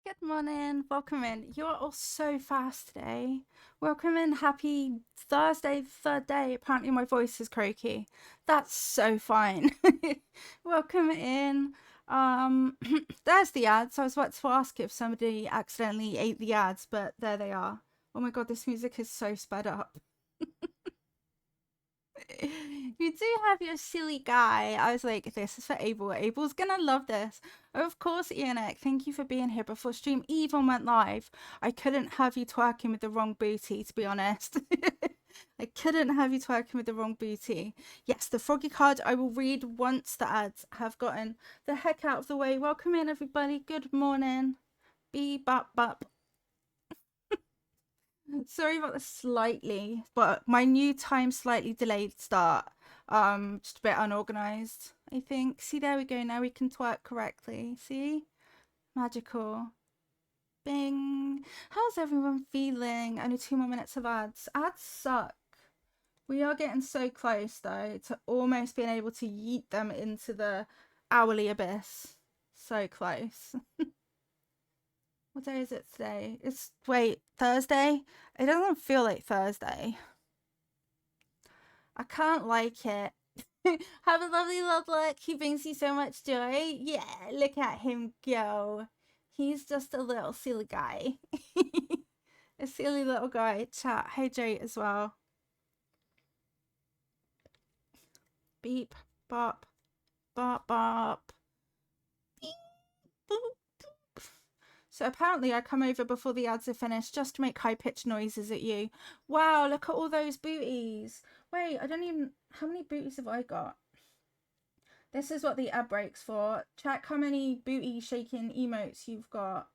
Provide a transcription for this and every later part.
Good morning. Welcome in. You're all so fast today. Welcome in. Happy Thursday, the third day. Apparently, my voice is croaky. That's so fine. Welcome in. There's the ads. I was about to ask if somebody accidentally ate the ads, but there they are. Oh my god, this music is so sped up. You do have your silly guy. I was like, this is for Abel. Abel's gonna love this. Of course, Ianek, thank you for being here before stream even went live. I couldn't have you twerking with the wrong booty, to be honest. I couldn't have you twerking with the wrong booty. Yes, the froggy card I will read once the ads have gotten the heck out of the way. Welcome in, everybody. Good morning. Bee bop bop. Sorry about the slightly, but my new time slightly delayed start. Just a bit unorganized, I think. See, there we go. Now we can twerk correctly. See? Magical. Bing. How's everyone feeling? Only 2 more minutes of ads. Ads suck. We are getting so close, though, to almost being able to yeet them into the hourly abyss. So close. What day is it today? Wait, Thursday? It doesn't feel like Thursday. I can't like it. Have a lovely look. He brings you so much joy. Yeah, look at him go. He's just a little silly guy. A silly little guy. Chat, hydrate as well. Beep, bop, bop, bop. Beep, boop. So apparently I come over before the ads are finished just to make high-pitched noises at you. Wow, look at all those booties. Wait, I don't even... How many booties have I got? This is what the ad break's for. Check how many booty shaking emotes you've got.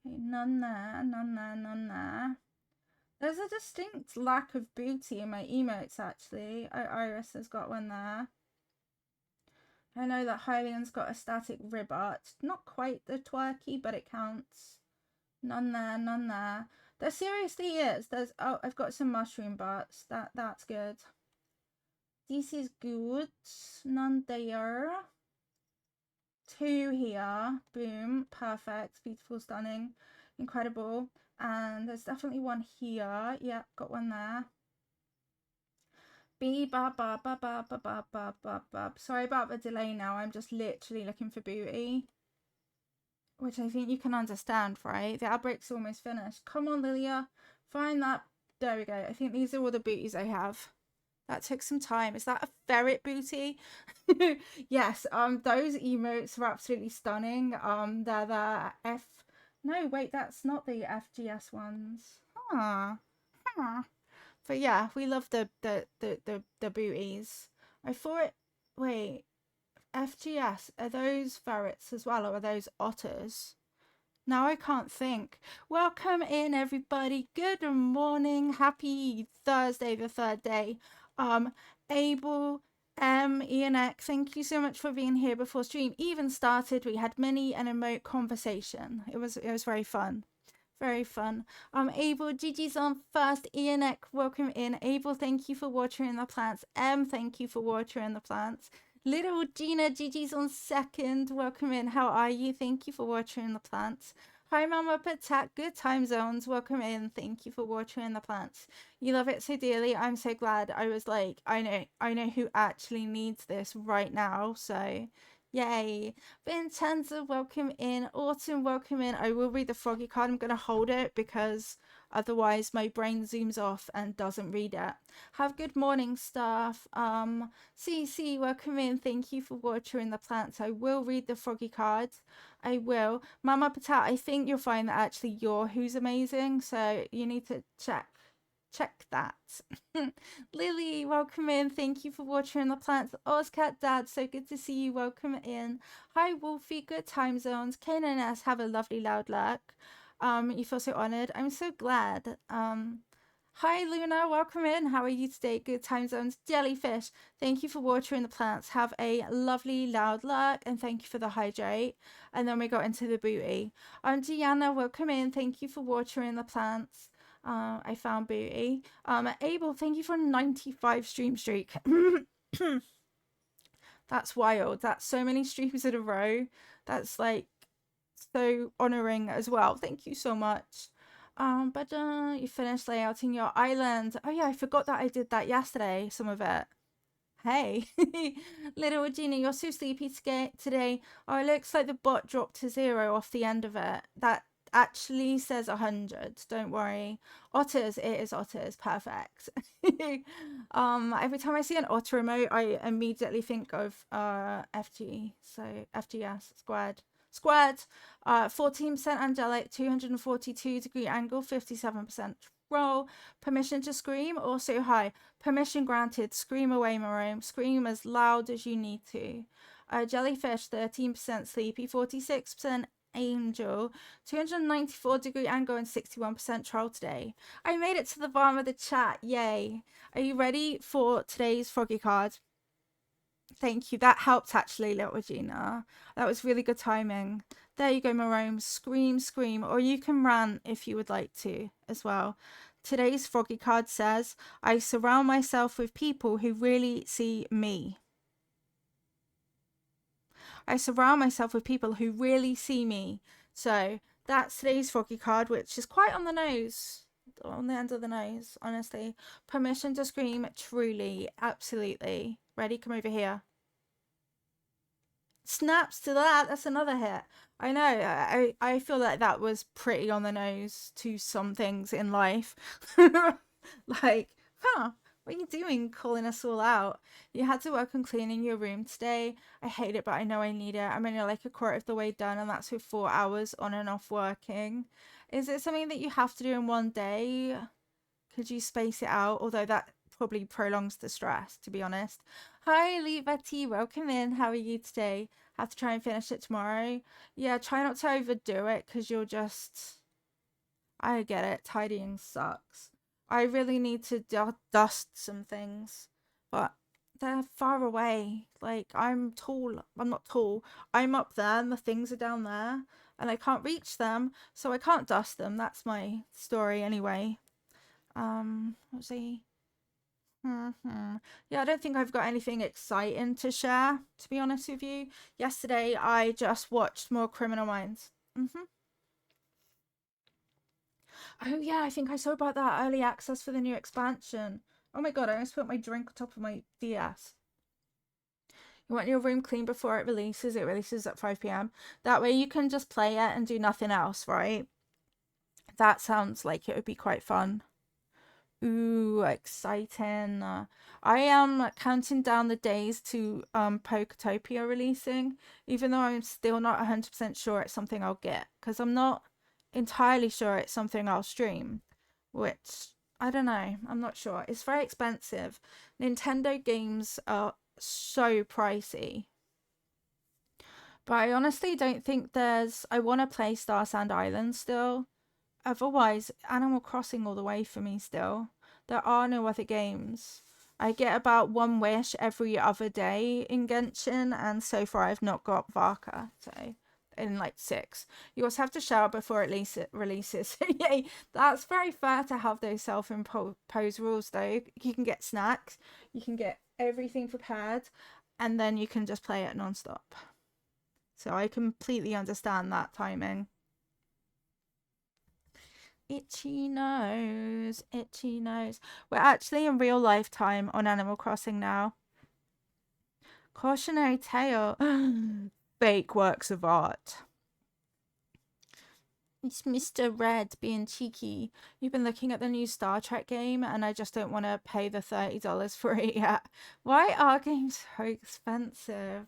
Okay, none there, none there, none there. There's a distinct lack of booty in my emotes, actually. Iris has got one there. I know that Hylian's got a static ribbot. Not quite the twerky, but it counts. None there, none there. There seriously is. There's I've got some mushroom butts. That's good. This is good. None there. Two here. Boom. Perfect. Beautiful, stunning, incredible. And there's definitely one here. Yep, got one there. Bee ba ba ba ba ba ba ba ba ba. Sorry about the delay now. I'm just literally looking for booty. Which I think you can understand, right? The outbreak's almost finished. Come on, Lilia. Find that. There we go. I think these are all the booties I have. That took some time. Is that a ferret booty? Yes, those emotes are absolutely stunning. They're the No, wait, that's not the FGS ones. Huh. Huh. But yeah, we love the booties. I thought, wait, FGS, are those ferrets as well, or are those otters? Now I can't think. Welcome in, everybody. Good morning. Happy Thursday, the third day. Abel, Ian, thank you so much for being here before stream even started. We had mini and emote conversation. It was very fun. Very fun. Abel, Gigi's on first. Ian, welcome in. Abel, thank you for watering the plants. Thank you for watering the plants. Little Gina, Gigi's on second. Welcome in. How are you? Thank you for watering the plants. Hi, Mama Patat. Good time zones. Welcome in. Thank you for watering the plants. You love it so dearly. I'm so glad. I was like, I know who actually needs this right now. So yay. Vincenza, welcome in. Autumn, welcome in. I will read the froggy card. I'm going to hold it because otherwise my brain zooms off and doesn't read it. Have good morning, staff. CC, welcome in. Thank you for watering the plants. I will read the froggy cards. I will. Mama Patat, I think you'll find that actually your who's amazing. So you need to check that. Lily, welcome in. Thank you for watering the plants. Ozcat Dad, so good to see you. Welcome in. Hi, Wolfie. Good time zones. Kane and S, have a lovely loud luck. You feel so honored. I'm so glad. Hi, Luna. Welcome in. How are you today? Good time zones. Jellyfish, thank you for watering the plants. Have a lovely loud luck, and thank you for the hydrate. And then we got into the booty. Gianna, welcome in. Thank you for watering the plants. I found booty. Abel, thank you for a 95 stream streak. That's wild. That's so many streams in a row. That's like so honoring as well. Thank you so much. But you finished layouting your island. Oh yeah, I forgot that I did that yesterday, some of it. Hey, little Regina, you're so sleepy today. Oh, it looks like the bot dropped to 0 off the end of it. That actually says 100. Don't worry. Otters, it is otters. Perfect. Every time I see an otter emote, I immediately think of FG. So FGS squared. Squared. 14% angelic, 242-degree angle, 57% roll. Permission to scream also high. Permission granted. Scream away, Marome. Scream as loud as you need to. Jellyfish, 13% sleepy, 46% angel, 294-degree angle, and 61% troll today. I made it to the bottom of the chat. Yay. Are you ready for today's froggy card? Thank you. That helped actually, little Regina. That was really good timing. There you go, Marome. Scream, scream. Or you can rant if you would like to as well. Today's froggy card says, I surround myself with people who really see me. I surround myself with people who really see me. So that's today's froggy card, which is quite on the nose. On the end of the nose, honestly. Permission to scream, truly, absolutely. Ready? Come over here. Snaps to that. That's another hit. I know. I feel like that was pretty on the nose to some things in life. Like, huh, what are you doing calling us all out? You had to work on cleaning your room today. I hate it, but I know I need it. I'm only like a quarter of the way done, and that's with 4 hours on and off working. Is it something that you have to do in one day? Could you space it out? Although that probably prolongs the stress, to be honest. Hi, Leva T. Welcome in. How are you today? Have to try and finish it tomorrow. Yeah, try not to overdo it because you'll just... I get it. Tidying sucks. I really need to dust some things, but they're far away. Like, I'm tall. I'm not tall. I'm up there and the things are down there and I can't reach them, so I can't dust them. That's my story anyway. Let's see. Yeah, I don't think I've got anything exciting to share, to be honest with you. Yesterday, I just watched more Criminal Minds. Oh yeah, I think I saw about that early access for the new expansion. Oh my god, I almost put my drink on top of my DS. You want your room clean before it releases? It releases at 5 p.m. That way you can just play it and do nothing else, right? That sounds like it would be quite fun. Ooh, exciting. I am counting down the days to Poketopia releasing, even though I'm still not 100% sure it's something I'll get, because I'm not entirely sure it's something I'll stream, which I don't know. I'm not sure. It's very expensive. Nintendo games are so pricey. But I honestly don't think I want to play Star Sand Island still. Otherwise, Animal Crossing all the way for me still. There are no other games. I get about one wish every other day in Genshin, and so far I've not got Varka, so in like 6. You also have to shower before it releases. Yay, that's very fair to have those self-imposed rules though. You can get snacks, you can get everything prepared, and then you can just play it non-stop. So I completely understand that timing. Itchy nose, itchy nose. We're actually in real life time on Animal Crossing now. Cautionary tale. Fake works of art. It's Mr. Red being cheeky. You've been looking at the new Star Trek game and I just don't want to pay the $30 for it yet. Why are games so expensive?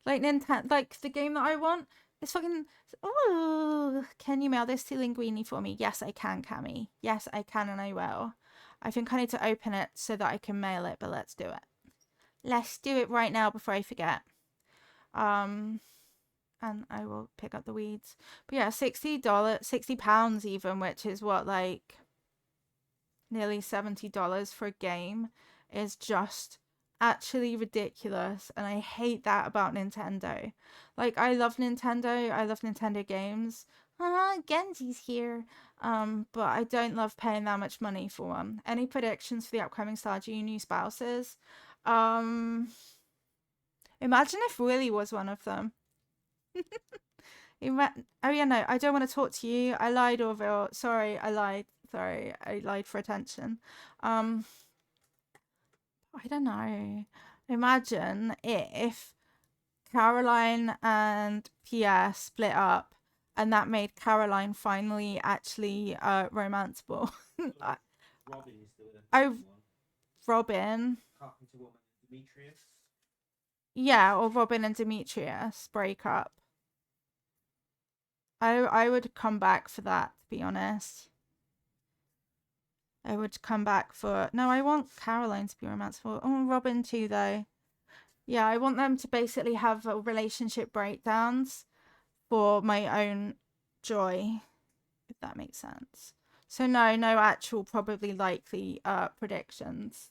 Like Nintendo, like the game that I want is fucking... Oh, can you mail this to Linguini for me? Yes, I can, Cammy. Yes, I can and I will. I think I need to open it so that I can mail it, but let's do it. Let's do it right now before I forget. And I will pick up the weeds. But yeah, £60 even, which is what, like nearly $70 for a game, is just actually ridiculous. And I hate that about Nintendo. Like, I love Nintendo games. Genji's here. But I don't love paying that much money for them. Any predictions for the upcoming Stardew new spouses? Imagine if Willy was one of them. Oh yeah, no, I don't want to talk to you. I lied, Orville. Sorry, I lied. Sorry, I lied for attention. I don't know. Imagine if Caroline and Pierre split up, and that made Caroline finally actually romanceable. Robin is the Oh, one. Robin. Carpenter woman, Demetrius. Yeah, or Robin and Demetrius break up. I would come back for that, to be honest. I would come back for... No, I want Caroline to be romanceable. Oh, Robin too, though. Yeah, I want them to basically have relationship breakdowns for my own joy, if that makes sense. So no actual probably likely predictions.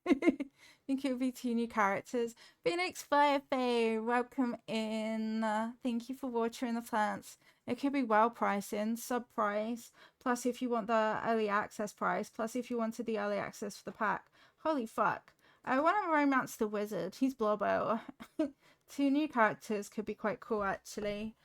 I think it would be 2 new characters. Phoenix Firefly, welcome in. Thank you for watering the plants. It could be well priced in, sub price, plus if you want the early access price, plus if you wanted the early access for the pack. Holy fuck. I want to romance the wizard. He's Blobbo. 2 new characters could be quite cool, actually.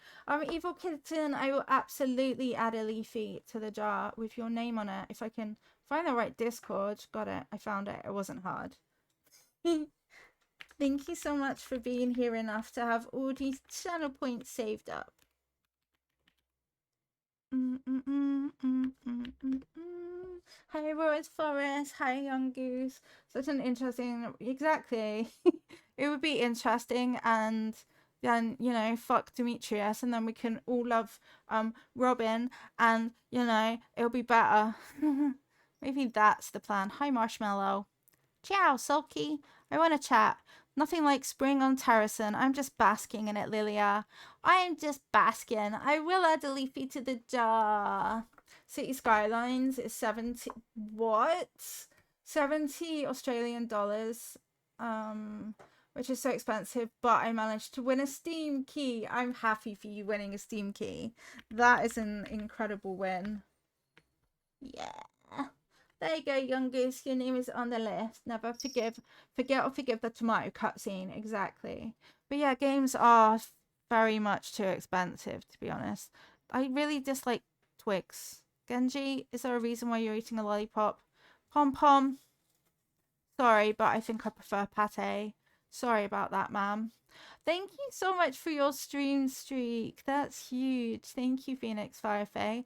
Evil Kitten, I will absolutely add a Leafy to the jar with your name on it. If I can find the right Discord. Got it. I found it. It wasn't hard. Thank you so much for being here enough to have all these channel points saved up. Hi, Rose Forest. Hi, Young Goose. Such an interesting... Exactly. It would be interesting, and then, you know, fuck Demetrius, and then we can all love Robin, and, you know, it'll be better. Maybe that's the plan. Hi, Marshmallow. Ciao, Sulky. I want to chat. Nothing like spring on Terracin. I'm just basking in it, Lilia. I am just basking. I will add a Leafy to the jar. City Skylines is 70... What? 70 Australian dollars. Which is so expensive, but I managed to win a Steam key. I'm happy for you winning a Steam key. That is an incredible win. Yeah. There you go, Young Goose. Your name is on the list. Never forget or forgive the tomato cutscene. Exactly. But yeah, games are very much too expensive, to be honest. I really dislike Twix. Genji, is there a reason why you're eating a lollipop? Pom Pom. Sorry, but I think I prefer pate. Sorry about that, ma'am. Thank you so much for your stream streak. That's huge. Thank you, Phoenix Firefly.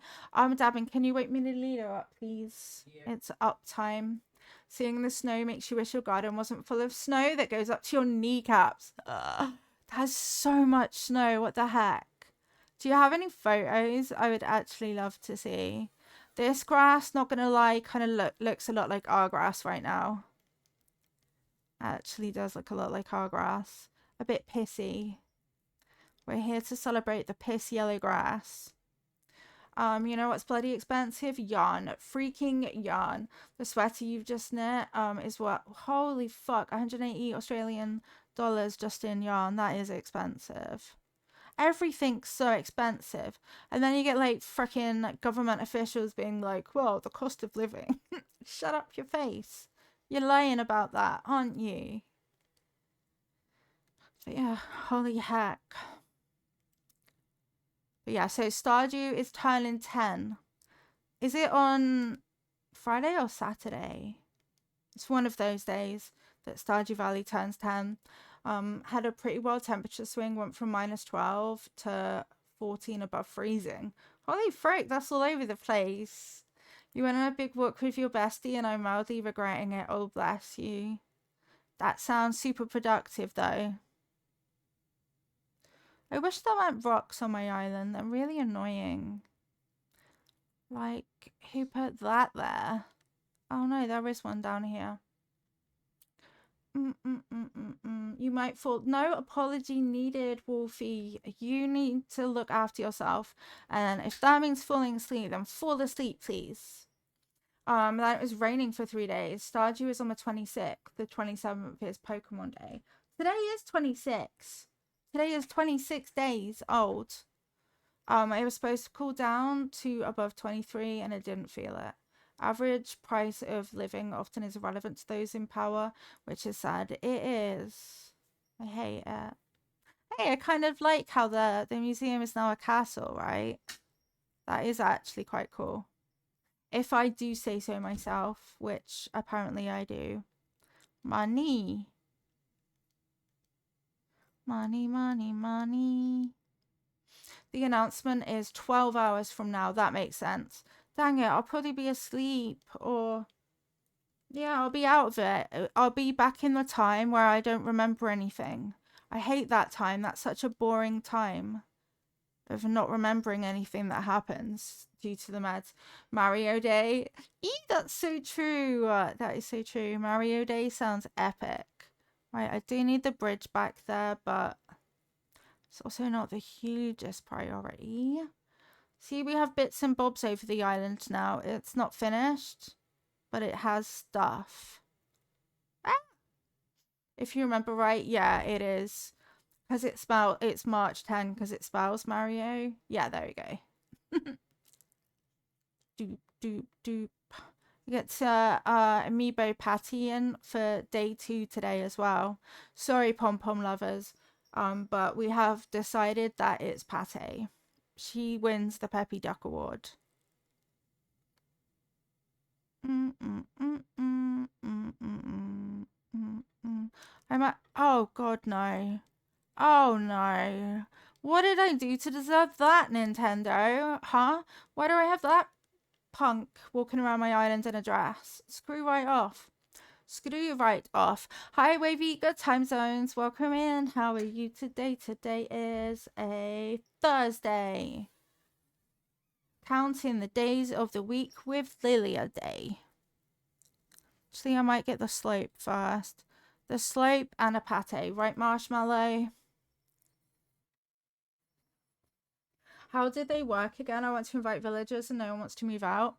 Dabbing, can you wake me the leader up, please? Yeah. It's up time. Seeing the snow makes you wish your garden wasn't full of snow that goes up to your kneecaps. There's so much snow. What the heck? Do you have any photos? I would actually love to see. This grass, not gonna lie, kind of looks a lot like our grass right now. Actually does look a lot like our grass. A bit pissy. We're here to celebrate the piss yellow grass. You know what's bloody expensive? Yarn. Freaking yarn. The sweater you've just knit is what? Holy fuck, 180 Australian dollars just in yarn. That is expensive. Everything's so expensive. And then you get like freaking government officials being like, well, the cost of living. Shut up your face. You're lying about that, aren't you? But yeah, holy heck. But yeah, so Stardew is turning 10. Is it on Friday or Saturday? It's one of those days that Stardew Valley turns 10. Had a pretty wild temperature swing, went from -12 to 14 above freezing. Holy frick, that's all over the place. You went on a big walk with your bestie and I'm mildly regretting it. Oh, bless you. That sounds super productive, though. I wish there weren't rocks on my island. They're really annoying. Like, who put that there? Oh no, there is one down here. You might fall. No apology needed, Wolfie. You need to look after yourself. And if that means falling asleep, then fall asleep, please. Then it was raining for 3 days. Stardew is on the 26th. The 27th is Pokemon Day. Today is 26. Today is 26 days old. It was supposed to cool down to above 23 and it didn't feel it. Average price of living often is irrelevant to those in power, which is sad. It is. I hate it. Hey, I kind of like how the museum is now a castle, right? That is actually quite cool. If I do say so myself, which apparently I do. Money. Money, money, money. The announcement is 12 hours from now. That makes sense. Dang it, I'll probably be asleep or... Yeah, I'll be out of it. I'll be back in the time where I don't remember anything. I hate that time. That's such a boring time of not remembering anything that happens due to the meds. Mario Day. That's so true. That is so true. Mario Day sounds epic. Right, I do need the bridge back there, but it's also not the hugest priority. See, we have bits and bobs over the island now. It's not finished, but it has stuff. Ah! If you remember right, yeah, it is. Because it's March 10 because it spells Mario. Yeah, there we go. Doop, doop, doop. We get Amiibo Patty in for day 2 today as well. Sorry, pom pom lovers. But we have decided that it's Pate. She wins the Peppy Duck Award. I'm at. Oh God, no. Oh no. What did I do to deserve that, Nintendo? Huh? Why do I have that punk walking around my island in a dress? Screw right off. Screw right off. Hi, Wavy. Good time zones. Welcome in. How are you today? Today is a Thursday. Counting the days of the week with Lilia Day. Actually, I might get the slope first. The slope and a pate. Right, Marshmallow? How did they work again? I want to invite villagers and no one wants to move out.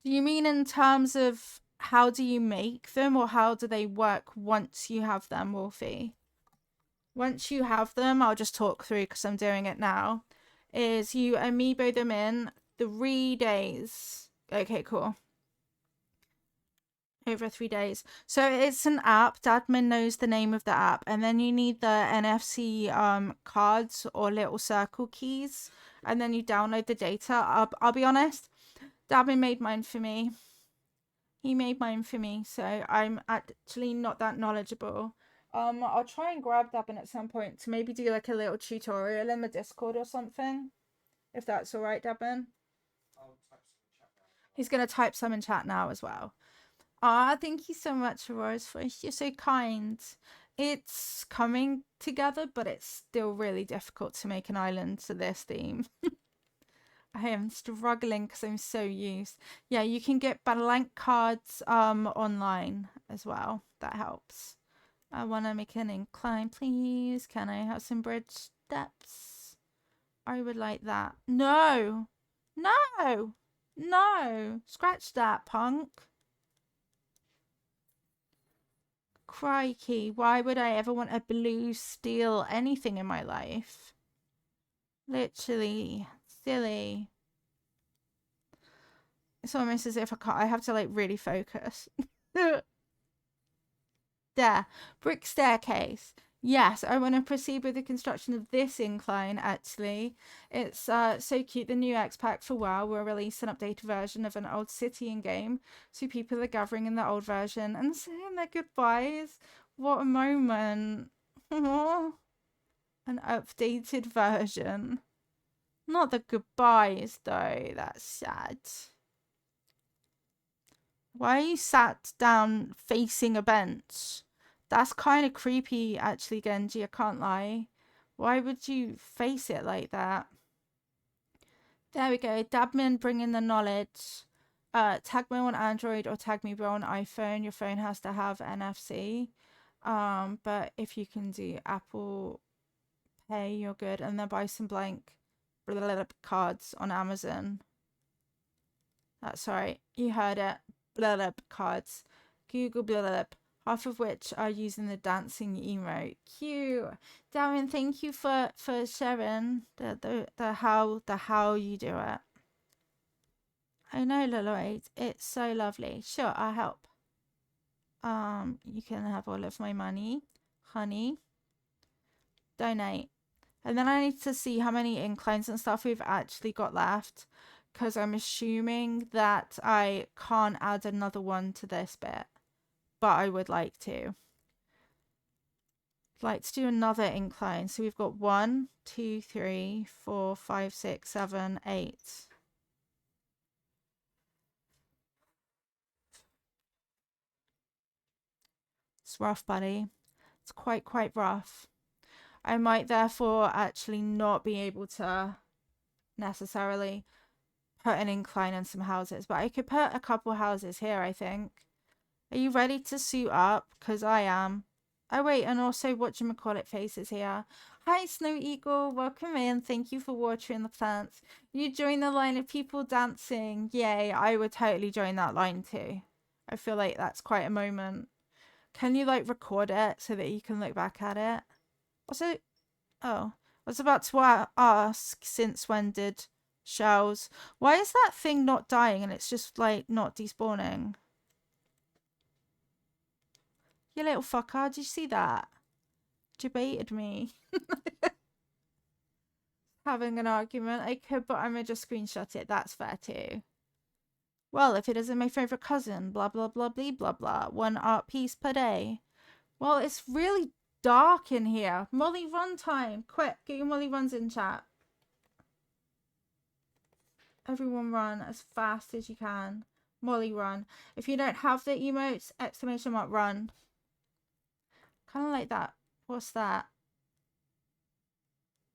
Do you mean in terms of how do you make them or how do they work once you have them, Wolfie? Once you have them, I'll just talk through because I'm doing it now, is you amiibo them in 3 days. Okay, cool. Over 3 days. So it's an app. Dadman knows the name of the app. And then you need the NFC cards or little circle keys. And then you download the data. I'll be honest. Dadman made mine for me. He made mine for me. So I'm actually not that knowledgeable. I'll try and grab Dadman at some point to maybe do like a little tutorial in the Discord or something. If that's all right, Dadman. He's going to type some in chat now as well. Thank you so much, Rose. You're so kind. It's coming together, but it's still really difficult to make an island to this theme. I am struggling because I'm so used. Yeah, you can get blank cards online as well. That helps. I want to make an incline, please. Can I have some bridge steps? I would like that. No! No! No! Scratch that, punk. Crikey, why would I ever want a blue steel anything in my life? Literally silly. It's almost as if I have to like really focus. There, brick staircase. Yes, I want to proceed with the construction of this incline, actually. It's so cute. The new X-Pack for WoW will release an updated version of an old city in-game. So people are gathering in the old version and saying their goodbyes. What a moment. An updated version. Not the goodbyes, though. That's sad. Why are you sat down facing a bench? That's kind of creepy, actually, Genji. I can't lie. Why would you face it like that? There we go. Dabman bringing the knowledge. Tag me on Android or tag me on iPhone. Your phone has to have NFC. But if you can do Apple Pay, you're good. And then buy some blank cards on Amazon. That's right. You heard it. Cards. Google half of which are using the dancing emote. Cute. Darren, thank you for sharing the how you do it. I know, Lloyd. It's so lovely. Sure, I'll help. You can have all of my money, honey. donate. And then I need to see how many inclines and stuff we've actually got left, because I'm assuming that I can't add another one to this bit, but I would like to. I'd like to do another incline. So we've got 1, 2, 3, 4, 5, 6, 7, 8. It's rough, buddy. It's quite rough. I might therefore actually not be able to necessarily put an incline in some houses, but I could put a couple houses here, I think. Are you ready to suit up? Because I am. Oh wait, and also whatchamacallit faces here. Hi Snow Eagle, welcome in. Thank you for watering the plants. You join the line of people dancing. Yay, I would totally join that line too. I feel like that's quite a moment. Can you like record it so that you can look back at it? Also, oh, I was about to ask, since when did shells... Why is that thing not dying and it's just like not despawning? You little fucker, did you see that? Debated me. Having an argument. I could, but I'm gonna just screenshot it. That's fair too. Well, if it isn't my favorite cousin, blah, blah, blah, blah, blah, blah. 1 art piece per day. Well, it's really dark in here. Molly run time. Quick, get your Molly runs in chat. Everyone run as fast as you can. Molly run. If you don't have the emotes, exclamation mark run. Kind of like that. What's that?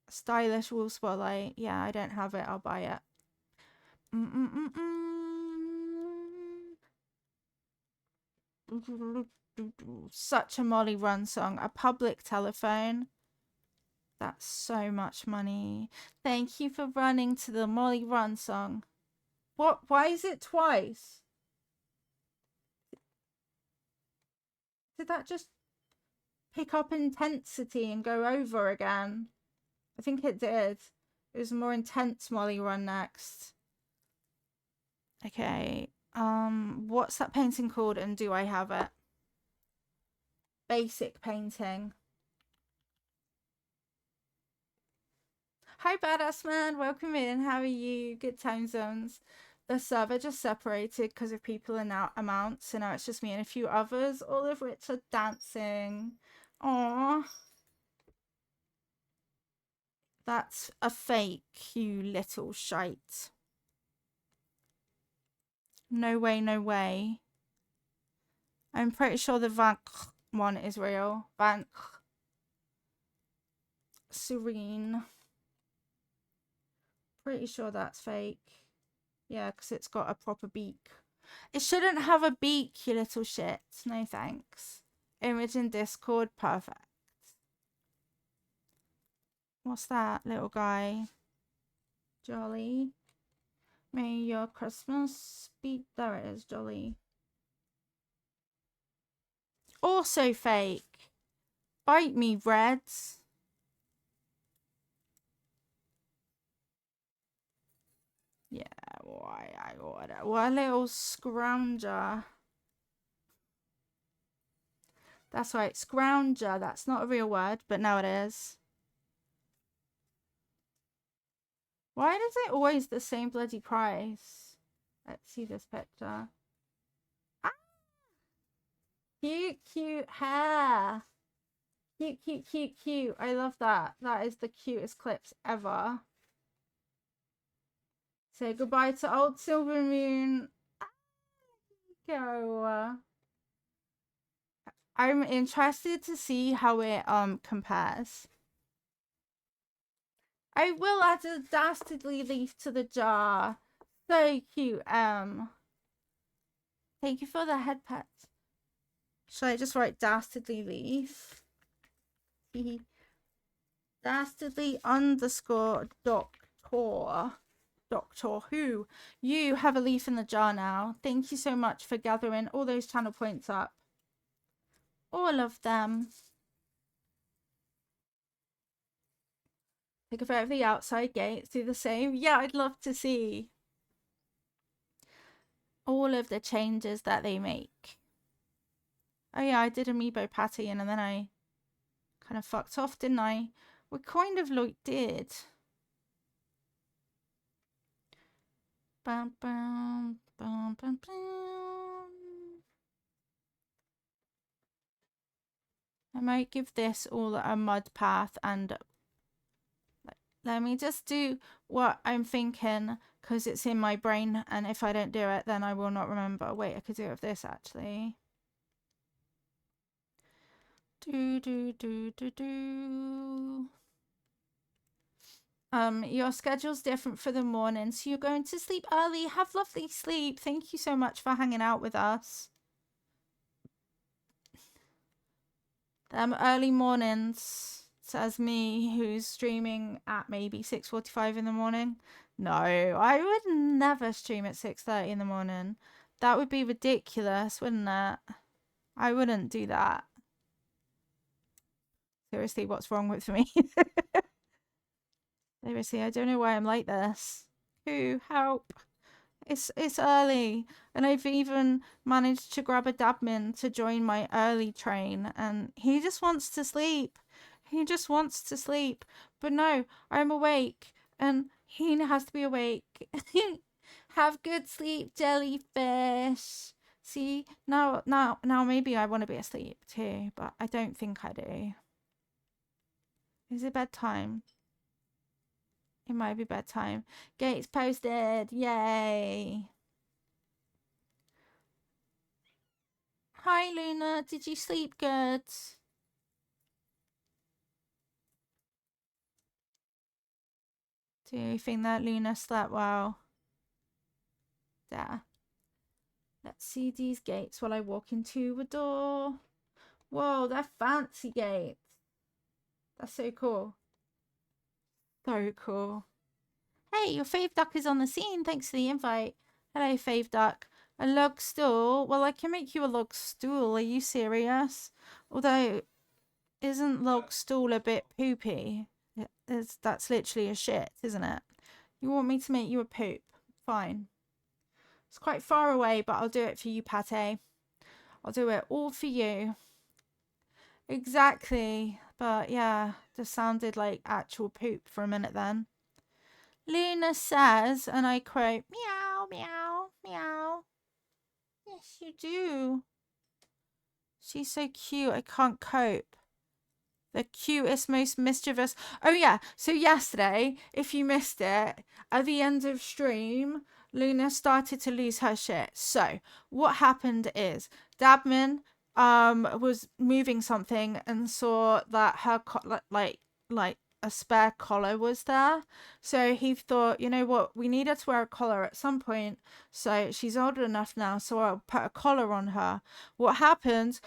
Stylish wall spotlight. Yeah, I don't have it. I'll buy it. Such a Molly Run song. A public telephone. That's so much money. Thank you for running to the Molly Run song. What? Why is it twice? Did that just pick up intensity and go over again? I think it did. It was a more intense Molly Run next. Okay. What's that painting called and do I have it? Basic painting. Hi Badass Man, welcome in. How are you? Good time zones. The server just separated because of people in that amount, so now it's just me and a few others, all of which are dancing. Aww. That's a fake, you little shite. No way, no way. I'm pretty sure the Vank one is real. Vank. Serene. Pretty sure that's fake. Yeah, because it's got a proper beak. It shouldn't have a beak, you little shit. No thanks. Image in Discord, perfect. What's that, little guy? Jolly. May your Christmas be... There it is, Jolly. Also fake. Bite me, Reds. Yeah, why I order. What a little scrounger. That's right, scrounger. That's not a real word, but now it is. Why is it always the same bloody price? Let's see this picture. Ah! Cute, cute hair. Cute, cute, cute, cute. I love that. That is the cutest clips ever. Say goodbye to old Silver Moon. Ah, go. I'm interested to see how it compares. I will add a dastardly leaf to the jar. So cute, Thank you for the head pets. Should I just write dastardly leaf? Dastardly underscore doctor. Doctor Who. You have a leaf in the jar now. Thank you so much for gathering all those channel points up. All of them. Take a photo of the outside gates. Do the same. Yeah, I'd love to see all of the changes that they make. Oh yeah, I did Amiibo Patty and then I Kind of fucked off, didn't I? We kind of like did. Bam, bam, bam, bam, bam. I might give this all a mud path, and let me just do what I'm thinking because it's in my brain, and if I don't do it then I will not remember. Wait, I could do it with this actually. Your schedule's different for the morning, so you're going to sleep early. Have lovely sleep. Thank you so much for hanging out with us. Early mornings, says me, who's streaming at maybe 6:45 in the morning. No, I would never stream at 6:30 in the morning. That would be ridiculous, wouldn't it? I wouldn't do that. Seriously, what's wrong with me? Seriously, I don't know why I'm like this. Who? Help. It's early, and I've even managed to grab a dabmin to join my early train, and he just wants to sleep. He just wants to sleep. But no, I'm awake, and he has to be awake. Have good sleep, jellyfish. See, now maybe I want to be asleep too, but I don't think I do. Is it bedtime? It might be bedtime. Gates posted. Yay. Hi, Luna. Did you sleep good? Do you think that Luna slept well? There. Let's see these gates while I walk into a door. Whoa, they're fancy gates. That's so cool. So cool. Hey, your fave duck is on the scene. Thanks for the invite. Hello, fave duck. A log stool? Well, I can make you a log stool. Are you serious? Although, isn't log stool a bit poopy? That's literally a shit, isn't it? You want me to make you a poop? Fine. It's quite far away, but I'll do it for you, Pate. I'll do it all for you. Exactly. But yeah, just sounded like actual poop for a minute then. Luna says, and I quote, meow, meow, meow. Yes, you do. She's so cute. I can't cope. The cutest, most mischievous. Oh, yeah. So yesterday, if you missed it, at the end of stream, Luna started to lose her shit. So what happened is Dabman was moving something and saw that her like a spare collar was there. So he thought, you know what, we need her to wear a collar at some point. So she's old enough now, so I'll put a collar on her. What happened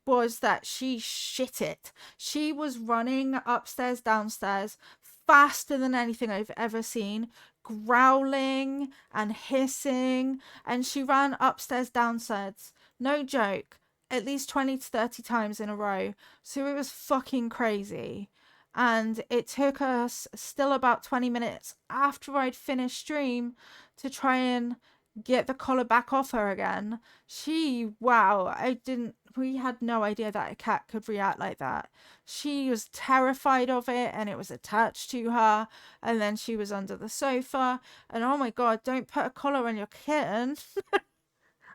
was that she shit it. She was running upstairs, downstairs, faster than anything I've ever seen, growling and hissing, and she ran upstairs, downstairs. No joke, at least 20 to 30 times in a row. So it was fucking crazy. And it took us still about 20 minutes after I'd finished stream to try and get the collar back off her again. We had no idea that a cat could react like that. She was terrified of it, and it was attached to her, and then she was under the sofa, and oh my god, don't put a collar on your kitten.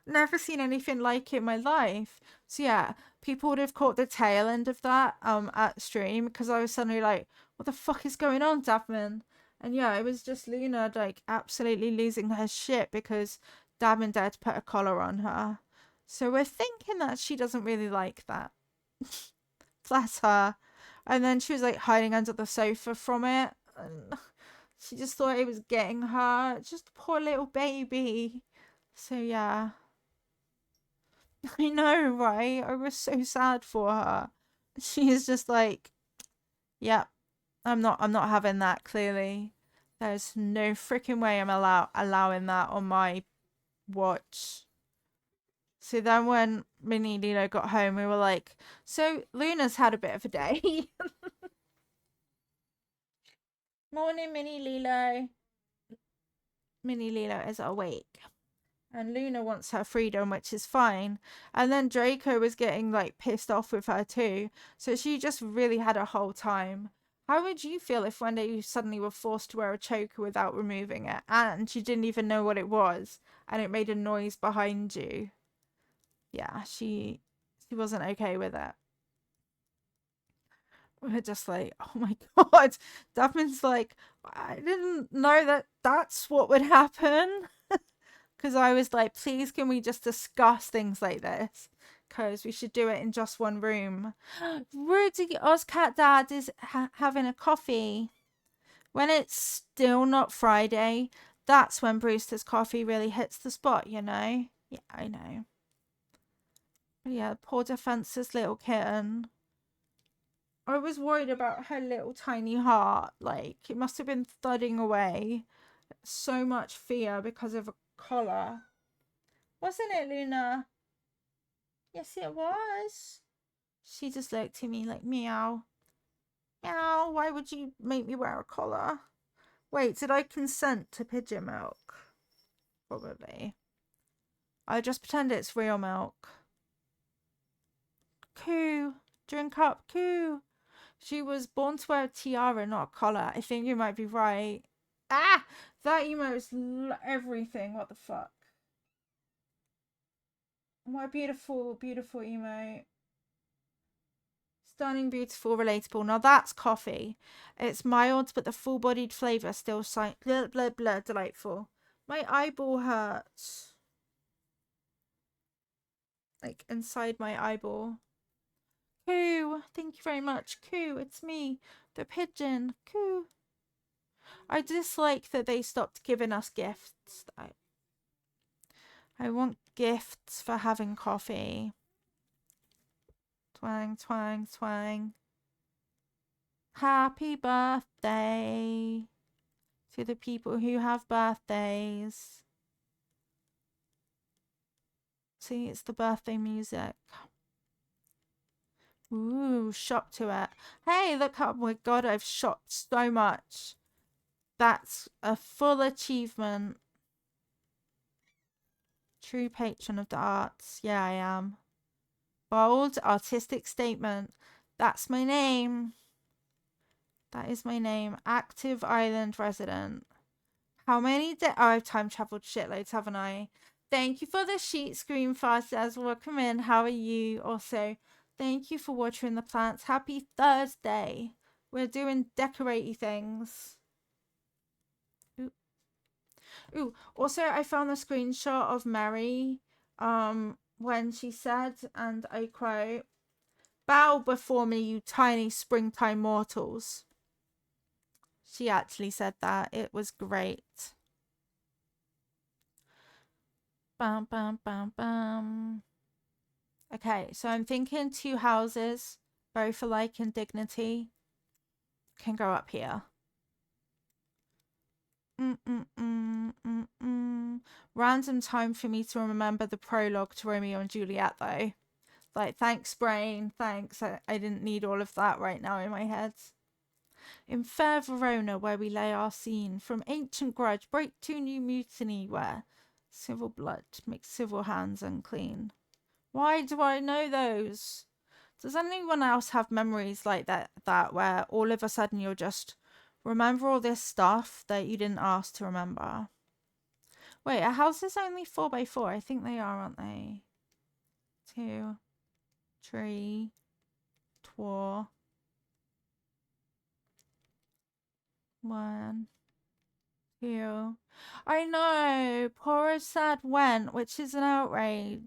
Never seen anything like it in my life. So yeah, people would have caught the tail end of that at stream, because I was suddenly like, what the fuck is going on, Dabman? And yeah, it was just Luna like absolutely losing her shit because Dabman dared to put a collar on her. So we're thinking that she doesn't really like that. Bless her. And then she was like hiding under the sofa from it, and she just thought it was getting her. Just poor little baby. So yeah. I know, right? I was so sad for her. She is just like, yeah, I'm not having that, clearly. There's no freaking way I'm allowing that on my watch. So then when Minnie and Lilo got home, we were like, so Luna's had a bit of a day. Morning, Minnie Lilo. Minnie Lilo is awake. And Luna wants her freedom, which is fine. And then Draco was getting like pissed off with her too. So she just really had a whole time. How would you feel if one day you suddenly were forced to wear a choker without removing it and you didn't even know what it was and it made a noise behind you? Yeah, she wasn't okay with it. We're just like, oh my god. Daphne's like, I didn't know that that's what would happen. Because I was like, please, can we just discuss things like this? Because we should do it in just one room. Rudy Ozcat Dad is having a coffee. When it's still not Friday, that's when Brewster's coffee really hits the spot, you know? Yeah, I know. But yeah, poor defenseless little kitten. I was worried about her little tiny heart. Like, it must have been thudding away. So much fear because of a collar. Wasn't it, Luna? Yes, it was. She just looked at me like, meow. Meow, why would you make me wear a collar? Wait, did I consent to pigeon milk? Probably. I just pretend it's real milk. Coo. Drink up, coo. She was born to wear a tiara, not a collar. I think you might be right. Ah! That emo is everything. What the fuck? What a beautiful, beautiful emo. Stunning, beautiful, relatable. Now that's coffee. It's mild, but the full-bodied flavour still blah, blah, blah, delightful. My eyeball hurts. Like, inside my eyeball. Coo! Thank you very much. Coo, it's me, the pigeon. Coo. I dislike that they stopped giving us gifts. I want gifts for having coffee. Twang, twang, twang. Happy birthday to the people who have birthdays. See, it's the birthday music. Ooh, shop to it. Hey, look, oh my god, I've shopped so much. That's a full achievement. True patron of the arts. Yeah, I am. Bold, artistic statement. That's my name. That is my name. Active island resident. How many days? Oh, I've time traveled shitloads, haven't I? Thank you for the sheet screen fast as welcome in. How are you? Also, thank you for watering the plants. Happy Thursday. We're doing decoratey things. Ooh, also I found the screenshot of Mary when she said, and I quote, "Bow before me, you tiny springtime mortals." She actually said that. It was great. Bam, bam, bam, bam. Okay, so I'm thinking 2 houses, both alike in dignity, can go up here. Random time for me to remember the prologue to Romeo and Juliet, though. Like, thanks, brain. Thanks. I didn't need all of that right now in my head. In fair Verona, where we lay our scene, from ancient grudge break to new mutiny, where civil blood makes civil hands unclean. Why do I know those? Does anyone else have memories like that where all of a sudden you'll just remember all this stuff that you didn't ask to remember? Wait, a house is only 4x4. I think they are, aren't they? 2, 3, 4, 1, 2. I know. Poor sad went, which is an outrage.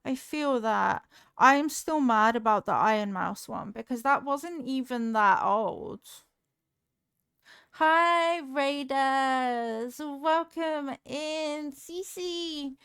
I feel that. I'm still mad about the Iron Mouse one because that wasn't even that old. Hi, Raiders. Welcome in. Cece.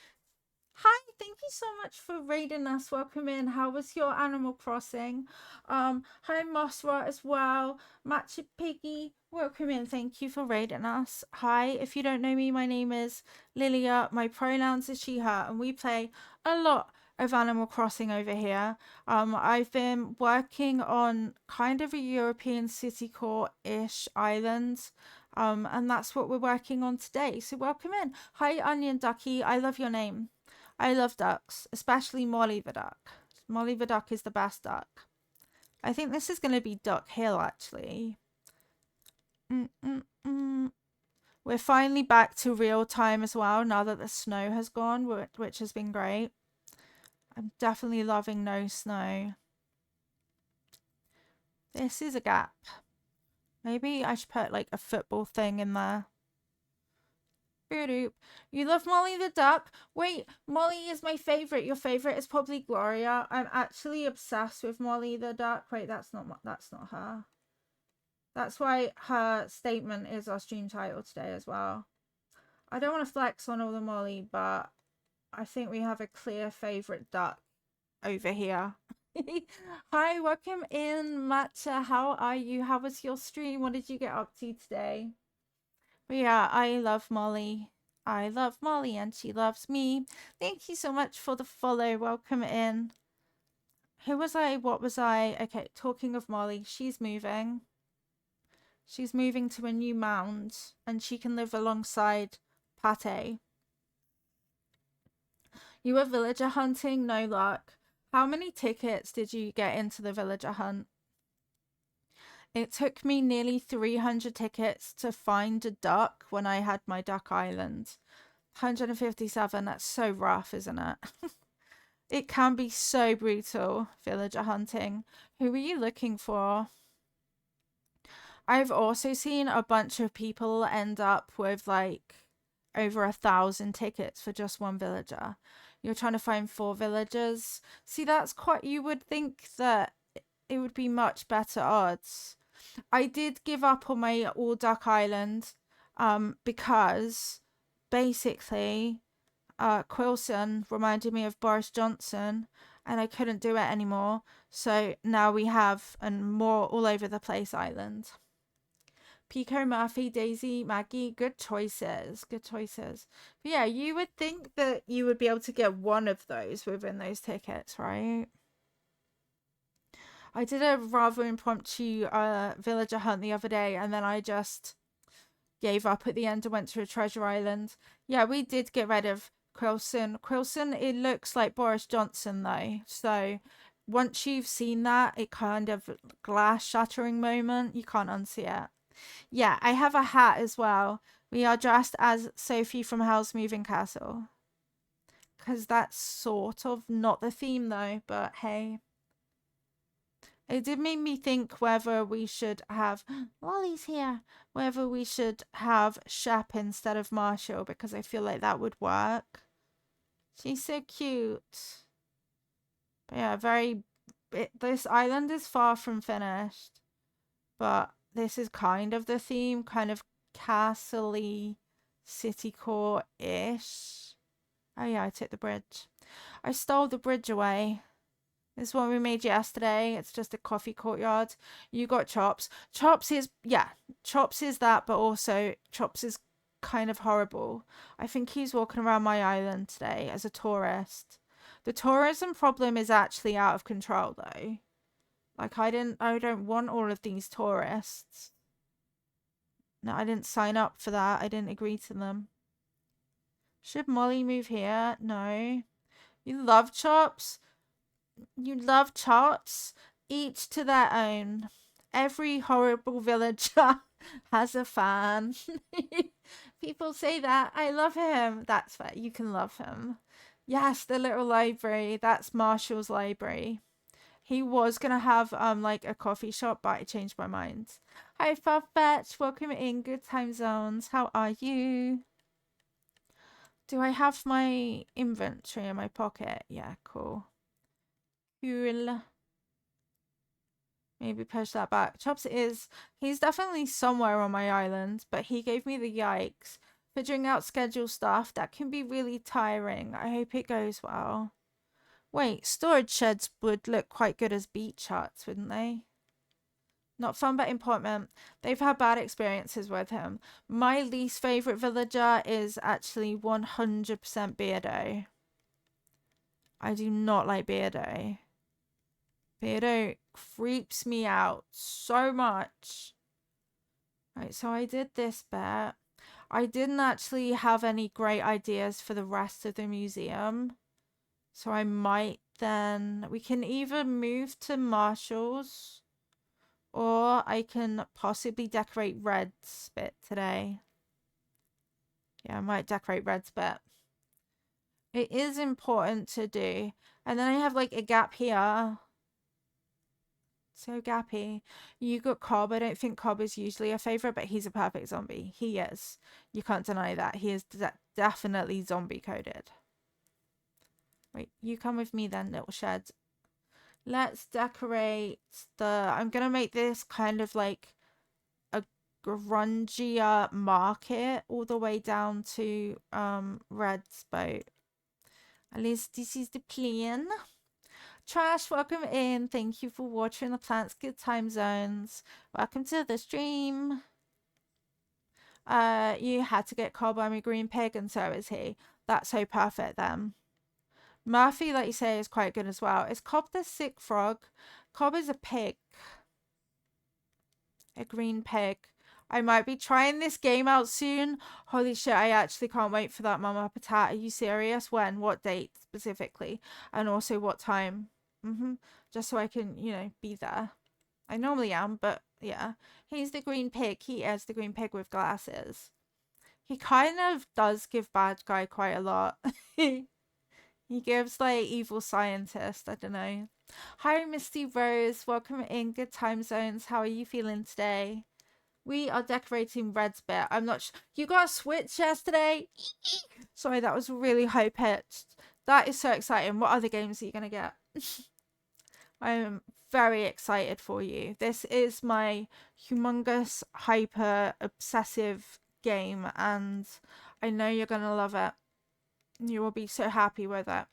Hi, thank you so much for raiding us. Welcome in. How was your Animal Crossing? Hi, Mossra as well. Matcha Piggy. Welcome in. Thank you for raiding us. Hi, if you don't know me, my name is Lilia. My pronouns are she, her, and we play a lot of Animal Crossing over here. I've been working on kind of a European city core-ish island. And that's what we're working on today. So welcome in. Hi, Onion Ducky. I love your name. I love ducks, especially Molly the duck. Molly the duck is the best duck. I think this is going to be Duck Hill, actually. We're finally back to real time as well, now that the snow has gone, which has been great. I'm definitely loving no snow. This is a gap. Maybe I should put like a football thing in there. You love Molly the duck? Wait, Molly is my favorite. Your favorite is probably Gloria. I'm actually obsessed with Molly the duck. Wait, that's not her. That's why her statement is our stream title today as well. I don't want to flex on all the Molly, but I think we have a clear favorite duck over here. Hi, welcome in, Matcha. How are you? How was your stream? What did you get up to today? But yeah, I love Molly. I love Molly and she loves me. Thank you so much for the follow. Welcome in. Who was I? What was I? Okay, talking of Molly, she's moving. She's moving to a new mound and she can live alongside Pate. You were villager hunting? No luck. How many tickets did you get into the villager hunt? It took me nearly 300 tickets to find a duck when I had my duck island. 157, that's so rough, isn't it? It can be so brutal, villager hunting. Who are you looking for? I've also seen a bunch of people end up with like over 1,000 tickets for just one villager. You're trying to find 4 villagers. See, that's quite, you would think that it would be much better odds. I did give up on my all duck island because basically Quilson reminded me of Boris Johnson and I couldn't do it anymore. So now we have a more all over the place island. Pico, Murphy, Daisy, Maggie, good choices. Good choices. But yeah, you would think that you would be able to get one of those within those tickets, right? I did a rather impromptu villager hunt the other day and then I just gave up at the end and went to a treasure island. Yeah, we did get rid of Quilson. Quilson, it looks like Boris Johnson though. So once you've seen that, it kind of glass shattering moment, you can't unsee it. Yeah, I have a hat as well. We are dressed as Sophie from Howl's Moving Castle. Because that's sort of not the theme though, but hey. It did make me think whether we should have Wally's here. Whether we should have Shep instead of Marshall because I feel like that would work. She's so cute. But yeah, this island is far from finished. But this is kind of the theme, kind of castle-y, city core-ish. Oh yeah, I took the bridge. I stole the bridge away. This is one we made yesterday. It's just a coffee courtyard. You got Chops. Chops is that, but also Chops is kind of horrible. I think he's walking around my island today as a tourist. The tourism problem is actually out of control though. Like I don't want all of these tourists. No, I didn't sign up for that. I didn't agree to them. Should Molly move here? No. You love Chops? You love Chops? Each to their own. Every horrible villager has a fan. People say that. I love him. That's fair. You can love him. Yes, the little library. That's Marshall's library. He was gonna have like a coffee shop, but I changed my mind. Hi Farfetch, welcome in Good Time Zones. How are you? Do I have my inventory in my pocket? Yeah, cool. Cool. Maybe push that back. Chops he's definitely somewhere on my island, but he gave me the yikes. Figuring out schedule stuff, that can be really tiring. I hope it goes well. Wait, storage sheds would look quite good as beach huts, wouldn't they? Not fun, but important. They've had bad experiences with him. My least favorite villager is actually 100% Beardo. I do not like Beardo. Beardo creeps me out so much. Right, so I did this bit. I didn't actually have any great ideas for the rest of the museum. So I might then... We can either move to Marshall's, or I can possibly decorate Red's bit today. Yeah, I might decorate Red's bit. It is important to do. And then I have like a gap here. So gappy. You got Cobb. I don't think Cobb is usually a favorite, but he's a perfect zombie. He is. You can't deny that. He is definitely zombie coded. Wait, you come with me then, little shed. Let's decorate the... I'm going to make this kind of like a grungier market all the way down to Red's boat. At least this is the plan. Trash, welcome in. Thank you for watching the Plants Good Time Zones. Welcome to the stream. You had to get Cobb. I'm a green pig, and so is he. That's so perfect then. Murphy, like you say, is quite good as well. Is Cobb the sick frog? Cobb is a pig. A green pig. I might be trying this game out soon. Holy shit, I actually can't wait for that, Mama Patat. Are you serious? When? What date specifically? And also what time? Just so I can, you know, be there. I normally am, but yeah. He's the green pig. He is the green pig with glasses. He kind of does give bad guy quite a lot. He gives like evil scientist. I don't know. Hi, Misty Rose. Welcome in Good Time Zones. How are you feeling today? We are decorating Red's bit. I'm not sure. You got a Switch yesterday? Sorry, that was really high pitched. That is so exciting. What other games are you going to get? I am very excited for you. This is my humongous, hyper, obsessive game, and I know you're going to love it. You will be so happy with it.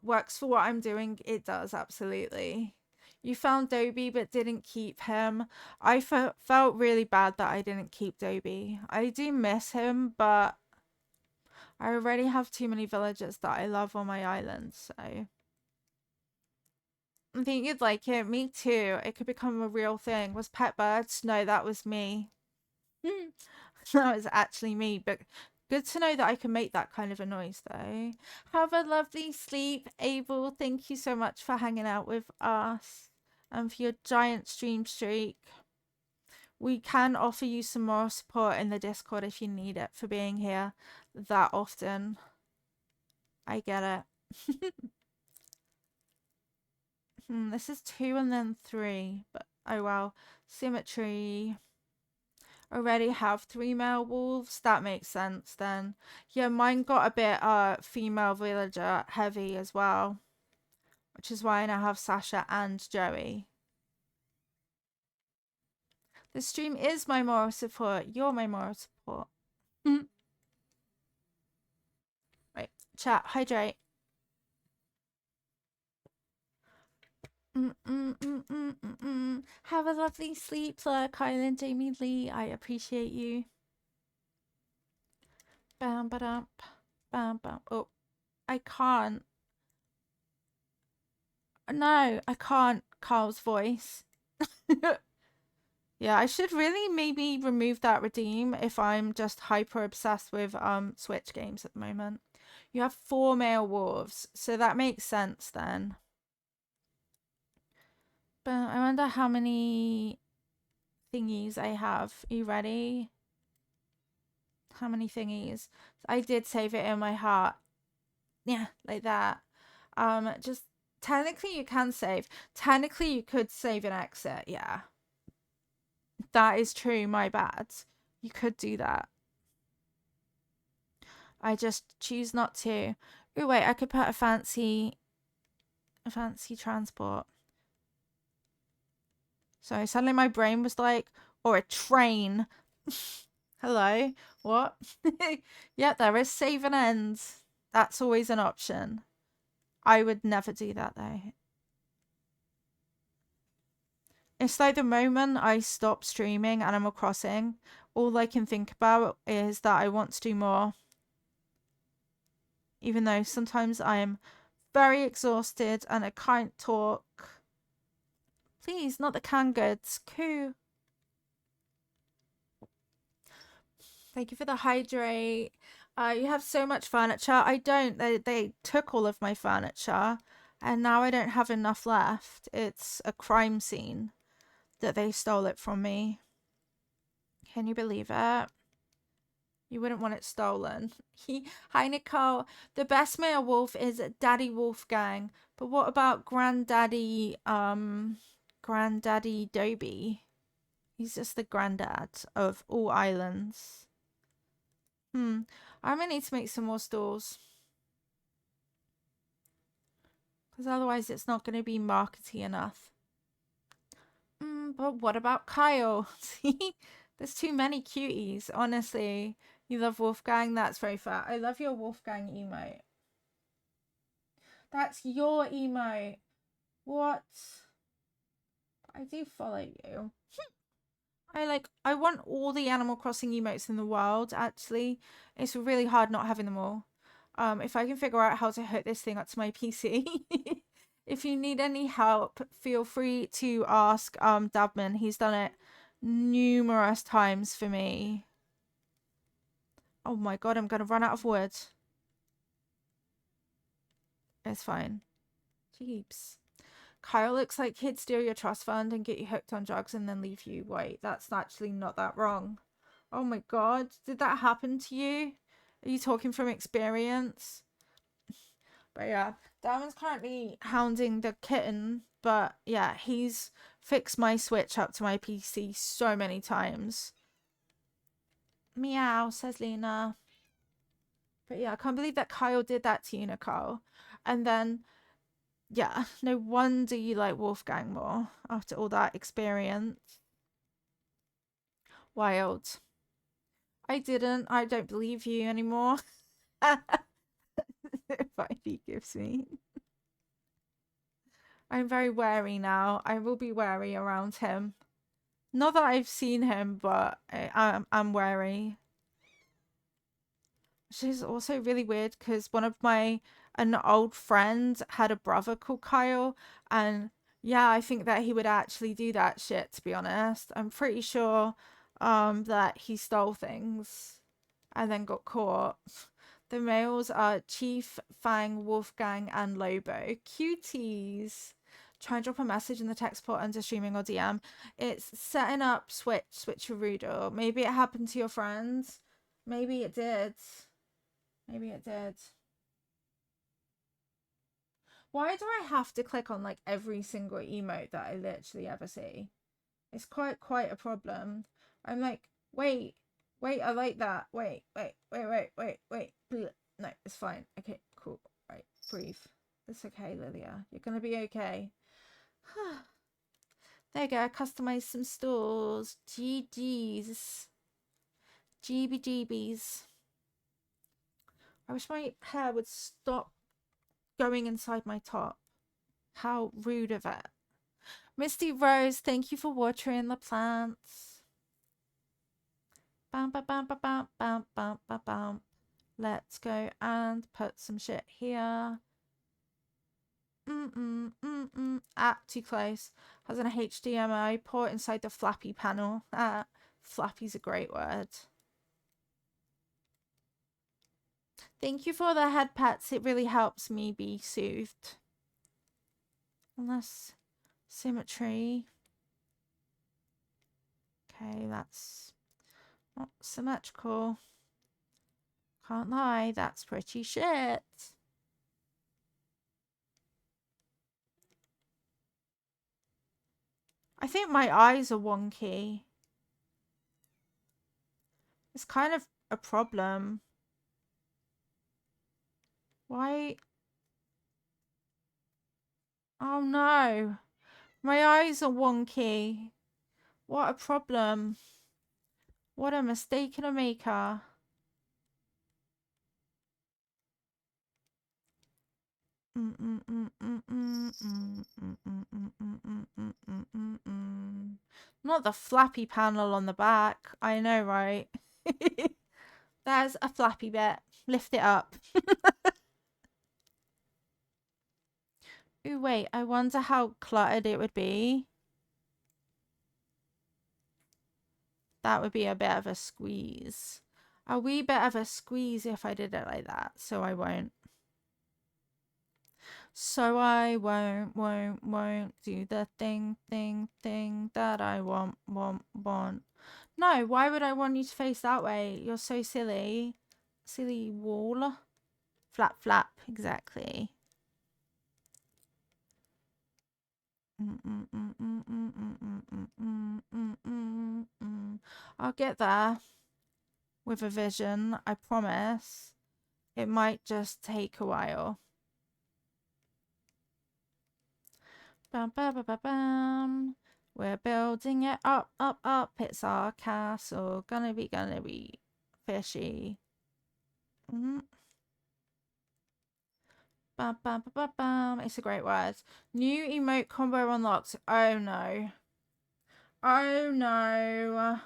Works for what I'm doing. It does, absolutely. You found Dobie but didn't keep him. I felt really bad that I didn't keep Dobie. I do miss him, but I already have too many villagers that I love on my island, so I think you'd like it. Me too. It could become a real thing. Was Pet Birds? No, that was me. That was actually me, but good to know that I can make that kind of a noise, though. Have a lovely sleep, Abel. Thank you so much for hanging out with us and for your giant stream streak. We can offer you some more support in the Discord if you need it for being here that often. I get it. This is 2 and then 3, but oh well. Symmetry. Already have 3 male wolves. That makes sense then. Yeah, mine got a bit female villager heavy as well, which is why I now have Sasha and Joey. The stream is my moral support. You're my moral support. Right, chat, hydrate. Have a lovely sleep, Kyle and Jamie Lee. I appreciate you. Bam, ba-dum, bam, bam. Oh, I can't. No, I can't. Carl's voice. Yeah, I should really maybe remove that redeem if I'm just hyper obsessed with Switch games at the moment. You have 4 male wolves, so that makes sense then. But I wonder how many thingies I have. Are you ready? How many thingies? I did save it in my heart. Yeah, like that. Just technically you can save. Technically you could save and exit, yeah. That is true, my bad. You could do that. I just choose not to. Oh wait, I could put a fancy transport. So suddenly my brain was like, or a train. Hello? What? Yeah, there is save and end. That's always an option. I would never do that though. It's like the moment I stop streaming Animal Crossing, all I can think about is that I want to do more. Even though sometimes I am very exhausted and I can't talk. Please, not the canned goods. Coo. Thank you for the hydrate. You have so much furniture. I don't. They took all of my furniture, and now I don't have enough left. It's a crime scene that they stole it from me. Can you believe it? You wouldn't want it stolen. Hi, Nicole. The best male wolf is Daddy Wolfgang. But what about Granddaddy Dobie? He's just the granddad of all islands. I'm gonna need to make some more stalls. Because otherwise it's not gonna be markety enough. But what about Kyle? See? There's too many cuties, honestly. You love Wolfgang? That's very fair. I love your Wolfgang emote. That's your emote. What? I do follow you. I want all the Animal Crossing emotes in the world, actually. It's really hard not having them all. If I can figure out how to hook this thing up to my PC. If you need any help, feel free to ask Dabman. He's done it numerous times for me. Oh my god, I'm gonna run out of wood. It's fine. Jeeps. Kyle looks like he'd steal your trust fund and get you hooked on drugs and then leave you. Wait, that's actually not that wrong. Oh my god, did that happen to you? Are you talking from experience? But yeah, Darwin's currently hounding the kitten. But yeah, he's fixed my Switch up to my PC so many times. Meow, says Lena. But yeah, I can't believe that Kyle did that to you, Nicole. And then, yeah, no wonder you like Wolfgang more after all that experience. Wild. I didn't. I don't believe you anymore. If he gives me. I'm very wary now. I will be wary around him. Not that I've seen him, but I'm wary. Which is also really weird because an old friend had a brother called Kyle, and yeah, I think that he would actually do that shit, to be honest. I'm pretty sure that he stole things and then got caught. The males are Chief, Fang, Wolfgang, and Lobo. Cuties. Try and drop a message in the text pot under streaming or DM. It's setting up switcheroo. Maybe it happened to your friends. Maybe it did. Maybe it did. Why do I have to click on like every single emote that I literally ever see? It's quite a problem. I'm like, wait, I like that. Wait. No, it's fine. Okay, cool. Right, breathe. It's okay, Lilia. You're gonna be okay. There you go. Customize some stores. GG's. GBGBs. I wish my hair would stop going inside my top. How rude of it. Misty Rose, thank you for watering the plants. Bam, bam, bam, bam, bam, bam, bam, bam, bam. Let's go and put some shit here. Too close. Has an HDMI port inside the flappy panel. Flappy's a great word. Thank you for the head pats. It really helps me be soothed. Unless symmetry. Okay, that's not symmetrical. Can't lie, that's pretty shit. I think my eyes are wonky. It's kind of a problem. Why? Oh no. My eyes are wonky. What a problem. What a mistake and a maker. Not the flappy panel on the back. I know, right? There's a flappy bit. Lift it up. Ooh, wait. I wonder how cluttered it would be. That would be a bit of a squeeze. A wee bit of a squeeze if I did it like that. So I won't. So I won't do the thing that I want. No, why would I want you to face that way? You're so silly. Silly wall. Flap, exactly. I'll get there with a vision, I promise. It might just take a while. Bam, bam, bam, bam, bam. We're building it up. It's our castle. Gonna be fishy. Bam, bam, bam, bam, bam. It's a great word. New emote combo unlocked. Oh no. Oh no.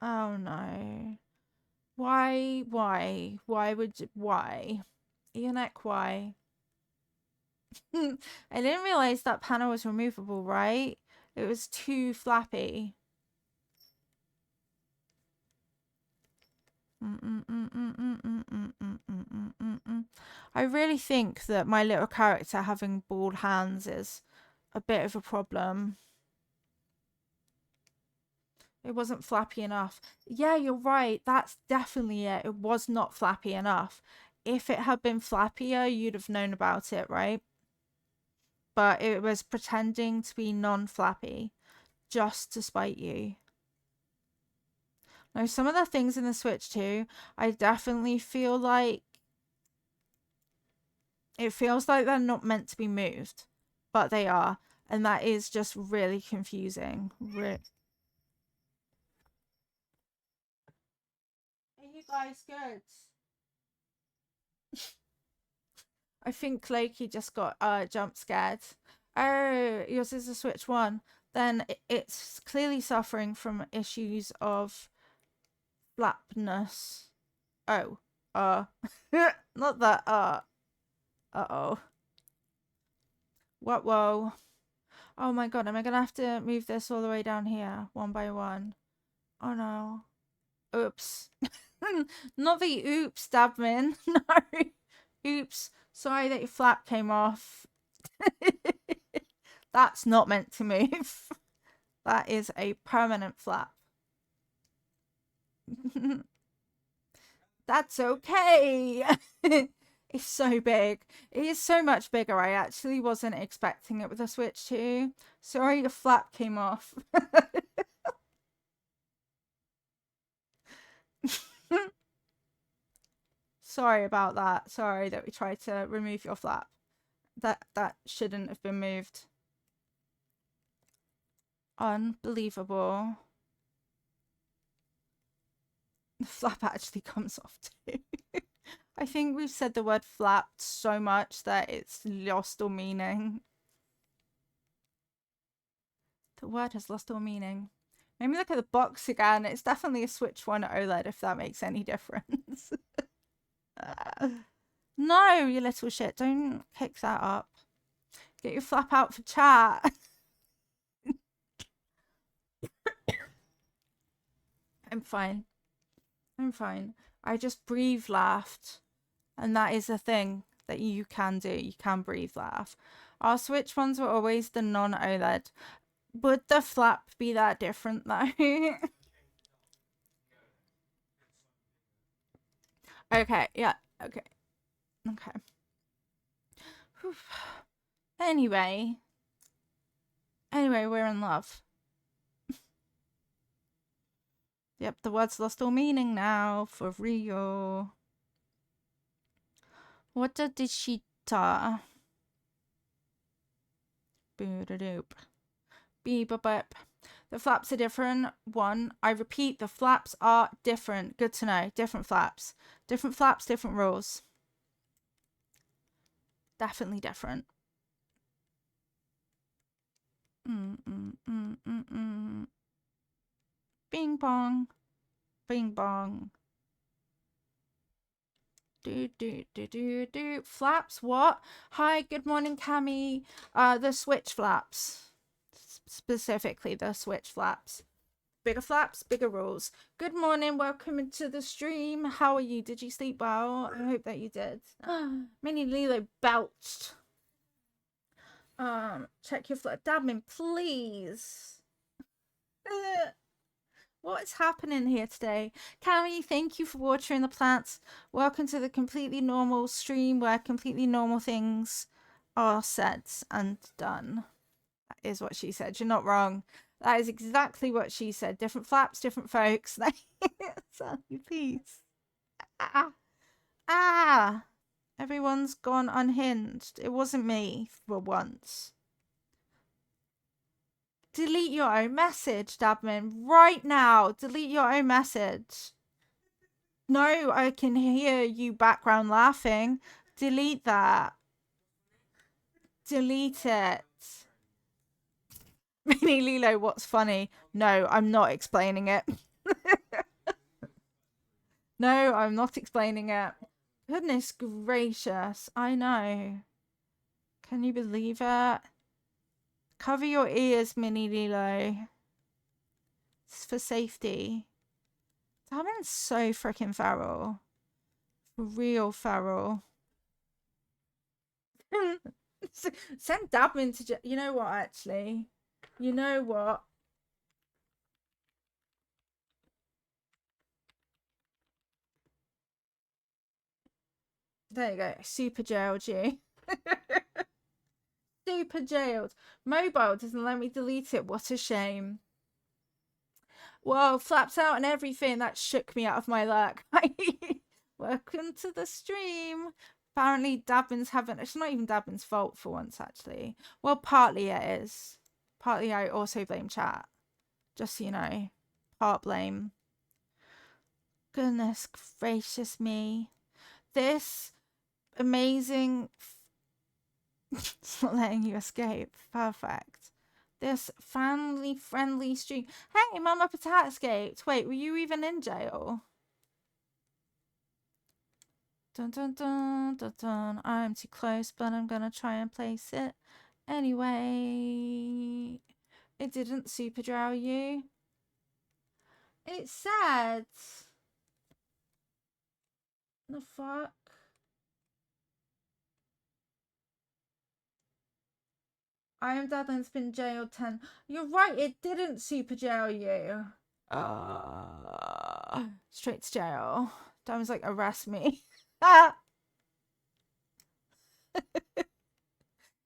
Oh no. Why? Why? Ionek, why? I didn't realize that panel was removable, right? It was too flappy. I really think that my little character having bald hands is a bit of a problem. It wasn't flappy enough. Yeah, you're right. That's definitely it. It was not flappy enough. If it had been flappier, you'd have known about it, right? But it was pretending to be non-flappy just to spite you. Now, some of the things in the Switch 2, I definitely feel like it feels like they're not meant to be moved, but they are. And that is just really confusing. Are you guys good? I think Loki just got jump scared. Oh, yours is a Switch 1. Then it's clearly suffering from issues of flapness. Oh, not that, uh-oh. What, whoa. Oh my god, am I gonna have to move this all the way down here, one by one? Oh no. Oops. Not the oops, Dabman. No. Oops. Sorry that your flap came off. That's not meant to move. That is a permanent flap. That's okay. It's so big. It is so much bigger. I actually wasn't expecting it with the Switch 2. Sorry the flap came off. Sorry about that. Sorry that we tried to remove your flap. That shouldn't have been moved. Unbelievable. The flap actually comes off too. I think we've said the word flapped so much that it's lost all meaning. The word has lost all meaning. Maybe look at the box again. It's definitely a Switch 1 OLED, if that makes any difference. No, you little shit. Don't kick that up. Get your flap out for chat. I'm fine. I'm fine. I just breathe laughed. And that is a thing that you can do. You can breathe laugh. Our Switch ones were always the non-OLED. Would the flap be that different though? Okay, yeah, okay. Okay. Whew. Anyway, we're in love. Yep, the word's lost all meaning now, for real. What did she ta? Boo-da-doop. Beep-a-bip. The flaps are different. One, I repeat, the flaps are different. Good to know. Different flaps. Different flaps, different rules. Definitely different. Bing bong. Bing bong. Do. Flaps, what? Hi, good morning, Cammy. The Switch flaps. Specifically, the Switch flaps. Bigger flaps, bigger rules. Good morning, welcome to the stream. How are you? Did you sleep well? I hope that you did. Mini Lilo belched. Check your flat. Dabman, please. What is happening here today? Cammy, thank you for watering the plants. Welcome to the completely normal stream where completely normal things are said and done. That is what she said. You're not wrong. That is exactly what she said. Different flaps, different folks. So, please. Everyone's gone unhinged. It wasn't me for once. Delete your own message, Dabman. Right now. Delete your own message. No, I can hear you background laughing. Delete that. Delete it. Mini Lilo, what's funny? No, I'm not explaining it. No, I'm not explaining it. Goodness gracious. I know. Can you believe it? Cover your ears, Mini Lilo. It's for safety. Dabman's so freaking feral. For real feral. Send Dabman to... You know what, actually? You know what? There you go. Super jailed you. Super jailed. Mobile doesn't let me delete it. What a shame. Whoa, flaps out and everything. That shook me out of my luck. Welcome to the stream. Apparently Dabman's having... It's not even Dabman's fault for once, actually. Well, partly it is. Partly I also blame chat. Just so you know. Part blame. Goodness gracious me. This amazing... It's not letting you escape. Perfect. This family-friendly stream. Hey, Mama Potato escaped. Wait, were you even in jail? Dun dun dun dun dun. I'm too close, but I'm gonna try and place it anyway. It didn't super drow you. It said. The fuck? I am Dadlin's been jailed 10. You're right, it didn't super jail you. Straight to jail. Diamond's like, arrest me.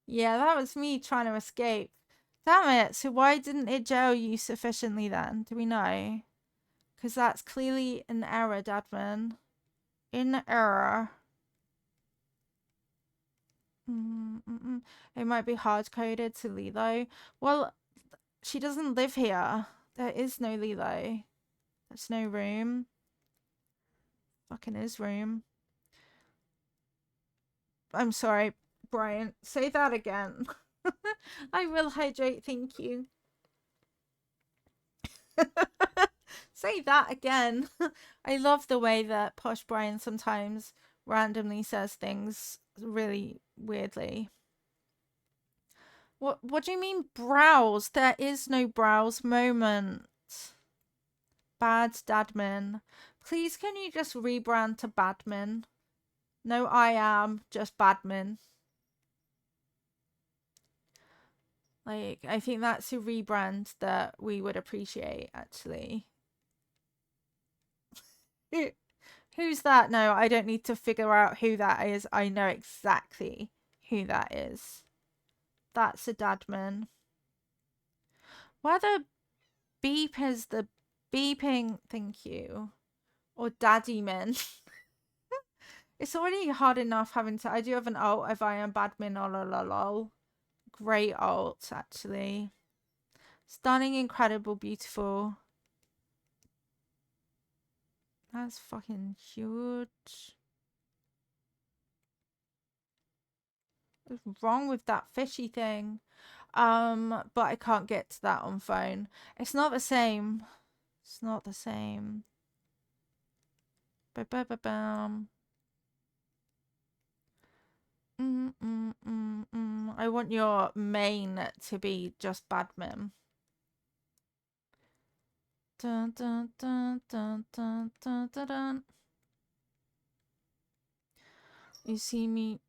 Yeah, that was me trying to escape. Damn it. So why didn't it jail you sufficiently then? Do we know? Because that's clearly an error, Dadman. In error. It might be hard-coded to Lilo. Well, she doesn't live here. There is no Lilo. There's no room. Fucking is room. I'm sorry, Brian. Say that again. I will hydrate, thank you. Say that again. I love the way that Posh Brian sometimes randomly says things really weirdly. What do you mean browse? There is no browse moment. Bad Dadman. Please can you just rebrand to Badman? No, I am just Badman. Like, I think that's a rebrand that we would appreciate, actually. Who's that? No, I don't need to figure out who that is. I know exactly who that is. That's a Dadman. Whether beep is the beeping, thank you, or Daddyman. It's already hard enough having to... I do have an alt if I am Badman, lol. Great alt, actually. Stunning, incredible, beautiful. That's fucking huge. What's wrong with that fishy thing? But I can't get to that on phone. It's not the same. It's not the same. Ba-ba-ba-bam. I want your main to be just Badman. Dun, dun, dun, dun, dun, dun, dun, dun. You see me.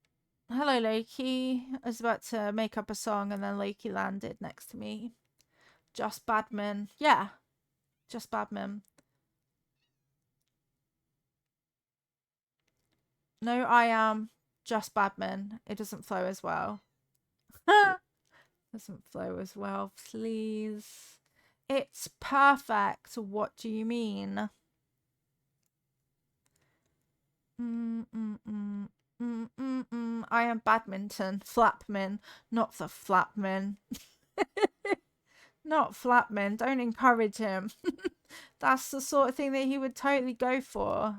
Hello, Loki. I was about to make up a song and then Loki landed next to me. Just Badman. Yeah, just Badman. No, I am just Badman. It doesn't flow as well. Doesn't flow as well, please. It's perfect. What do you mean? I am badminton. Flapman, not the flapman. Not flapman. Don't encourage him. That's the sort of thing that he would totally go for.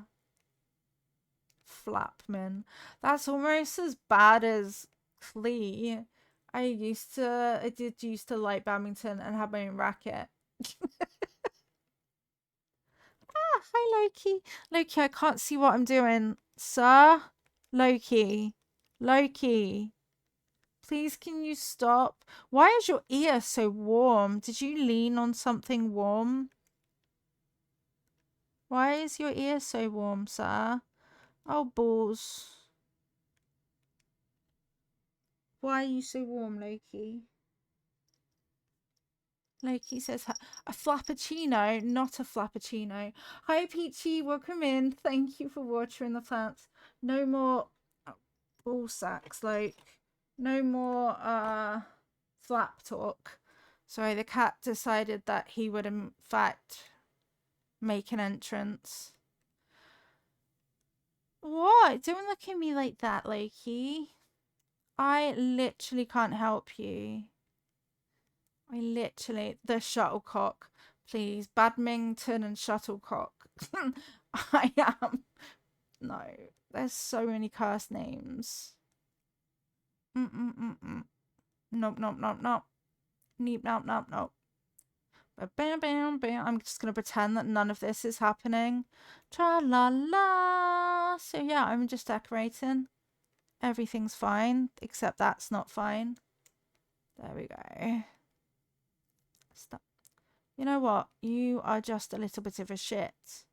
Flapman. That's almost as bad as Clee. I did used to like badminton and have my own racket. Hi, Loki. Loki, I can't see what I'm doing. Sir? Loki. Loki. Please, can you stop? Why is your ear so warm? Did you lean on something warm? Why is your ear so warm, sir? Oh, balls. Why are you so warm, Loki? Loki says, a flappuccino, not a flappuccino. Hi, Peachy, welcome in. Thank you for watering the plants. No more ball sacks, like, no more flap talk. Sorry, the cat decided that he would, in fact, make an entrance. What? Don't look at me like that, Loki. I literally can't help you. The shuttlecock, please. Badminton and shuttlecock. I am. No, there's so many cursed names. Nope, nope, nope, nope. Neep, nope, nope, nope. Bam, bam, bam. I'm just going to pretend that none of this is happening. Tra la la. So yeah, I'm just decorating. Everything's fine, except that's not fine. There we go. Stop. You know what? You are just a little bit of a shit.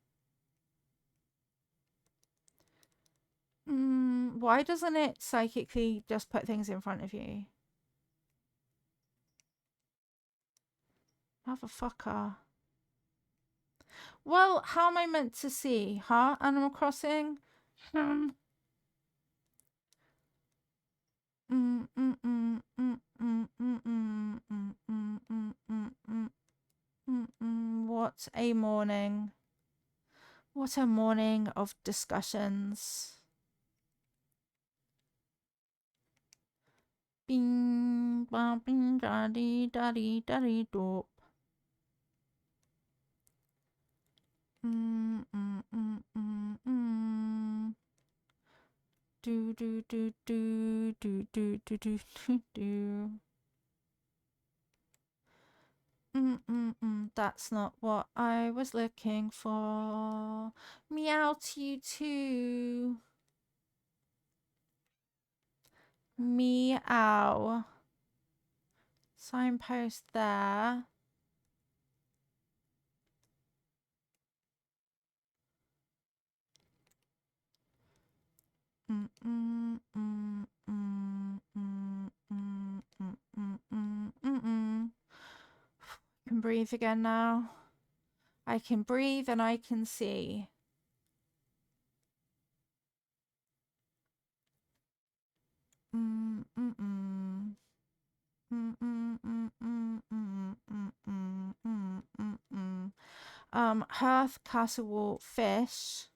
Why doesn't it psychically just put things in front of you? Motherfucker. Well, how am I meant to see, huh? Animal Crossing? What a morning. What a morning of discussions. Bing, bang, bing, daddy, daddy, daddy, doop. Do, do, do, do, do, do, do, do, do, do. That's not what I was looking for. Meow to you too. Meow. Signpost there. I can breathe again now. I can breathe and I can see. Hearth, castle wall, fish.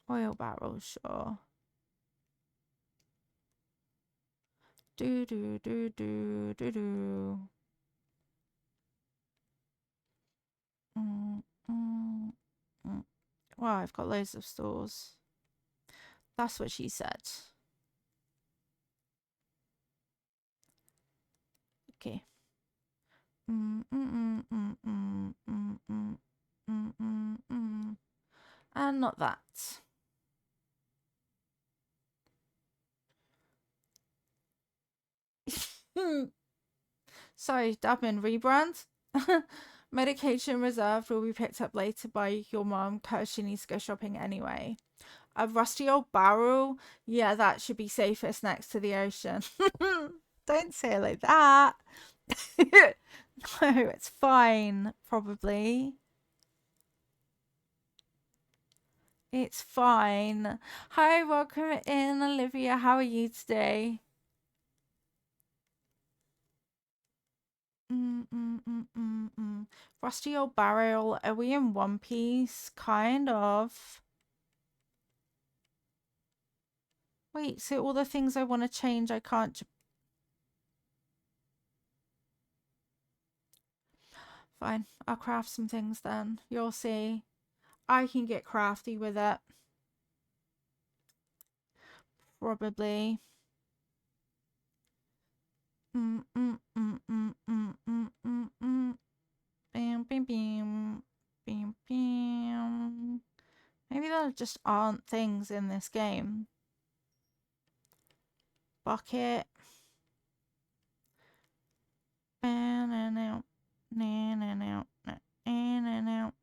Oil barrel, sure. Do do do do do do. Wow, I've got loads of stores. That's what she said. Okay. And not that. Sorry, admin rebrand. Medication reserved will be picked up later by your mom because she needs to go shopping anyway. A rusty old barrel? Yeah, that should be safest next to the ocean. Don't say it like that. No, it's fine, probably. It's fine. Hi, welcome in, Olivia. How are you today? Rusty old barrel. Are we in One Piece? Kind of. Wait, so all the things I want to change, I can't. Fine, I'll craft some things then. You'll see. I can get crafty with it. Probably. Bam, bam, bam. Bam, bam. Maybe there just aren't things in this game. Bucket. In and out. In and out. In and out.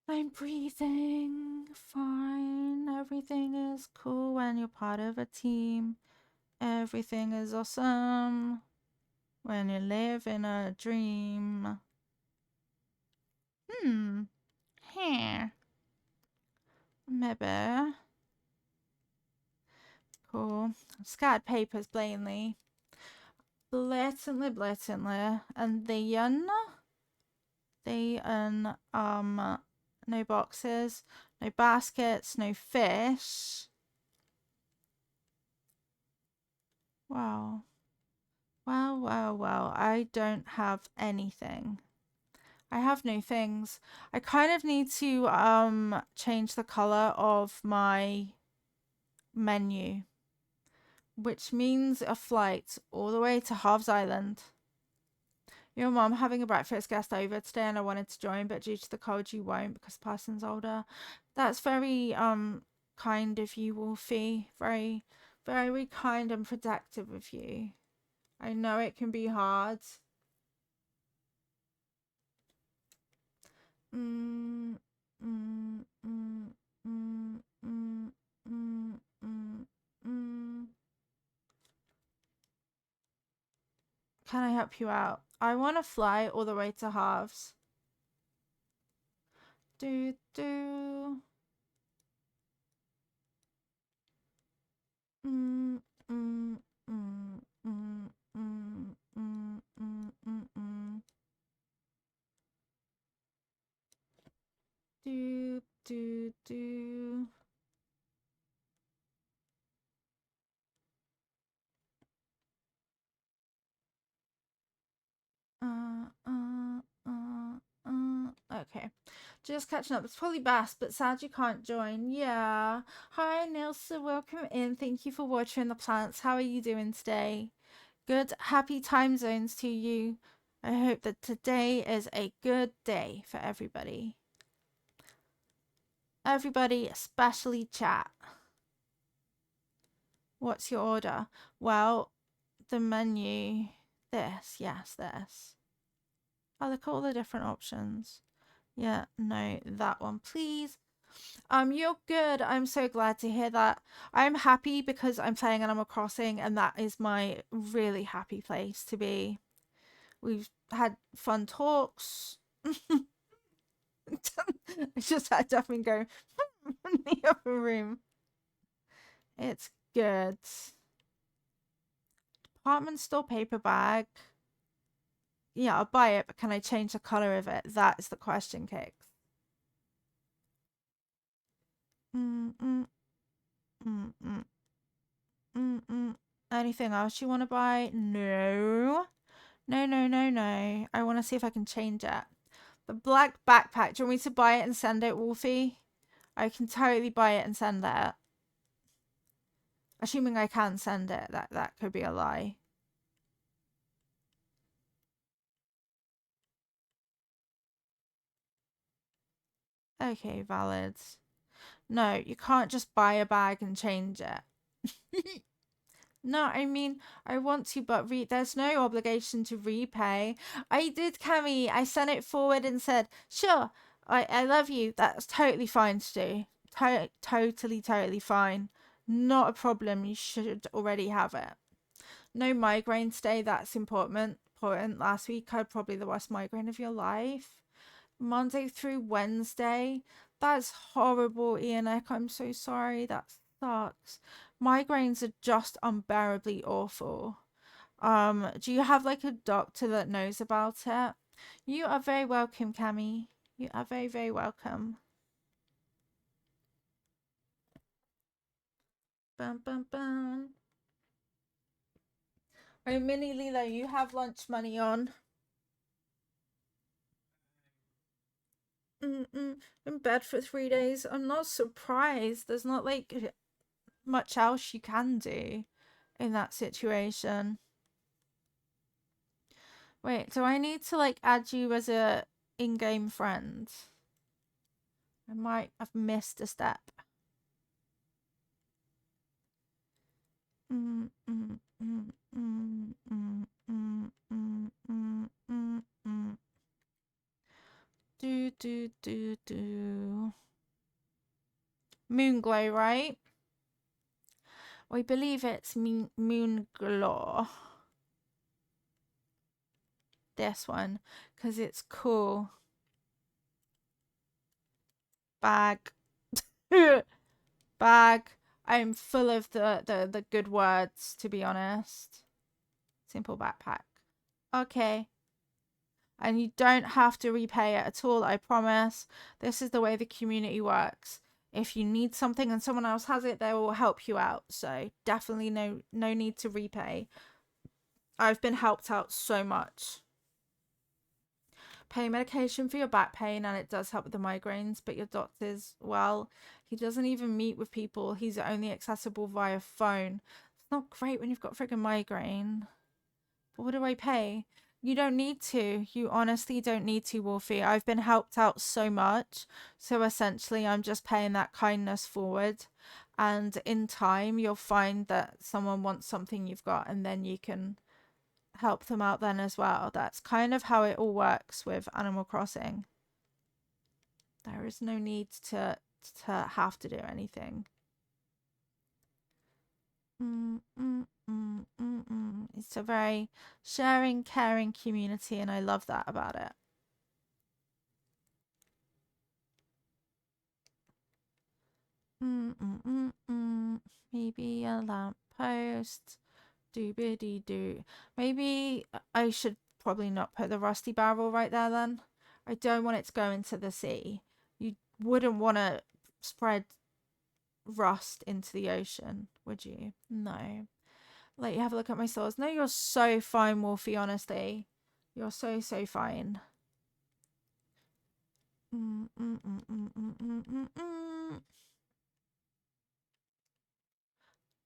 I'm breathing fine. Everything is cool when you're part of a team. Everything is awesome when you live in a dream. Here. Maybe. Cool. Scattered papers, blatantly. Blatantly. And no boxes, no baskets, no fish. Wow. Well, I don't have anything. I have no things. I kind of need to change the color of my menu, which means a flight all the way to Halves Island. Your mom having a breakfast guest over today and I wanted to join, but due to the cold you won't because the person's older. That's very kind of you, Wolfie. Very, very kind and protective of you. I know it can be hard. Can I help you out? I want to fly all the way to Halves. Do. Do. Okay. Just catching up. It's probably best, but sad you can't join. Yeah. Hi, Nilsa. Welcome in. Thank you for watching the plants. How are you doing today? Good, happy time zones to you. I hope that today is a good day for everybody. Everybody, especially chat. What's your order? Well, the menu. This, yes, this. Oh, look at all the different options. Yeah, no, that one, please. You're good. I'm so glad to hear that. I'm happy because I'm playing Animal Crossing and that is my really happy place to be. We've had fun talks. I just had Duffin go in the other room. It's good. Department store paper bag. Yeah, I'll buy it, but can I change the color of it? That is the question, Kicks. Anything else you want to buy? No. No. I want to see if I can change it. The black backpack. Do you want me to buy it and send it, Wolfie? I can totally buy it and send it. Assuming I can send it. That could be a lie. Okay, valid. No, you can't just buy a bag and change it. No, I mean, I want to, but there's no obligation to repay. I did, Cammy. I sent it forward and said, sure, I love you. That's totally fine to do. Totally fine. Not a problem. You should already have it. No migraine today. That's important. Last week, I had probably the worst migraine of your life. Monday through Wednesday. That's horrible, Ian. I'm so sorry. That sucks. Migraines are just unbearably awful. Do you have like a doctor that knows about it? You are very welcome, Cammy. You are very welcome. Bum bum bum. Oh, Mini Lilo, you have lunch money on. In bed for 3 days. I'm not surprised. There's not like much else you can do in that situation. Wait, do I need to like add you as a in-game friend? I might have missed a step. Do. Moonglow, right? I believe it's Moonglow. This one, because it's cool. Bag. Bag. I'm full of the good words, to be honest. Simple backpack. Okay. And you don't have to repay it at all, I promise. This is the way the community works. If you need something and someone else has it, they will help you out. So definitely no need to repay. I've been helped out so much. Pay medication for your back pain, and it does help with the migraines, but your doctor's, well, he doesn't even meet with people. He's only accessible via phone. It's not great when you've got friggin' migraine. But what do I pay? You don't need to. You honestly don't need to, Wolfie. I've been helped out so much. So essentially, I'm just paying that kindness forward. And in time, you'll find that someone wants something you've got, and then you can help them out then as well. That's kind of how it all works with Animal Crossing. There is no need to have to do anything. It's a very sharing, caring community, and I love that about it. Maybe a lamppost. Doobity-doo. Maybe I should probably not put the rusty barrel right there then. I don't want it to go into the sea. You wouldn't want to spread rust into the ocean, would you? No. Let you have a look at my stores. No, you're so fine, Wolfie, honestly. You're so fine.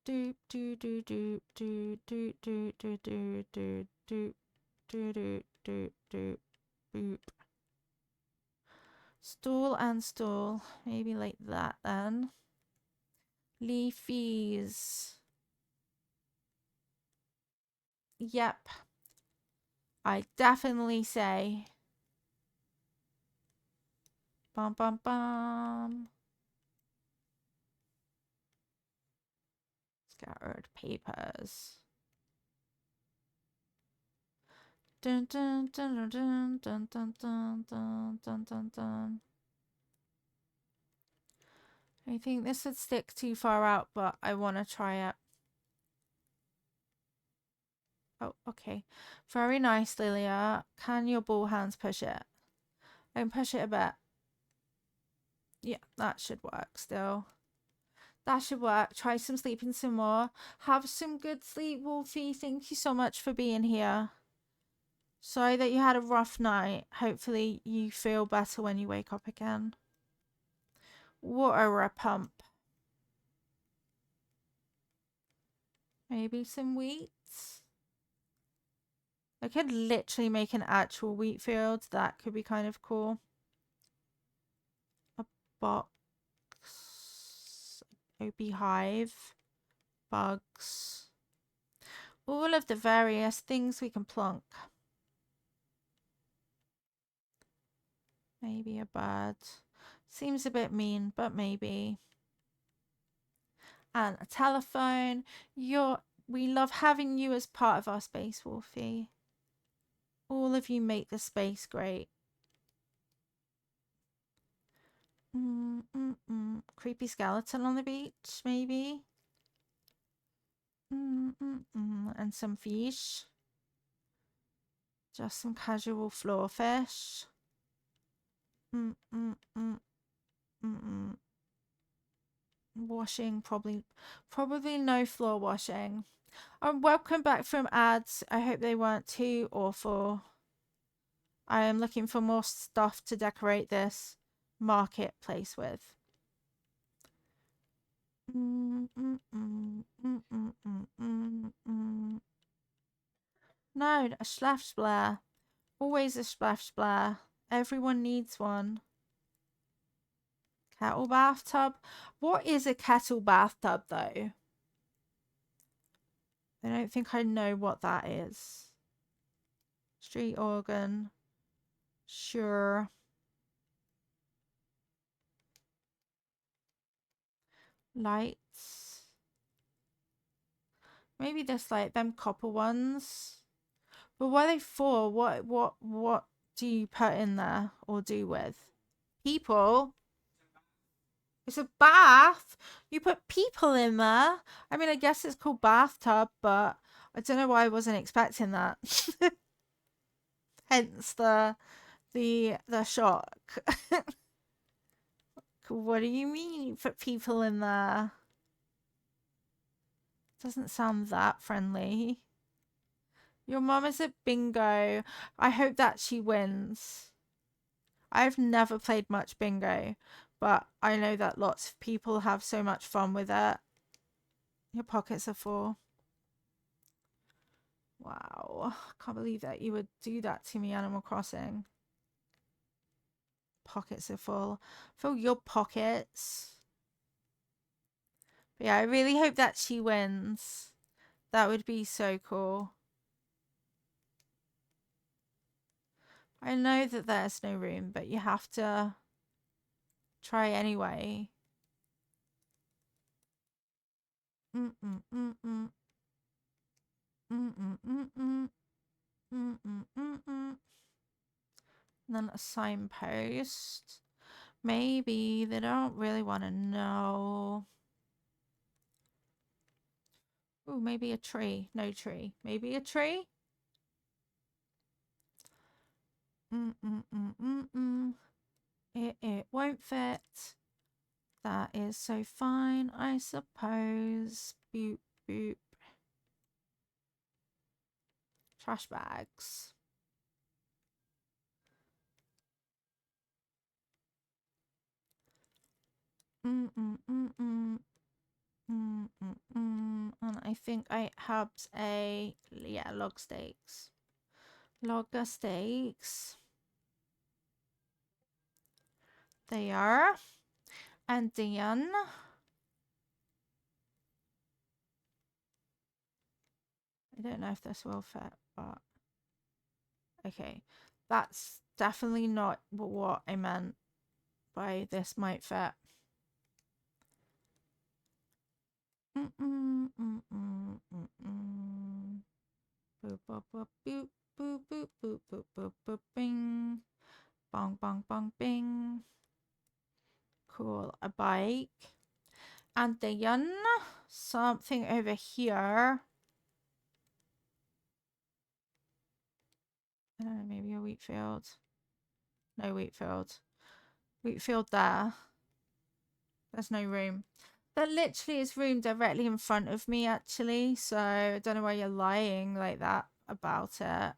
Doop doo doo doo doo doo doo doo doo doo doo doo doo doo doo boop. Stool and stool. Maybe like that then. Leafies. Yep. I definitely say. Bum bum bum. Scattered papers. Dun dun dun dun dun dun dun dun dun dun dun. I think this would stick too far out, but I want to try it. Oh, okay. Very nice, Lilia. Can your ball hands push it? And push it a bit. Yeah, that should work still. That should work. Try some sleeping some more. Have some good sleep, Wolfie. Thank you so much for being here. Sorry that you had a rough night. Hopefully you feel better when you wake up again. Water pump. Maybe some wheat. I could literally make an actual wheat field. That could be kind of cool. A box. A beehive. bugs. All of the various things we can plonk. Maybe a bird. Seems a bit mean, but maybe. And a telephone. We love having you as part of our space, Wolfie. All of you make the space great. Creepy skeleton on the beach, maybe. And some fish. Just some casual floor fish. Washing, probably no floor washing. Welcome back from ads. I hope they weren't too awful. I am looking for more stuff to decorate this marketplace with. No, a splash splash. Always a splash splash. Everyone needs one. Kettle bathtub. What is a kettle bathtub, though? I don't think I know what that is. Street organ. Sure. Lights. Maybe there's like them copper ones. But what are they for? What do you put in there or do with? People? It's a bath? You put people in there? I mean, I guess it's called bathtub, but I don't know why I wasn't expecting that. Hence the shock. What do you mean you put people in there? Doesn't sound that friendly. Your mum is at bingo. I hope that she wins. I've never played much bingo, but I know that lots of people have so much fun with it. Your pockets are full. Wow. I can't believe that you would do that to me, Animal Crossing. Pockets are full. Fill your pockets. But yeah, I really hope that she wins. That would be so cool. I know that there's no room, but you have to try anyway. And then a signpost. Maybe they don't really want to know. Oh, maybe a tree. No tree. Maybe a tree. It won't fit. That is so fine, I suppose. Boop, boop. Trash bags. And I think I have log steaks. Logger steaks. They are. And then I don't know if this will fit, but okay. That's definitely not what I meant by this might fit. Boop, boop, boop, boop, boop, boop, boop, boop, boop, boop, bing. Bong, bong, bong, bing. Cool. A bike. And then something over here. I don't know, maybe a wheat field. No wheat field. Wheat field there. There's no room. There literally is room directly in front of me, actually. So I don't know why you're lying like that about it.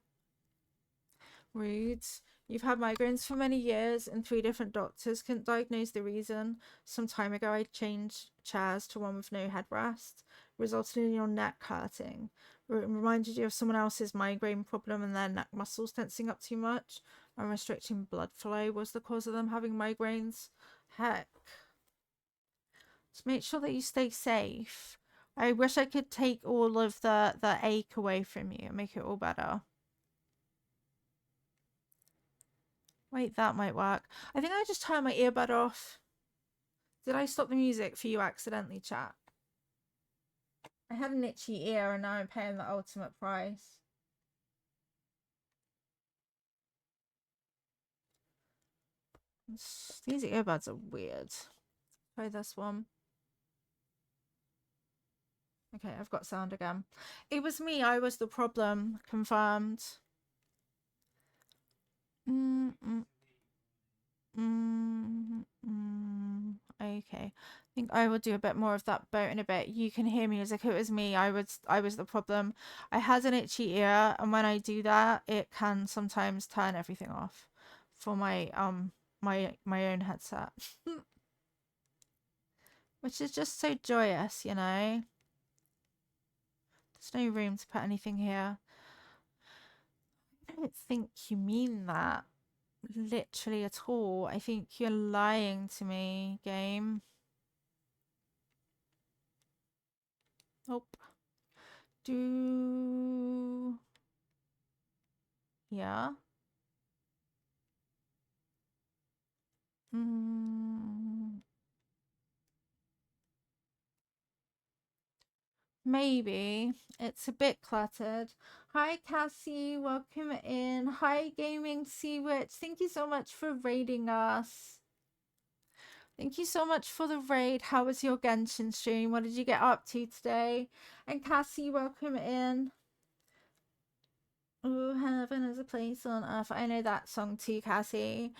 Rude. You've had migraines for many years and 3 different doctors couldn't diagnose the reason. Some time ago, I changed chairs to one with no headrest, resulted in your neck hurting. Reminded you of someone else's migraine problem and their neck muscles tensing up too much and restricting blood flow was the cause of them having migraines. Heck. Just make sure that you stay safe. I wish I could take all of the ache away from you and make it all better. Wait, that might work. I think I just turned my earbud off. Did I stop the music for you accidentally, chat? I had an itchy ear and now I'm paying the ultimate price. These earbuds are weird. Try this one. Okay, I've got sound again. It was me. I was the problem. Confirmed. Okay. I think I will do a bit more of that boat in a bit. You can hear music. It was me. I was the problem. I had an itchy ear, and when I do that, it can sometimes turn everything off for my my own headset. Which is just so joyous, you know? There's no room to put anything here. I don't think you mean that literally at all. I think you're lying to me, game. Nope. Yeah. Maybe. It's a bit cluttered. Hi, Cassie. Welcome in. Hi, Gaming Sea Witch. Thank you so much for raiding us. Thank you so much for the raid. How was your Genshin stream? What did you get up to today? And Cassie, welcome in. Oh, heaven is a place on earth. I know that song too, Cassie.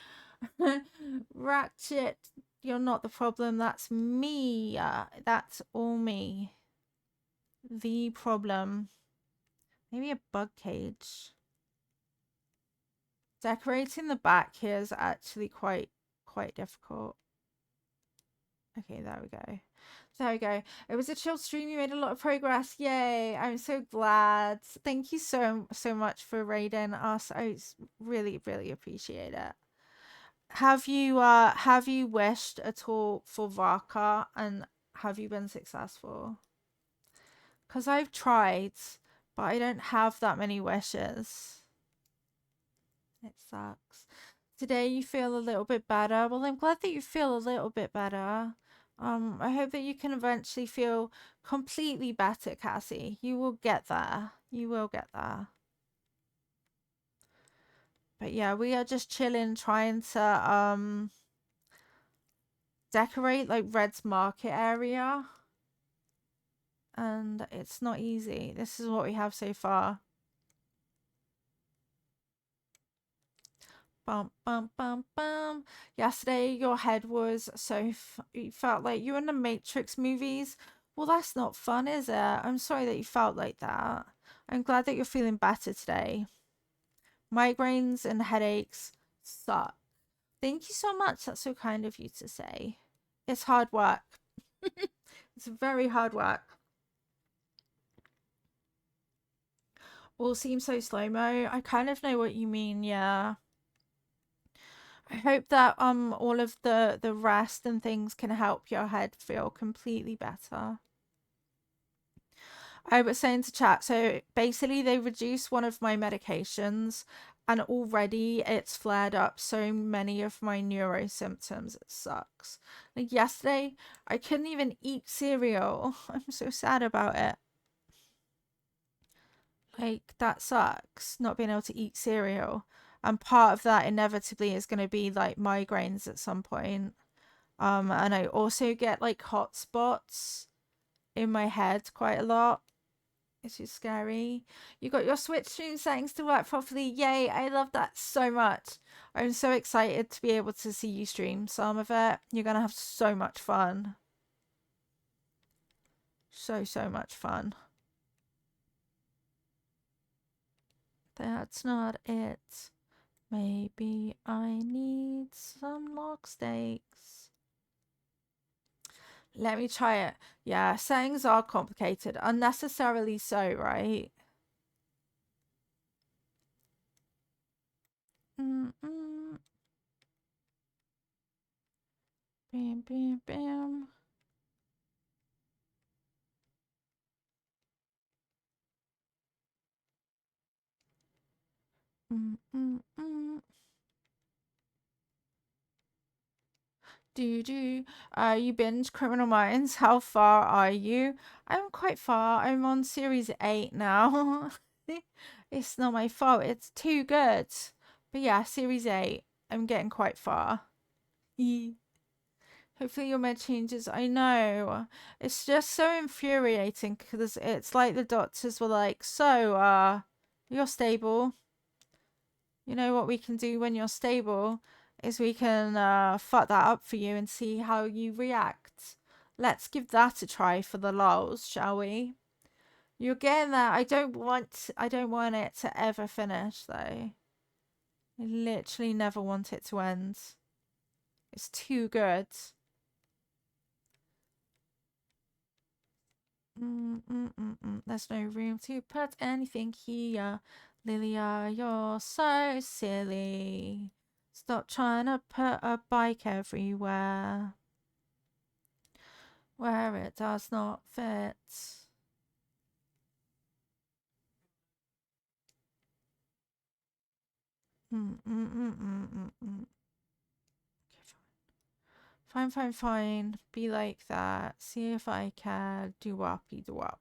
Ratchet, you're not the problem. That's me. That's all me. The problem. Maybe a bug cage. Decorating the back here is actually quite difficult. Okay, there we go. There we go. It was a chill stream. You made a lot of progress. Yay. I'm so glad. Thank you so much for raiding us. I really appreciate it. Have you wished at all for Vaka, and have you been successful? Because I've tried, but I don't have that many wishes. It sucks. Today you feel a little bit better. Well, I'm glad that you feel a little bit better. I hope that you can eventually feel completely better, Cassie. You will get there. You will get there. But yeah, we are just chilling, trying to decorate like Red's market area. And it's not easy. This is what we have so far. Bum, bum, bum, bum. Yesterday, your head was so you felt like you were in the Matrix movies. Well, that's not fun, is it? I'm sorry that you felt like that. I'm glad that you're feeling better today. Migraines and headaches suck. Thank you so much. That's so kind of you to say. It's hard work. It's very hard work. All seems so slow-mo. I kind of know what you mean, yeah. I hope that all of the rest and things can help your head feel completely better. I was saying to chat, so basically they reduced one of my medications and already it's flared up so many of my neuro symptoms. It sucks. Like yesterday, I couldn't even eat cereal. I'm so sad about it. Like, that sucks, not being able to eat cereal. And part of that inevitably is going to be like migraines at some point. And I also get like hot spots in my head quite a lot. It's just scary. You got your Switch stream settings to work properly. Yay, I love that so much. I'm so excited to be able to see you stream some of it. You're going to have so much fun. So much fun. That's not it. Maybe I need some lock steaks. Let me try it. Yeah, settings are complicated. Unnecessarily so, right? Bam, bam, bam. You binge Criminal Minds. How far are you? I'm quite far. I'm on series 8 now. It's not my fault. It's too good. But yeah, series 8. I'm getting quite far. Hopefully your med changes. I know. It's just so infuriating because it's like the doctors were like, so, you're stable. You know what we can do when you're stable is we can fuck that up for you and see how you react. Let's give that a try for the lulz, shall we? You're getting there. I don't want it to ever finish though. I literally never want it to end. It's too good. There's no room to put anything here. Lilia, you're so silly. Stop trying to put a bike everywhere where it does not fit. Fine. Be like that. See if I can do-woppy do-wop.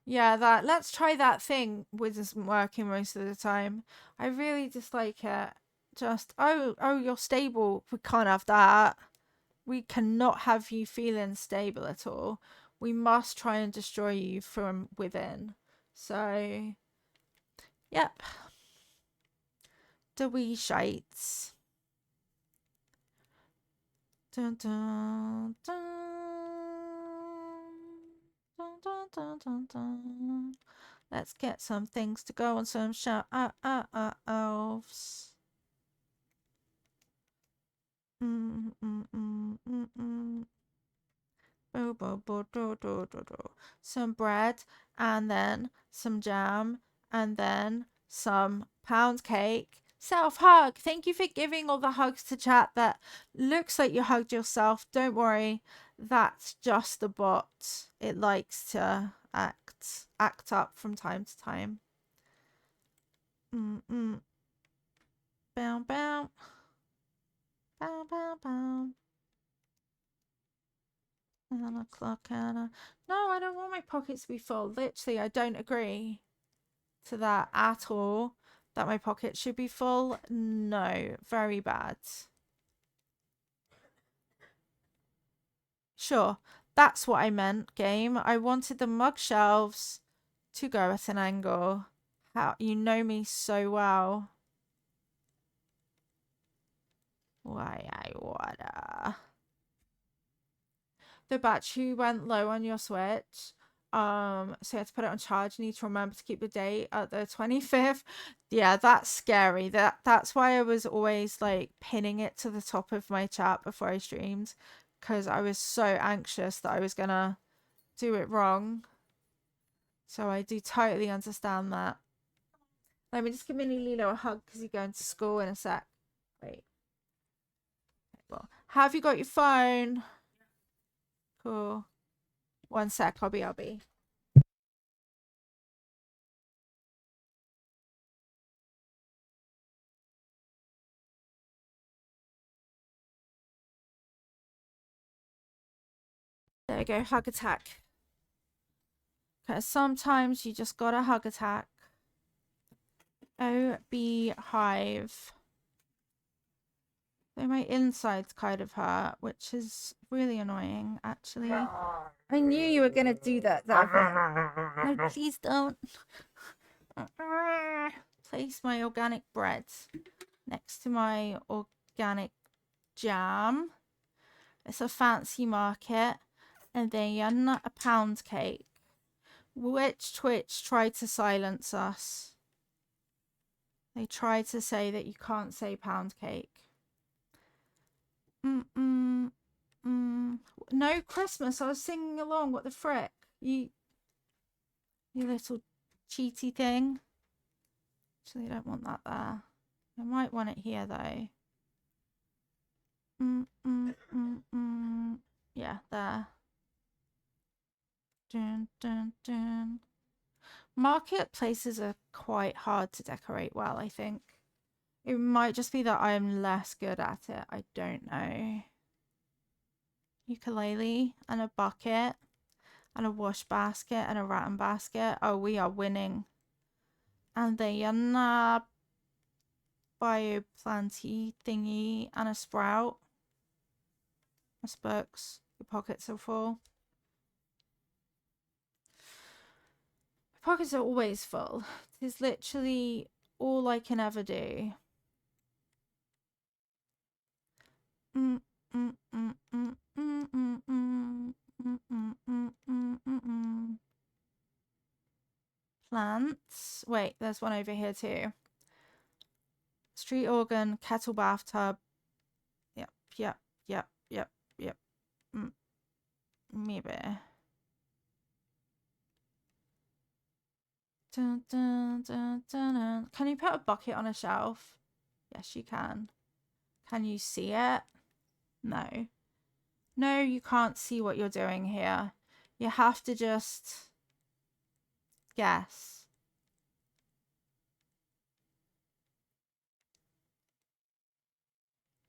Yeah, let's try that thing which isn't working most of the time. I really dislike it. Just, oh, you're stable. We can't have that. We cannot have you feeling stable at all. We must try and destroy you from within. So, yep. The wee shites. Dun, dun, dun. Dun, dun, dun, dun, dun. Let's get some things to go on some elves. Some bread, and then some jam, and then some pound cake. Self hug. Thank you for giving all the hugs to chat. That looks like you hugged yourself. Don't worry, that's just the bot. It likes to act up from time to time. Bow. Bow. And then o'clock, Anna. No, I don't want my pockets to be full. Literally, I don't agree to that at all. That my pockets should be full. No, very bad. Sure, that's what I meant, game. I wanted the mug shelves to go at an angle. How you know me so well. Why I wanna. The battery went low on your Switch. So you had to put it on charge. You need to remember to keep the date at the 25th. Yeah, that's scary. That's why I was always like pinning it to the top of my chat before I streamed, because I was so anxious that I was gonna do it wrong. So I do totally understand that. Let me just give Mini Lilo a hug because he's going to school in a sec. Wait. Well, have you got your phone? Cool. One sec, I'll be. There we go, hug attack. Because sometimes you just gotta hug attack. Oh, beehive. Though my insides kind of hurt, which is really annoying, actually. I knew you were gonna do that, No, please don't. Place my organic bread next to my organic jam. It's a fancy market. And then a pound cake. Which Twitch tried to silence us. They tried to say that you can't say pound cake. No, Christmas. I was singing along. What the frick? You little cheaty thing. Actually, I don't want that there. I might want it here, though. Yeah, there. Dun, dun, dun. Marketplaces are quite hard to decorate well, I think. It might just be that I'm less good at it. I don't know. Ukulele and a bucket and a wash basket and a rattan basket. Oh, we are winning. And the yana bioplanty thingy and a sprout. My books. Your pockets are full. My pockets are always full. It is literally all I can ever do. Plants. Wait, there's one over here too. Street organ, kettle bathtub. Yep, yep, yep, yep, yep. Maybe. Dun, dun, dun, dun, dun. Can you put a bucket on a shelf? Yes, you can. Can you see it? No. No, you can't see what you're doing here. You have to just guess.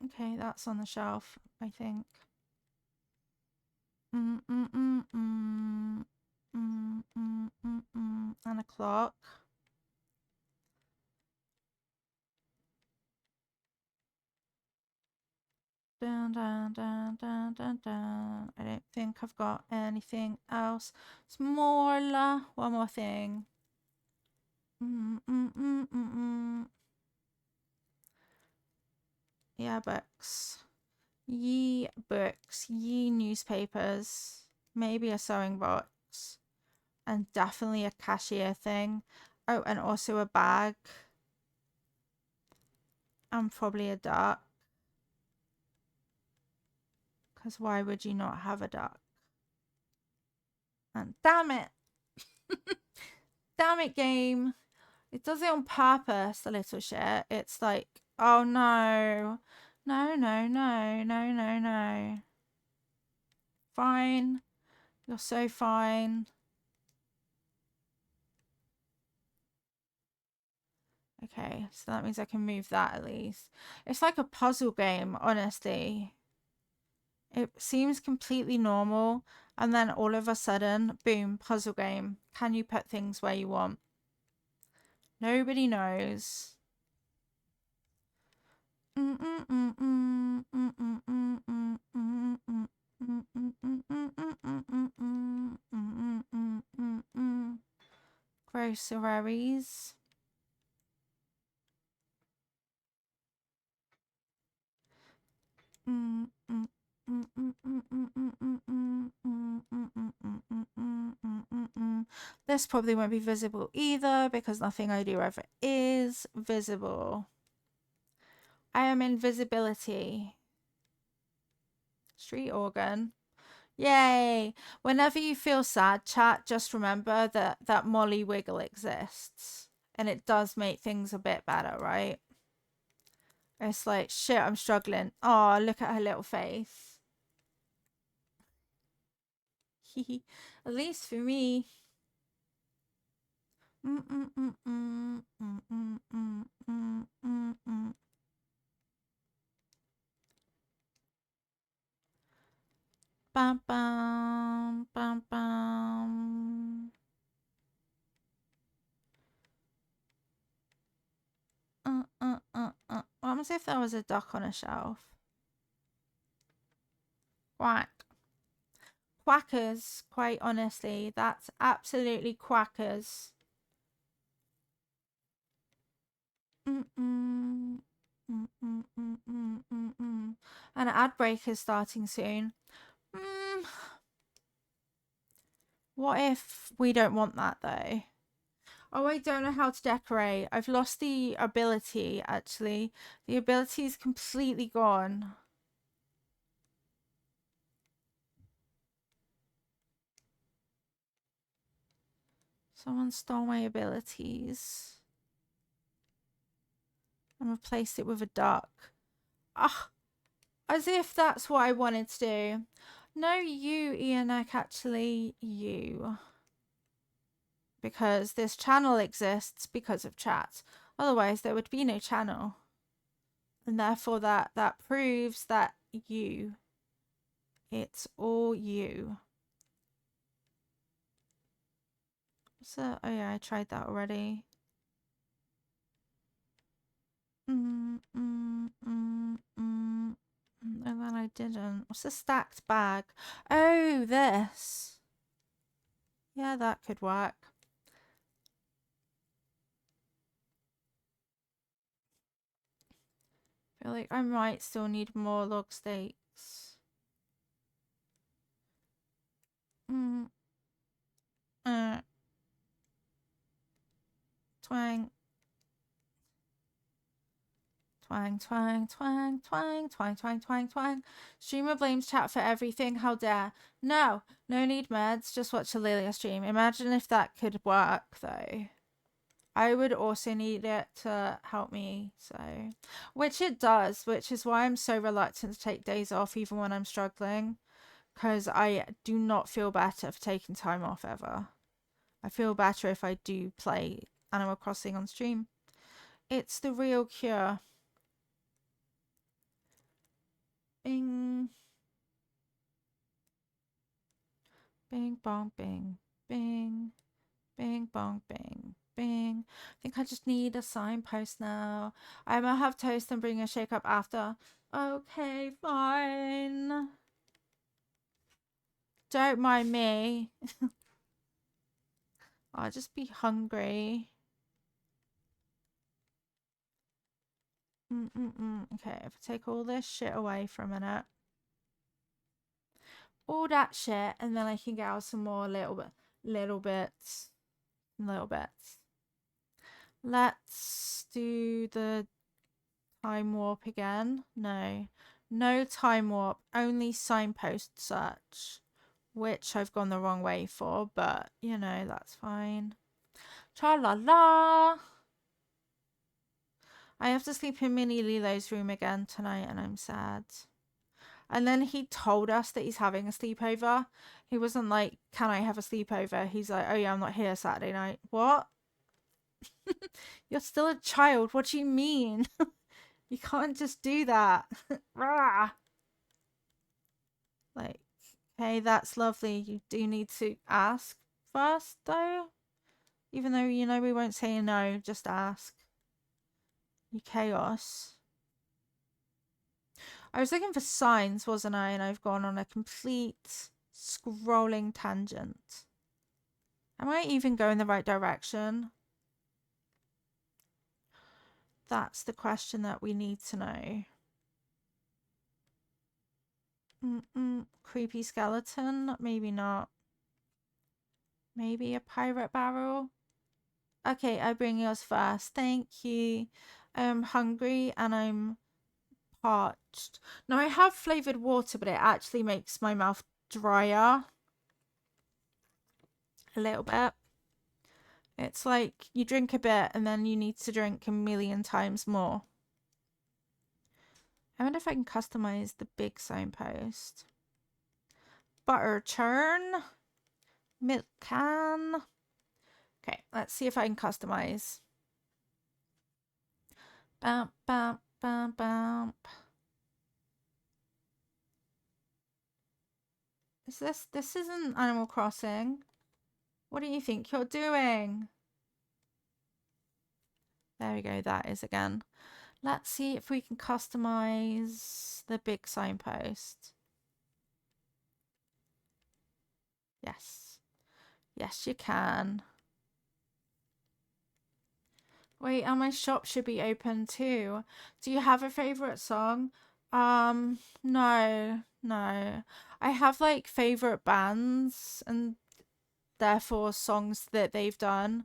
Okay, that's on the shelf, I think. And a clock. Dun, dun, dun, dun, dun, dun. I don't think I've got anything else. Smaller. One more thing. Yeah, books. Ye books. Ye newspapers. Maybe a sewing box. And definitely a cashier thing. Oh, and also a bag. And probably a duck. Because why would you not have a duck? And damn it. Damn it, game. It does it on purpose, the little shit. It's like, oh no. No, no, no, no, no, no. Fine. You're so fine. Okay, so that means I can move that at least. It's like a puzzle game, honestly. It seems completely normal, and then all of a sudden, boom, puzzle game. Can you put things where you want? Nobody knows. Groceries. This probably won't be visible either because nothing I do ever is visible. I am invisibility. Street organ. Yay! Whenever you feel sad, chat, just remember that Molly Wiggle exists. And it does make things a bit better, right? It's like, shit, I'm struggling. Oh, look at her little face. At least for me. Bam, bam, bam, bam. What happens if there was a duck on a shelf? Quack. Quackers, quite honestly. That's absolutely quackers. And an ad break is starting soon. What if we don't want that though? Oh, I don't know how to decorate. I've lost the ability, actually. The ability is completely gone. Someone stole my abilities and replaced it with a duck. Ah, As if that's what I wanted to do. No, you, Ianek, actually, you. Because this channel exists because of chat. Otherwise, there would be no channel. And therefore, that proves that you. It's all you. So, oh yeah, I tried that already. And then I didn't. What's a stacked bag? Oh, this. Yeah, that could work. I feel like I might still need more log steaks. Twang. Twang, twang, twang, twang, twang, twang, twang, twang. Streamer blames chat for everything. How dare. No, no need meds. Just watch a Lilia stream. Imagine if that could work, though. I would also need it to help me, so. Which it does, which is why I'm so reluctant to take days off even when I'm struggling. Because I do not feel better for taking time off ever. I feel better if I do play Animal Crossing on stream. It's the real cure. Bing. Bing, bong, bing, bing. Bing, bong, bing, bing. I think I just need a signpost now. I might have toast and bring a shake up after. Okay, fine. Don't mind me. I'll just be hungry. Okay, if I take all this shit away for a minute. All that shit, and then I can get out some more little bits. Let's do the time warp again. No time warp, only signpost search, which I've gone the wrong way for, but you know, that's fine. Tra la la. I have to sleep in Mini Lilo's room again tonight, and I'm sad. And then he told us that he's having a sleepover. He wasn't like, can I have a sleepover? He's like, oh yeah, I'm not here Saturday night. What? You're still a child. What do you mean? You can't just do that. Rah. Like, hey, that's lovely. You do need to ask first, though. Even though, you know, we won't say no, just ask. You chaos. I was looking for signs, wasn't I? And I've gone on a complete scrolling tangent. Am I even going the right direction? That's the question that we need to know. Creepy skeleton? Maybe not. Maybe a pirate barrel? Okay, I bring yours first. Thank you. I'm hungry and I'm parched. Now, I have flavored water, but it actually makes my mouth drier. A little bit. It's like you drink a bit and then you need to drink a million times more. I wonder if I can customize the big signpost. Butter churn. Milk can. Okay, let's see if I can customize. Bump, bump, bump, bump. This isn't Animal Crossing. What do you think you're doing? There we go, that is again. Let's see if we can customize the big signpost. Yes. Yes, you can. Wait, and my shop should be open too. Do you have a favorite song? No. I have like favorite bands and therefore songs that they've done.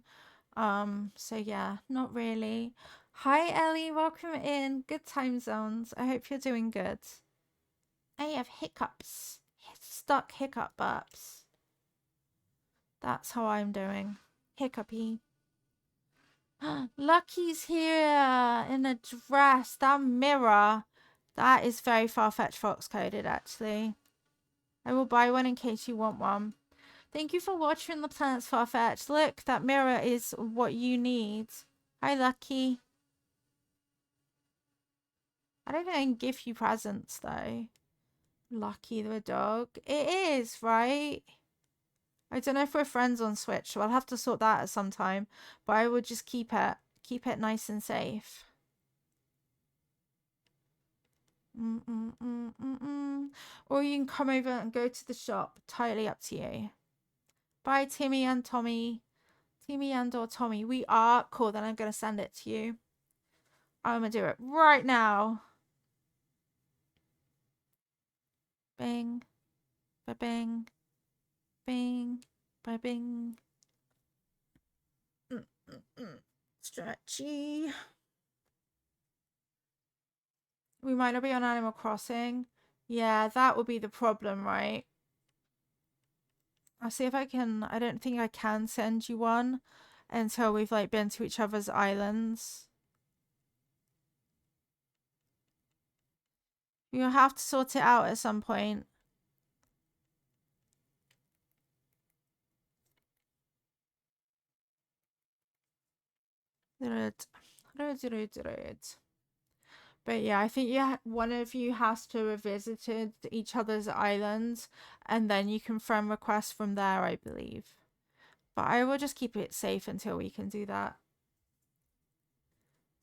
So yeah, not really. Hi Ellie, welcome in. Good time zones. I hope you're doing good. I have hiccups. Stuck hiccup burps. That's how I'm doing. Hiccupy. Lucky's here in a dress. That mirror. That is very far-fetched fox coded, actually. I will buy one in case you want one. Thank you for watching the Planets Far-Fetched. Look, that mirror is what you need. Hi, Lucky. I don't think I can give you presents, though. Lucky the dog. It is, right? I don't know if we're friends on Switch, so I'll have to sort that at some time. But I would just keep it. Keep it nice and safe. Or you can come over and go to the shop. Totally up to you. Bye, Timmy and Tommy. Timmy and or Tommy. We are cool. Then I'm going to send it to you. I'm going to do it right now. Bing. Ba-bing. Bing. Ba-bing. Stretchy. We might not be on Animal Crossing. Yeah, that would be the problem, right? I'll see if I can. I don't think I can send you one until we've like been to each other's islands. You'll have to sort it out at some point. But yeah, I think one of you has to have visited each other's islands, and then you can friend request from there, I believe. But I will just keep it safe until we can do that.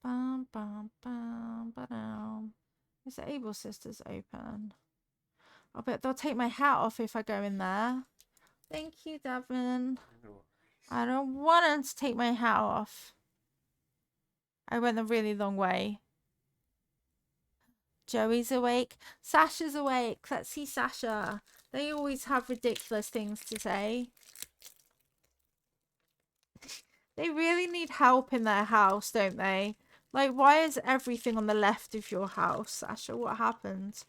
Bum, bum, bum, ba-dum. Is the Able Sisters open? I bet they'll take my hat off if I go in there. Thank you, Devin. I don't want them to take my hat off. I went a really long way. Joey's awake. Sasha's awake. Let's see Sasha. They always have ridiculous things to say. They really need help in their house, don't they? Like, why is everything on the left of your house, Sasha? What happened?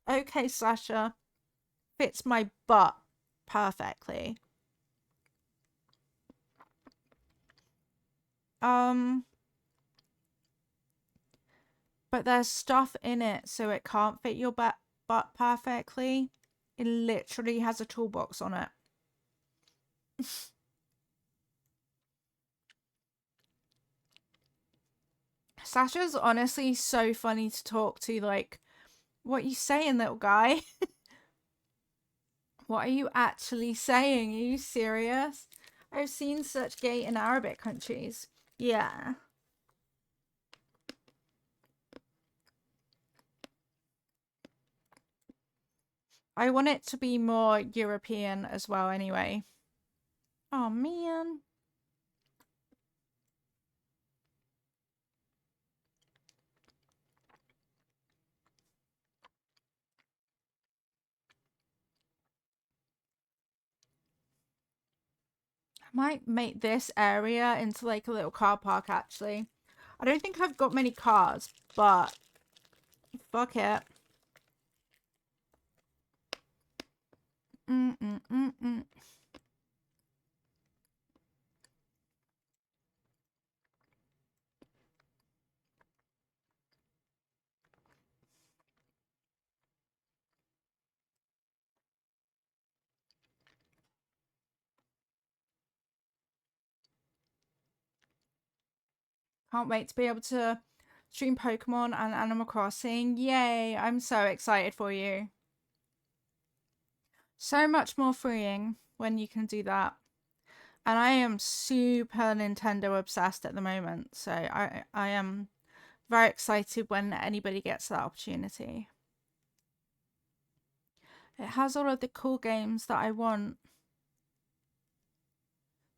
Okay, Sasha. Fits my butt perfectly. But there's stuff in it, so it can't fit your butt perfectly. It literally has a toolbox on it. Sasha's honestly so funny to talk to. Like, what are you saying, little guy? What are you actually saying? Are you serious? I've seen such gay in Arabic countries. Yeah. I want it to be more European as well anyway. Oh, man. I might make this area into like a little car park, actually. I don't think I've got many cars, but fuck it. Can't wait to be able to stream Pokemon and Animal Crossing. Yay, I'm so excited for you. So much more freeing when you can do that. And I am super Nintendo obsessed at the moment, so I am very excited when anybody gets that opportunity. It has all of the cool games that I want.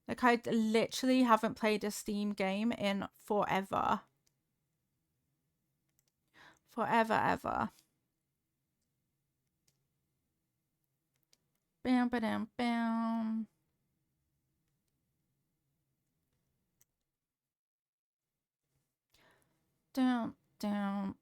Like, I literally haven't played a Steam game in forever. Forever, ever. Bam, ba-dam, bam. Down, down.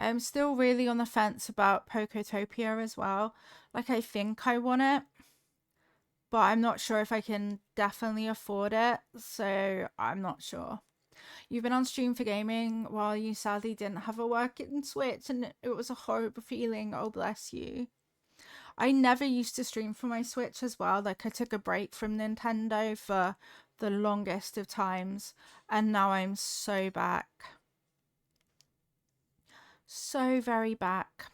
I'm still really on the fence about Pokotopia as well. Like, I think I want it, but I'm not sure if I can definitely afford it, so I'm not sure. You've been on stream for gaming while you sadly didn't have a working Switch, and it was a horrible feeling. Oh, bless you. I never used to stream for my Switch as well. Like, I took a break from Nintendo for the longest of times, and now I'm so back. So very back.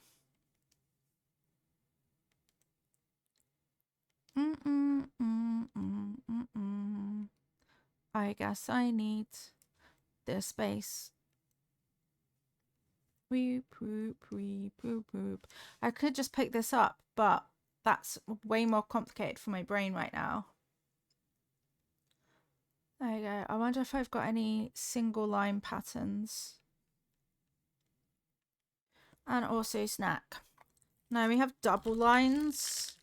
I guess I need this space. Weep, poop, weep, poop, poop. I could just pick this up, but that's way more complicated for my brain right now. There you go. I wonder if I've got any single line patterns. And also snack. No, we have double lines.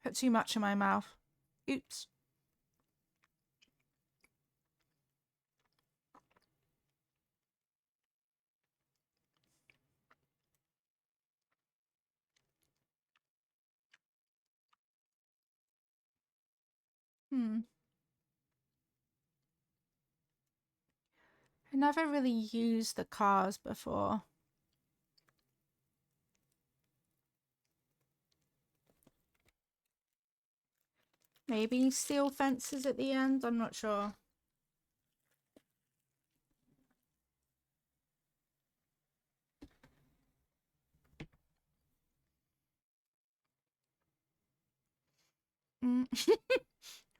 Put too much in my mouth. Oops. I never really used the cars before. Maybe steel fences at the end, I'm not sure.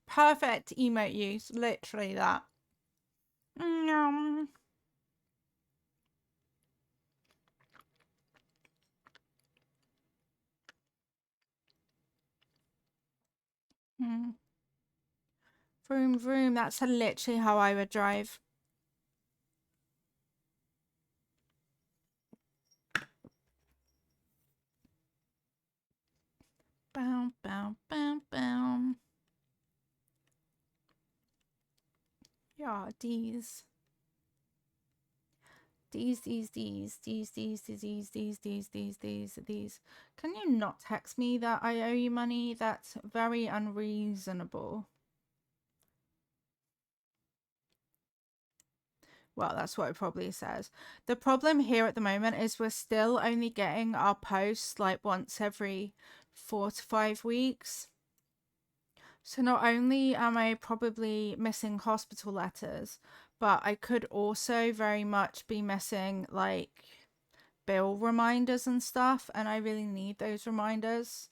Perfect emote use, literally that. Vroom vroom, that's literally how I would drive. Bow, bow, bow, bow. Yeah, D's. These. Can you not text me that I owe you money? That's very unreasonable. Well, that's what it probably says. The problem here at the moment is we're still only getting our posts like once every 4 to 5 weeks. So not only am I probably missing hospital letters, but I could also very much be missing like bill reminders and stuff, and I really need those reminders.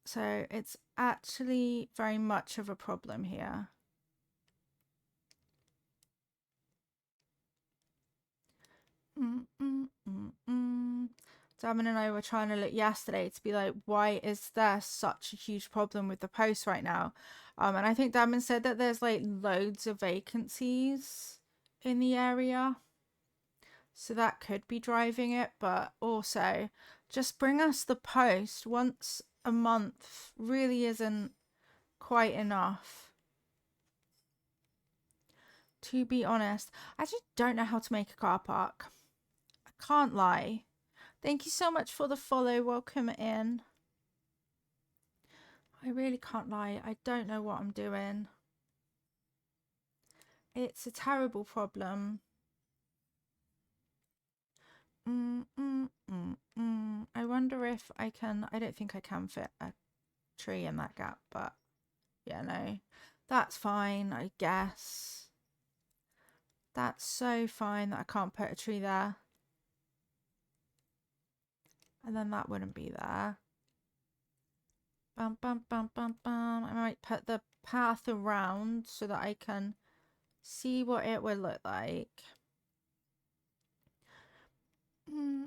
So it's actually very much of a problem here. Damon and I were trying to look yesterday to be like, why is there such a huge problem with the post right now? And I think Damon said that there's like loads of vacancies in the area. So that could be driving it, but also just bring us the post once a month really isn't quite enough. To be honest, I just don't know how to make a car park. I can't lie. Thank you so much for the follow. Welcome in. I really can't lie. I don't know what I'm doing. It's a terrible problem. I wonder if I can. I don't think I can fit a tree in that gap, but yeah, no. That's fine, I guess. That's so fine that I can't put a tree there. And then that wouldn't be there. Bum, bum, bum, bum, bum. I might put the path around so that I can see what it would look like. I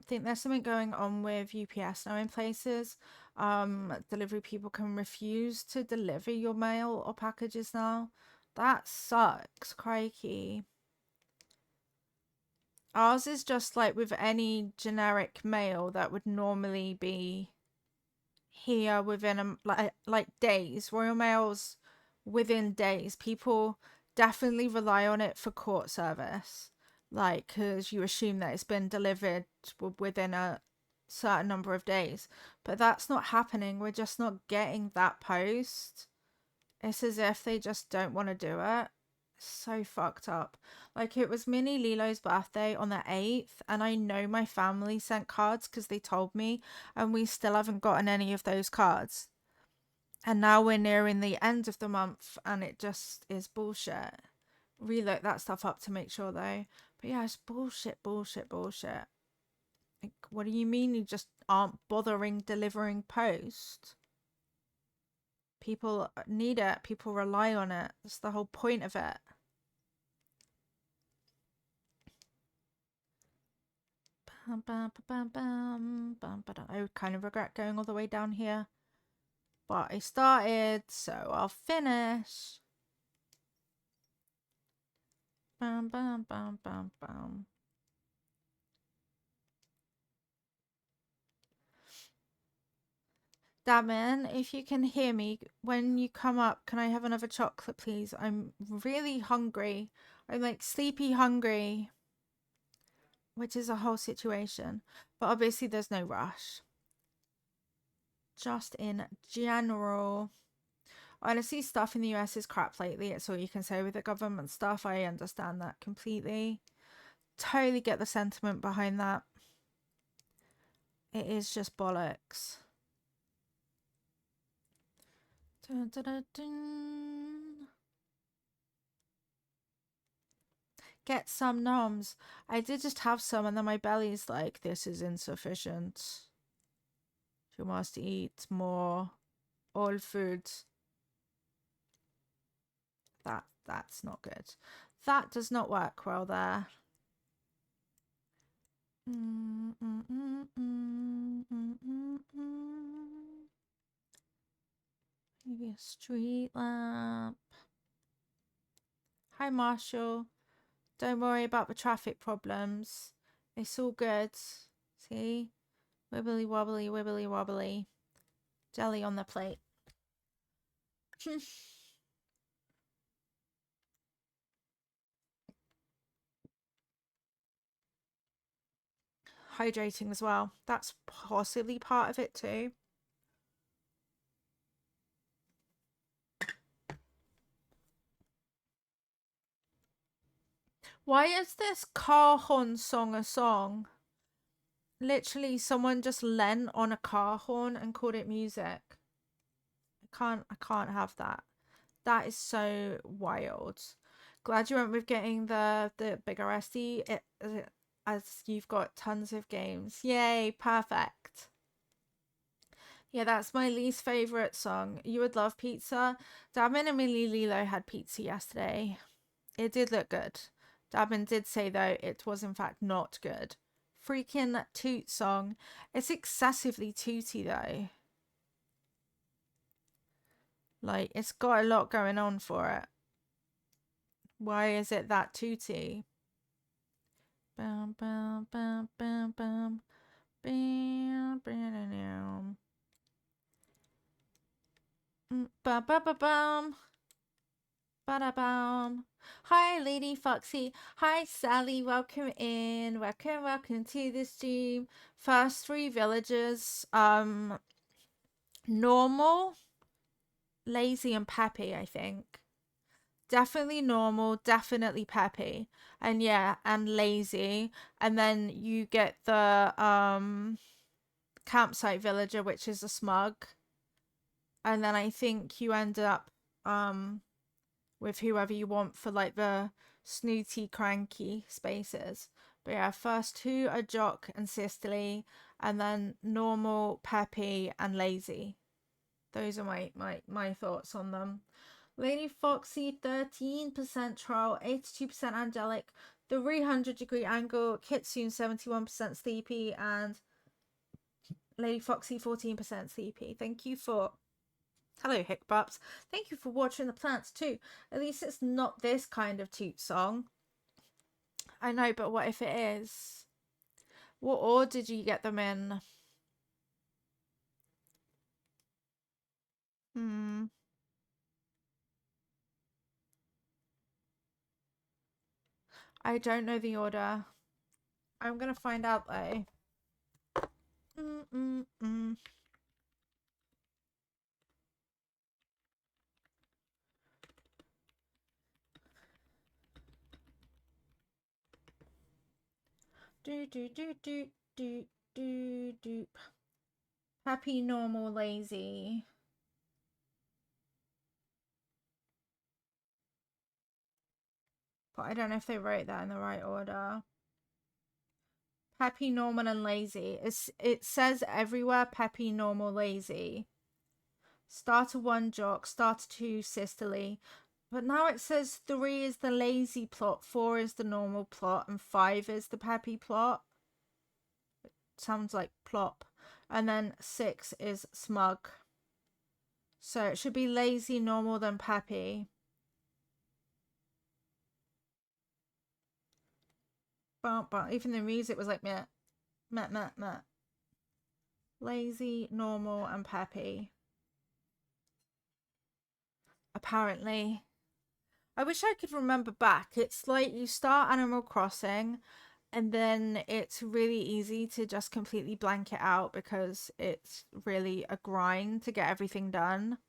think there's something going on with UPS now in places. Delivery people can refuse to deliver your mail or packages now. That sucks, crikey. Ours is just like with any generic mail that would normally be here within like days. Royal Mail's within days. People definitely rely on it for court service, like because you assume that it's been delivered within a certain number of days. But that's not happening. We're just not getting that post. It's as if they just don't want to do it. So fucked up. Like it was Mini Lilo's birthday on the 8th, and I know my family sent cards because they told me, and we still haven't gotten any of those cards. And now we're nearing the end of the month, and it just is bullshit. Relook that stuff up to make sure though. But yeah, it's bullshit, bullshit, bullshit. Like, what do you mean you just aren't bothering delivering post? People need it. People rely on it. That's the whole point of it. I kind of regret going all the way down here. But I started, so I'll finish. Bam, bam, bam, bam, bam. Damon, if you can hear me, when you come up, can I have another chocolate, please? I'm really hungry. I'm like sleepy hungry, which is a whole situation. But obviously there's no rush. Just in general. Honestly, stuff in the US is crap lately. It's all you can say with the government stuff. I understand that completely. Totally get the sentiment behind that. It is just bollocks. Dun, dun, dun, dun. Get some noms. I did just have some, and then my belly's like, this is insufficient. You must eat more. All food. That's not good. That does not work well there. Maybe a street lamp. Hi, Marshall. Don't worry about the traffic problems. It's all good. See? Wibbly wobbly, wibbly wobbly. Jelly on the plate. Hydrating as well. That's possibly part of it too. Why is this car horn song a song? Literally, someone just lent on a car horn and called it music. I can't have that. That is so wild. Glad you went with getting the bigger SD. As you've got tons of games. Yay, perfect. Yeah, that's my least favorite song. You would love pizza. Dabin and Millie Lilo had pizza yesterday. It did look good. Dabin did say though it was in fact not good. Freaking toot song. It's excessively tooty though. Like, it's got a lot going on for it. Why is it that tooty? Bam, bam, bam, bam, bam. Bam, bam, bam. Bam, bam, bam, bam. Ba-da-bam. Hi, Lady Foxy. Hi, Sally. Welcome in. Welcome to the stream. First 3 villagers. Normal, lazy, and peppy, I think. Definitely normal, definitely peppy. And yeah, and lazy. And then you get the campsite villager, which is a smug. And then I think you end up with whoever you want for like the snooty, cranky spaces. But yeah, first 2 are jock and sisterly, and then normal, peppy, and lazy. Those are my thoughts on them. Lady Foxy, 13% troll, 82% angelic, the 300-degree angle, Kitsune 71% sleepy, and Lady Foxy 14% sleepy. Thank you for... Hello, Hickbups. Thank you for watering the plants too. At least it's not this kind of toot song. I know, but what if it is? What order did you get them in? I don't know the order. I'm gonna find out though. Do. Happy, normal, lazy. But I don't know if they wrote that in the right order. Peppy, normal, and lazy. It says everywhere peppy, normal, lazy. Starter 1 jock, starter 2 sisterly. But now it says 3 is the lazy plot, 4 is the normal plot, and 5 is the peppy plot. It sounds like plop. And then 6 is smug. So it should be lazy, normal, then peppy. But even the music was like meh, meh, meh, meh. Lazy, normal, and peppy. Apparently. I wish I could remember back. It's like you start Animal Crossing and then it's really easy to just completely blank it out because it's really a grind to get everything done.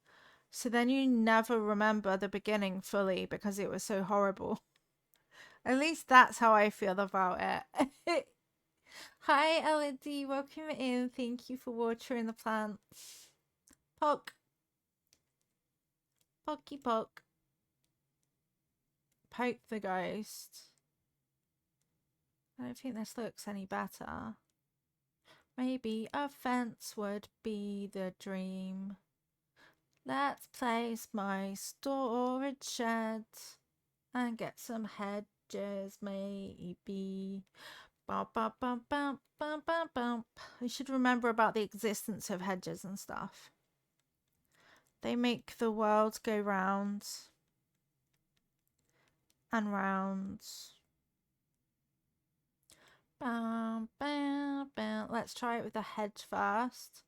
So then you never remember the beginning fully because it was so horrible. At least that's how I feel about it. Hi, LED. Welcome in. Thank you for watering the plants. Poke. Pokey poke. Poke the ghost. I don't think this looks any better. Maybe a fence would be the dream. Let's place my storage shed and get some hedges, maybe. Bum, bum, bum, bum, bum, bum, bum. We should remember about the existence of hedges and stuff. They make the world go round and round. Bam, bam, bam. Let's try it with the hedge first.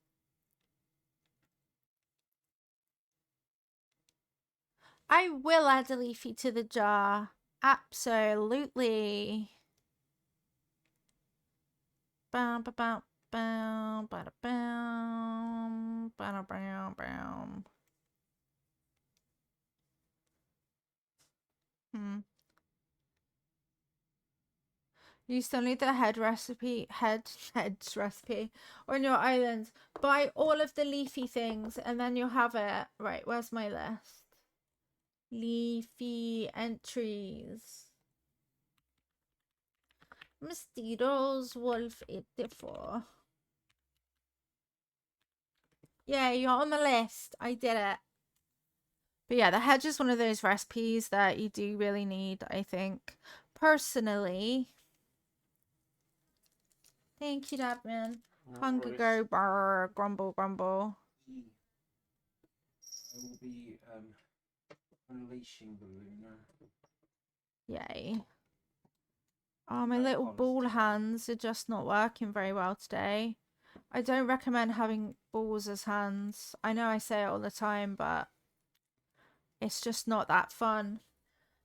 I will add a leafy to the jar. Absolutely. Bam, bam, bam, bam, bam, bam, bam, bam, bam. You still need the hedge recipe on your island. Buy all of the leafy things and then you'll have it. Right, where's my list? Leafy entries. Mosquitoes, Wolf 84. Yeah, you're on the list. I did it. But yeah, the hedge is one of those recipes that you do really need, I think. Personally. Thank you, Dabman. Hunger go bar, grumble, grumble. I will be unleashing the Luna. Yay. Oh, my little ball hands are just not working very well today. I don't recommend having balls as hands. I know I say it all the time, but it's just not that fun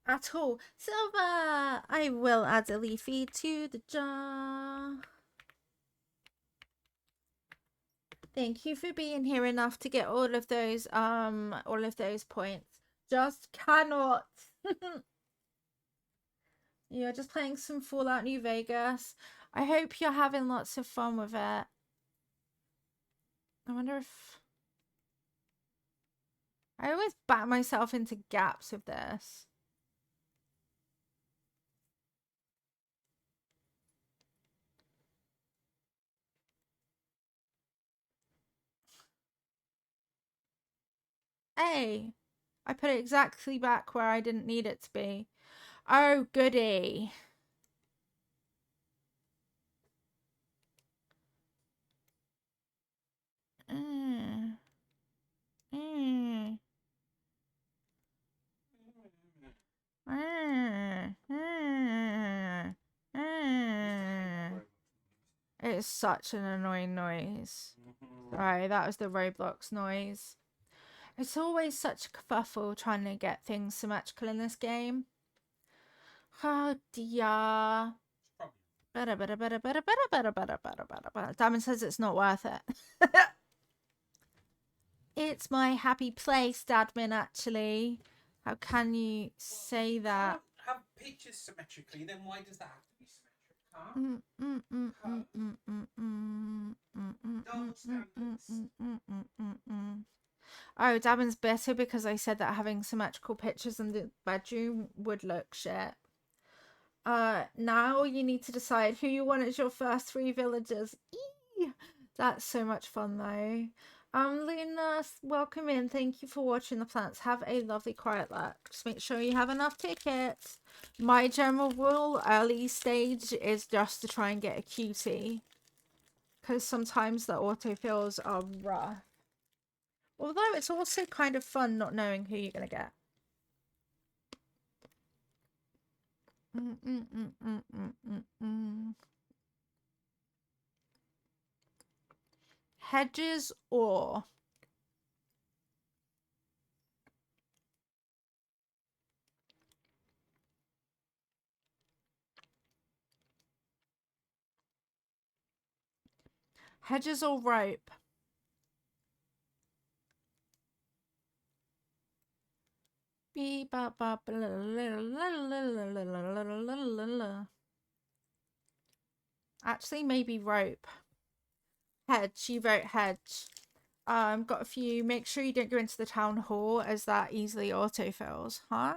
at all. Silver! I will add a leafy to the jar. Thank you for being here enough to get all of those points. Just cannot. You're just playing some Fallout New Vegas. I hope you're having lots of fun with it. I wonder if... I always back myself into gaps with this. Hey, I put it exactly back where I didn't need it to be. Oh, goody. It's such an annoying noise. Sorry, that was the Roblox noise. It's always such a kerfuffle trying to get things symmetrical in this game. Oh dear. Diamond says it's not worth it. It's my happy place, Dadmin, actually. How can you say that? Have pictures symmetrically, then why does that have to be symmetric? Oh, Dabin's bitter because I said that having symmetrical pictures in the bedroom would look shit. Now you need to decide who you want as your first 3 villagers. Eee! That's so much fun though. Luna, welcome in. Thank you for watching the plants. Have a lovely quiet luck. Just make sure you have enough tickets. My general rule, early stage, is just to try and get a cutie. Because sometimes the autofills are rough. Although it's also kind of fun not knowing who you're going to get. Hedges or... Hedges or rope? Actually, maybe rope. Hedge. You wrote hedge. Got a few. Make sure you don't go into the town hall as that easily autofills, huh?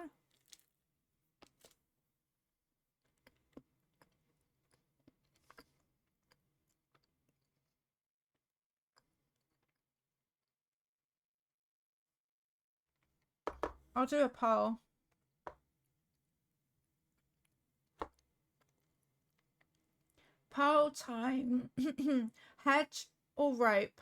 I'll do a poll. Poll time. Hedge or rope?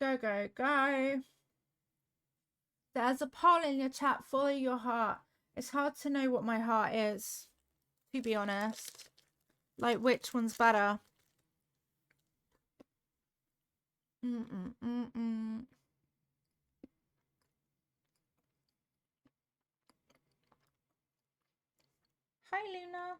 Go, go, go. There's a poll in your chat. Follow your heart. It's hard to know what my heart is, to be honest. Like, which one's better? Hi, Luna.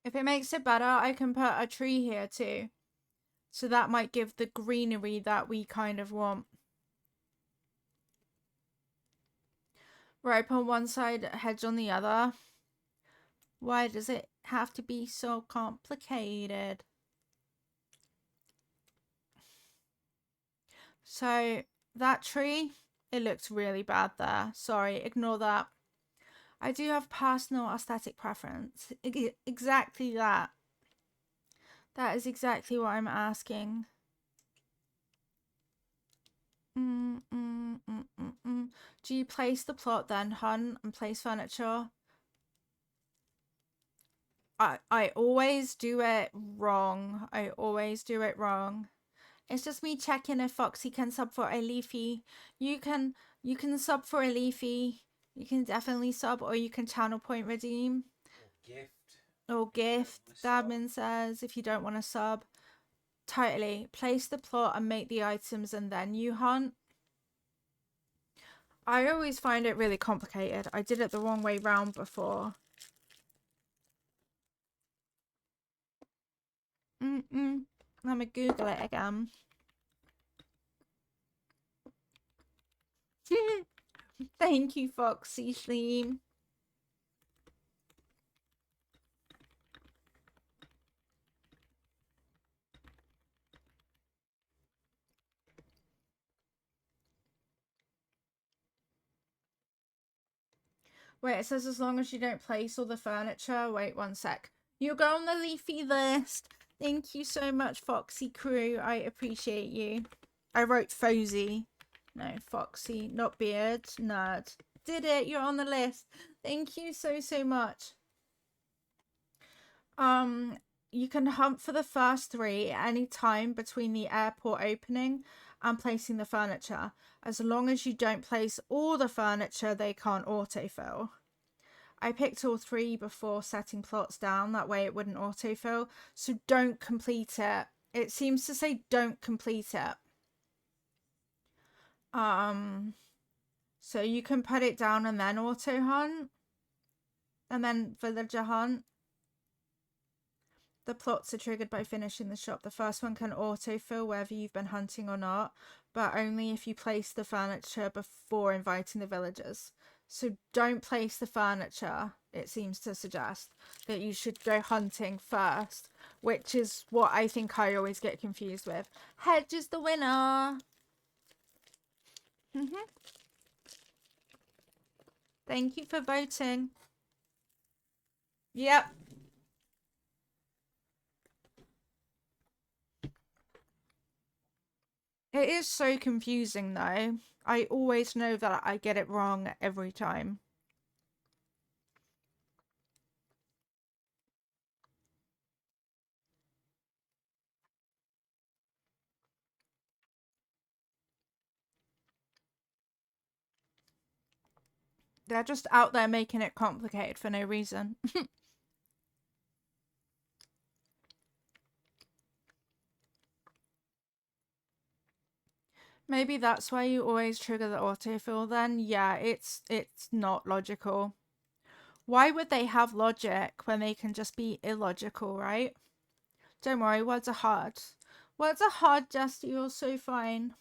If it makes it better, I can put a tree here too. So that might give the greenery that we kind of want. Rope on one side, hedge on the other. Why does it have to be so complicated? So that tree, it looks really bad there. Sorry, ignore that. I do have personal aesthetic preference. Exactly that. That is exactly what I'm asking. Do you place the plot then, hun, and place furniture? I always do it wrong. I always do it wrong. It's just me checking if Foxy can sub for a Leafy. You can sub for a Leafy. You can definitely sub, or you can channel point redeem. Or gift. Dadmin says if you don't want to sub. Totally. Place the plot and make the items and then you hunt. I always find it really complicated. I did it the wrong way round before. Let me Google it again. Thank you, Foxy Schleem. Wait, it says as long as you don't place all the furniture. Wait one sec. You'll go on the leafy list. Thank you so much, Foxy Crew. I appreciate you. I wrote Fosy. No, Foxy, not Beard. Nerd. Did it. You're on the list. Thank you so much. You can hunt for the first 3 at any time between the airport opening and placing the furniture. As long as you don't place all the furniture, they can't autofill. I picked all 3 before setting plots down, that way it wouldn't autofill. So don't complete it. It seems to say don't complete it. So you can put it down and then auto hunt. And then villager hunt. The plots are triggered by finishing the shop. The first one can autofill whether you've been hunting or not, but only if you place the furniture before inviting the villagers. So don't place the furniture. It seems to suggest that you should go hunting first, which is what I think I always get confused with. Hedge is the winner. Thank you for voting. Yep. It is so confusing though. I always know that I get it wrong every time. They're just out there making it complicated for no reason. Maybe that's why you always trigger the autofill then. Yeah, it's not logical. Why would they have logic when they can just be illogical, right? Don't worry, words are hard. Words are hard, Justy, you're so fine.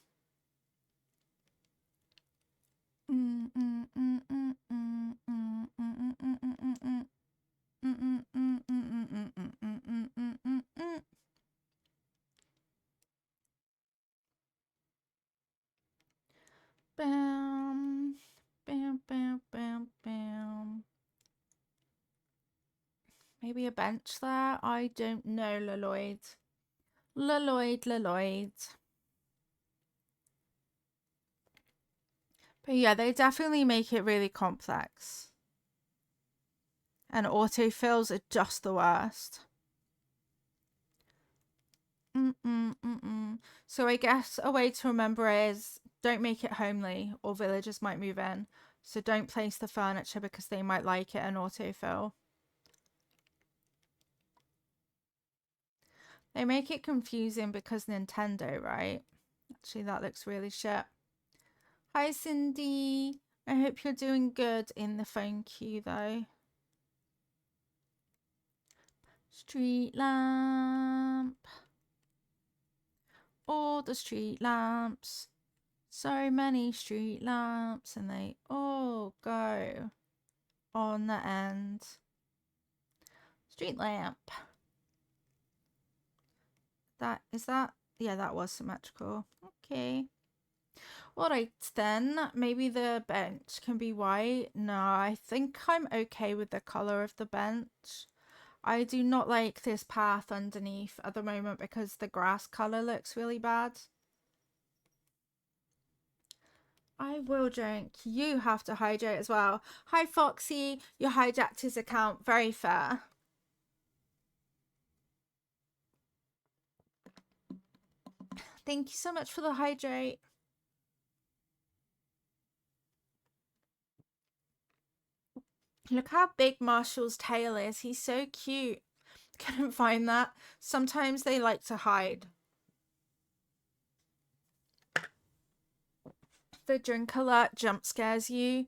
Bam, bam, bam, bam, bam. Maybe a bench there? I don't know, Lloyd. Lloyd. But yeah, they definitely make it really complex. And autofills are just the worst. So I guess a way to remember is don't make it homely or villagers might move in. So don't place the furniture because they might like it and autofill. They make it confusing because Nintendo, right? Actually, that looks really shit. Hi, Cindy. I hope you're doing good in the phone queue, though. Street lamp. All the street lamps. So many street lamps, and they all go on the end. Street lamp. Yeah, that was symmetrical. Okay. Alright then, maybe the bench can be white. No, I think I'm okay with the colour of the bench. I do not like this path underneath at the moment because the grass colour looks really bad. I will drink. You have to hydrate as well. Hi Foxy, you hijacked his account. Very fair. Thank you so much for the hydrate. Look how big Marshall's tail is. He's so cute. Couldn't find that. Sometimes they like to hide. The drink alert jump scares you.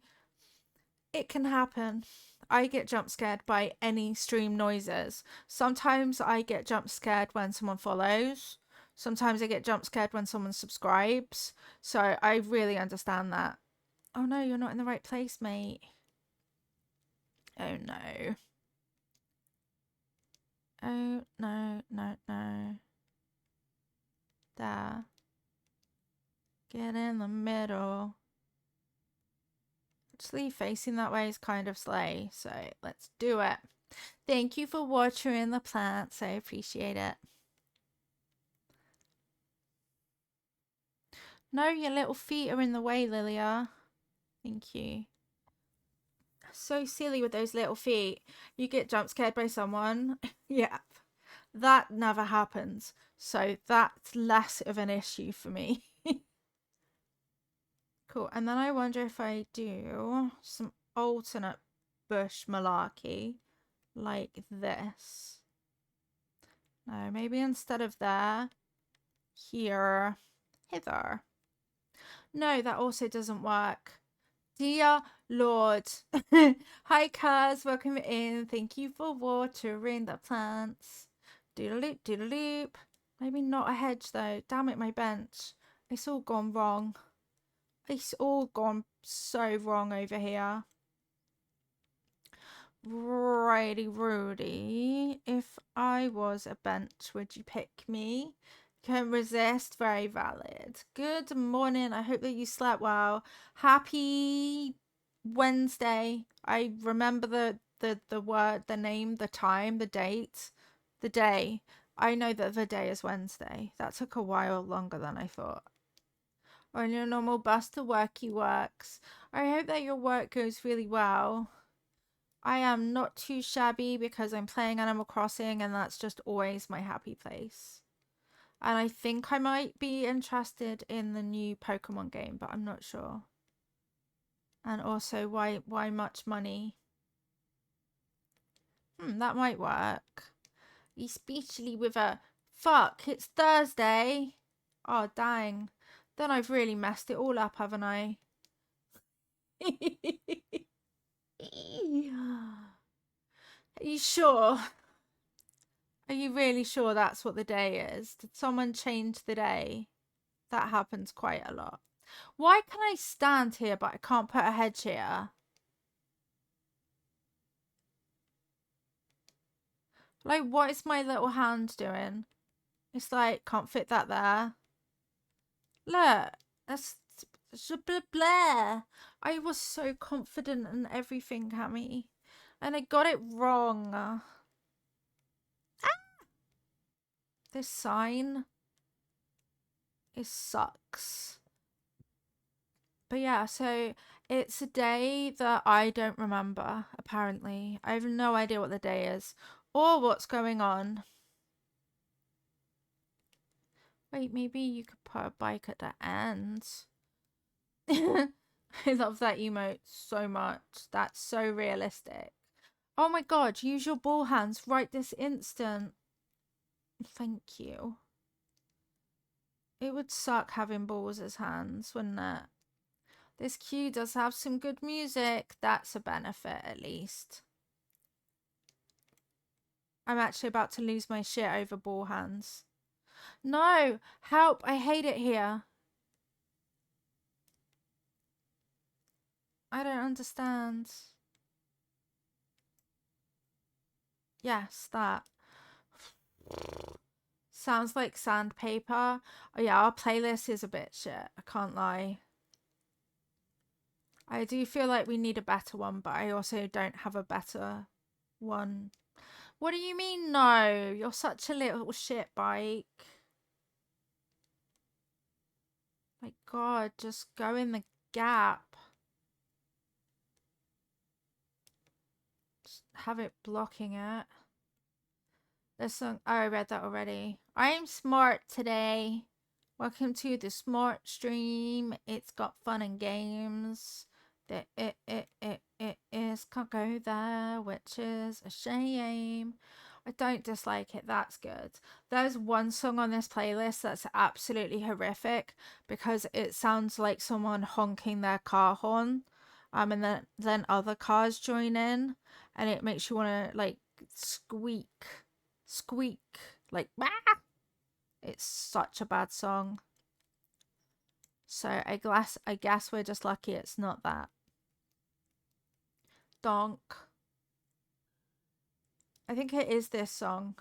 It can happen. I get jump scared by any stream noises. Sometimes I get jump scared when someone follows. Sometimes I get jump scared when someone subscribes. So I really understand that. Oh no, you're not in the right place, mate. Oh no. Oh no. There. Get in the middle. Actually, facing that way is kind of slay, so let's do it. Thank you for watering the plants. I appreciate it. No, your little feet are in the way, Lilia. Thank you. So silly with those little feet. You get jump scared by someone. Yeah, that never happens. So that's less of an issue for me. Cool. And then I wonder if I do some alternate bush malarkey like this. No, maybe instead of there, here, hither. No, that also doesn't work. Dear Lord. Hi, Kaz. Welcome in. Thank you for watering the plants. Doodle-loop, doodle-loop. Maybe not a hedge, though. Damn it, my bench. It's all gone wrong. It's all gone so wrong over here. Righty Rudy. If I was a bench, would you pick me? Can't resist. Very valid. Good morning. I hope that you slept well. Happy Wednesday. I remember the word, the name, the time, the date, the day. I know that the day is Wednesday. That took a while longer than I thought. On your normal bus to worky works. I hope that your work goes really well. I am not too shabby because I'm playing Animal Crossing and that's just always my happy place. And I think I might be interested in the new Pokemon game, but I'm not sure. And also, why much money? That might work. Especially with a fuck, it's Thursday. Oh, dang. Then I've really messed it all up, haven't I? Are you sure? Are you really sure that's what the day is? Did someone change the day? That happens quite a lot. Why can I stand here but I can't put a hedge here? Like, what is my little hand doing? It's like, can't fit that there. Look, that's blah blah. I was so confident in everything, Cammy. And I got it wrong. Ah! This sign. It sucks. But yeah, so it's a day that I don't remember, apparently. I have no idea what the day is or what's going on. Wait, maybe you could put a bike at the end. I love that emote so much. That's so realistic. Oh my god, use your ball hands right this instant. Thank you. It would suck having balls as hands, wouldn't it? This queue does have some good music. That's a benefit, at least. I'm actually about to lose my shit over ball hands. No! Help! I hate it here. I don't understand. Yes, that. Sounds like sandpaper. Oh yeah, our playlist is a bit shit. I can't lie. I do feel like we need a better one, but I also don't have a better one. What do you mean, no? You're such a little shit bike. My god, just go in the gap. Just have it blocking it. This song, oh, I read that already. I'm smart today. Welcome to the smart stream. It's got fun and games. It is can't go there, which is a shame. I don't dislike it. That's good. There's one song on this playlist that's absolutely horrific because it sounds like someone honking their car horn. And then other cars join in and it makes you want to like squeak like bah! It's such a bad song. So I guess we're just lucky it's not that. Donk. I think it is this song,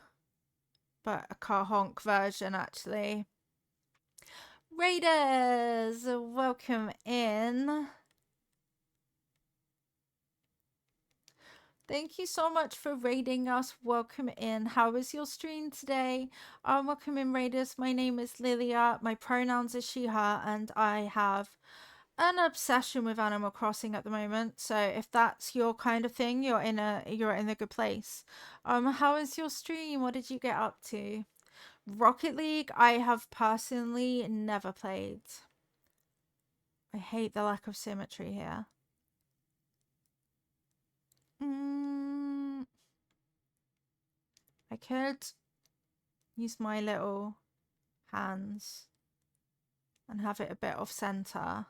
but a car honk version actually. Raiders, welcome in. Thank you so much for raiding us. Welcome in. How was your stream today? Welcome in, raiders. My name is Lilia. My pronouns are she, her, and I have an obsession with Animal Crossing at the moment. So if that's your kind of thing, you're in a good place. How was your stream? What did you get up to? Rocket League, I have personally never played. I hate the lack of symmetry here. I could use my little hands and have it a bit off center.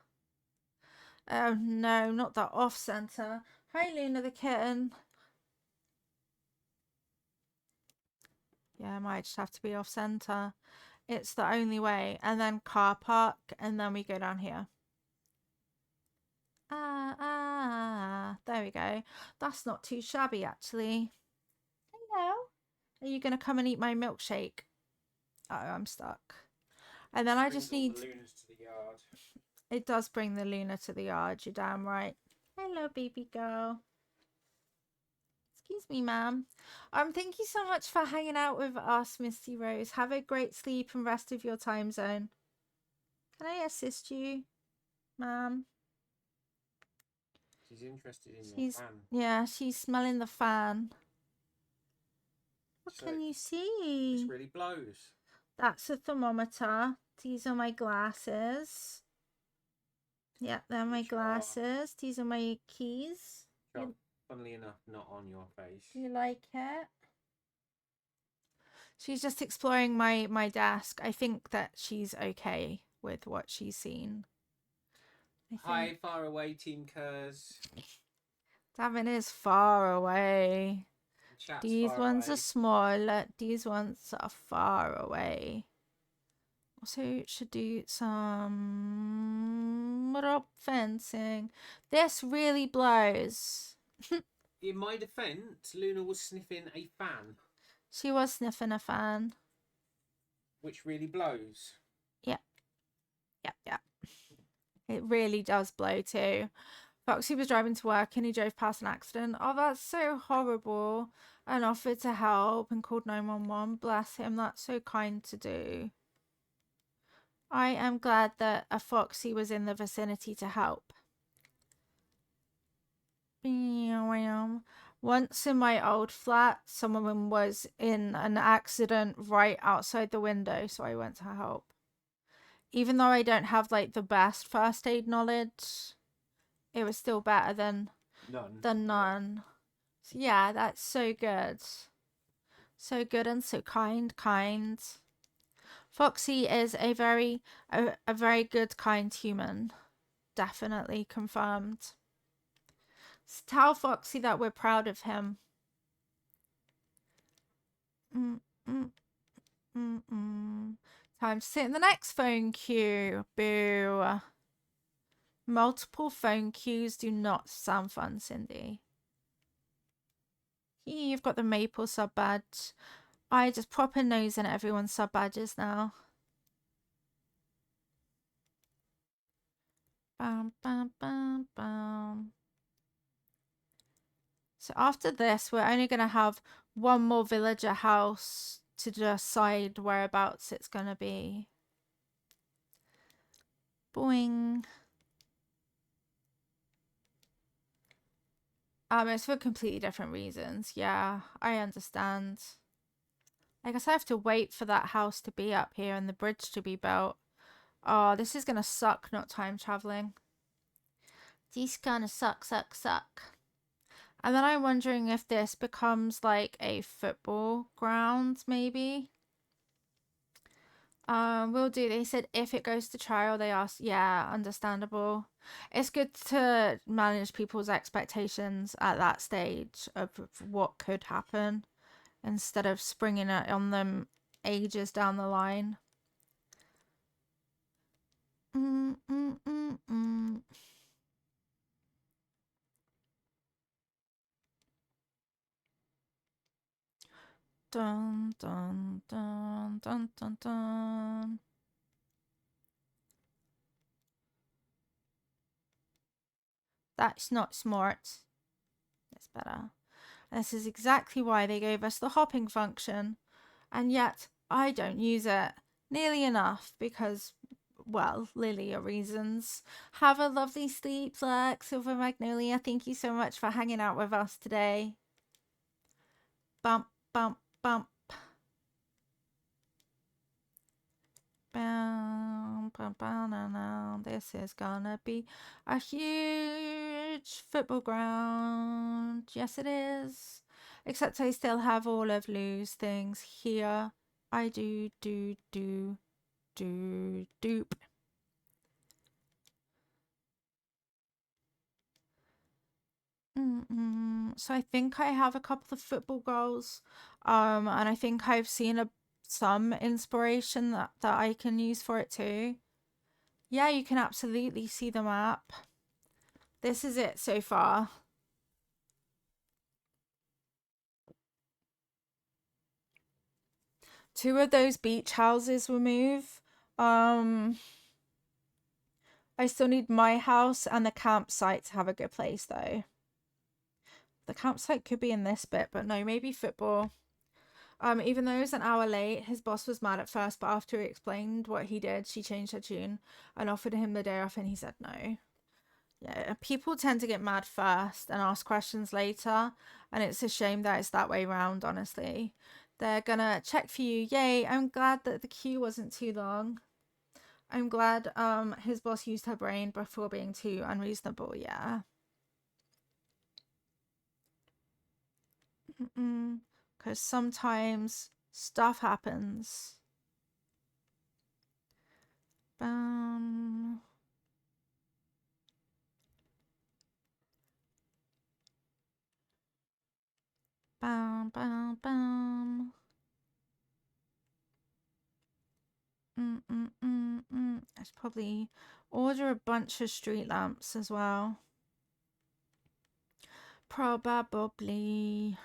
Oh no, not that off center. Hi Luna the kitten. Yeah, I might just have to be off center. It's the only way. And then car park, and then we go down here. There we go. That's not too shabby actually. Hello. Are you gonna come and eat my milkshake? Oh, I'm stuck. And then I just need... the Lunas to the yard. It does bring the Luna to the yard, you're damn right. Hello, baby girl. Excuse me, ma'am. Thank you so much for hanging out with us, Misty Rose. Have a great sleep and rest of your time zone. Can I assist you, ma'am? She's interested in your fan. Yeah, she's smelling the fan. What So can you see? This really blows. That's a thermometer. These are my glasses. Yeah, they're my glasses. These are my keys. Funnily enough, not on your face. Do you like it? She's just exploring my desk. I think that she's okay with what she's seen. Hi, far away, Team Kers. Davin is far away. Chat's These far ones away. are small. These ones are far away. Also, should do some rope fencing. This really blows. In my defense, Luna was sniffing a fan. She was sniffing a fan. Which really blows. Yep. Yep, yep. It really does blow too. Foxy was driving to work and he drove past an accident. Oh, that's so horrible. And offered to help and called 911. Bless him. That's so kind to do. I am glad that a Foxy was in the vicinity to help. Once in my old flat, someone was in an accident right outside the window, so I went to help. Even though I don't have like the best first aid knowledge, it was still better than none. So, yeah, that's so good. So good and so kind. Foxy is a very good, kind human. Definitely confirmed. So tell Foxy that we're proud of him. Time to sit in the next phone queue. Boo. Multiple phone queues do not sound fun, Cindy. You've got the maple sub badge. I just pop a nose in everyone's sub badges now. Bam, bam, bam, bam. So after this, we're only going to have one more villager house to decide whereabouts it's going to be. Boing. It's for completely different reasons. Yeah, I understand. I guess I have to wait for that house to be up here and the bridge to be built. Oh, this is gonna suck not time traveling. This gonna suck. And then I'm wondering if this becomes like a football ground, maybe. Will do. They said if it goes to trial, they asked. Yeah, understandable. It's good to manage people's expectations at that stage of what could happen instead of springing it on them ages down the line. Dun, dun, dun, dun, dun, dun. That's not smart. That's better. This is exactly why they gave us the hopping function. And yet I don't use it nearly enough because, well, Lilia reasons. Have a lovely sleep, Lurk, Silver Magnolia. Thank you so much for hanging out with us today. Bump, bump, bump. Bam, bam, bam, this is gonna be a huge football ground. Yes, it is. Except I still have all of Lou's things here. I do. Doop. So I think I have a couple of football goals, and I think I've seen some inspiration that I can use for it too. Yeah, you can absolutely see the map. This is it so far. Two of those beach houses will move. I still need my house and the campsite to have a good place though. The campsite could be in this bit, but no, maybe football. Even though it was an hour late, his boss was mad at first, but after he explained what he did, she changed her tune and offered him the day off, and he said no. Yeah, people tend to get mad first and ask questions later, and it's a shame that it's that way round, honestly. They're gonna check for you. Yay, I'm glad that the queue wasn't too long. I'm glad his boss used her brain before being too unreasonable, yeah. Because sometimes stuff happens. Bam. Bam, bam, bam. I should probably order a bunch of street lamps as well. Probably.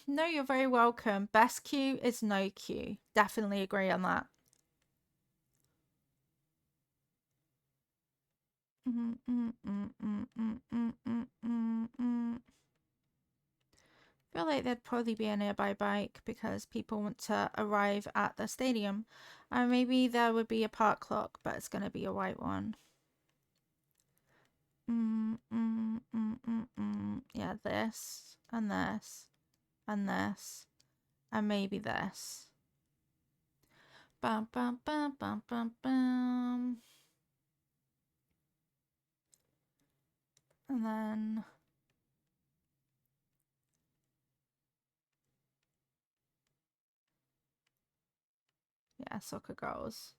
No, you're very welcome. Best queue is no queue. Definitely agree on that. Feel like there'd probably be a nearby bike because people want to arrive at the stadium. And maybe there would be a park clock, but it's going to be a white one. Yeah, this and this and this and maybe this. Bam, bam, bam, bam, bam, bam. And then yeah, soccer goals.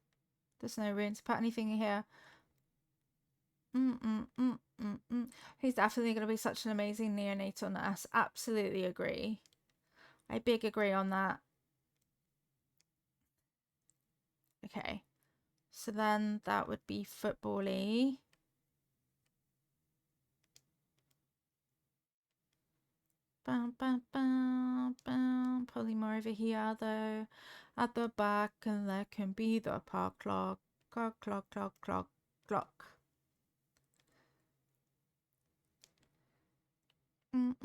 There's no room to put anything in here. He's definitely going to be such an amazing neonatal nurse. Absolutely agree. I big agree on that. Okay. So then that would be football-y. Bam, bam, bam, bam. Probably more over here though. At the back, and there can be the park clock. Clock, clock, clock, clock, clock. And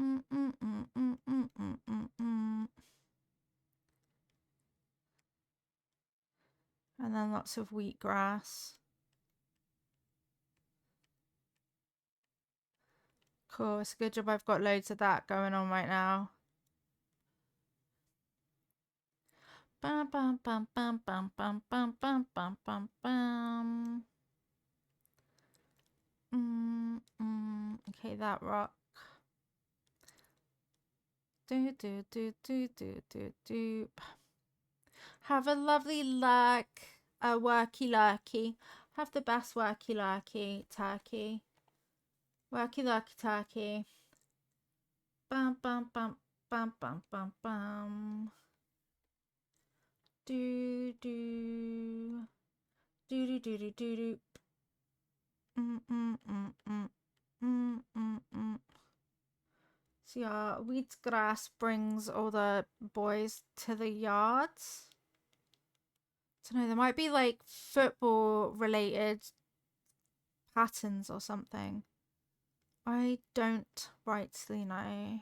then lots of wheatgrass. Cool, it's a good job I've got loads of that going on right now. Bam, bam, bam, bam, bam, bam, bam, bam, bam, bam, bam. Okay, that rock. Do. Have a lovely worky lurky. Have the best worky lurky turkey. Worky lurky turkey. Bam, bam, bam, bam, bam, bam, bam. Do. So yeah, wheatgrass brings all the boys to the yards. I don't know, there might be like football related patterns or something. I don't rightly know.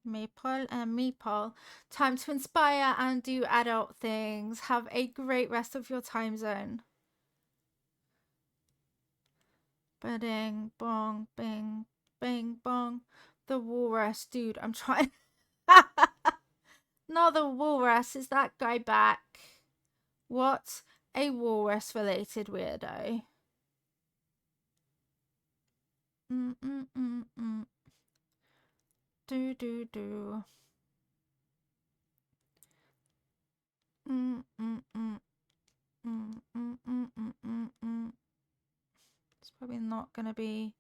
Maple and meeple. Time to inspire and do adult things. Have a great rest of your time zone. Bing, bong, bing, bing, bong. The walrus, dude. I'm trying. Not the walrus. Is that guy back? What a walrus-related weirdo. Do do do. It's probably not gonna be.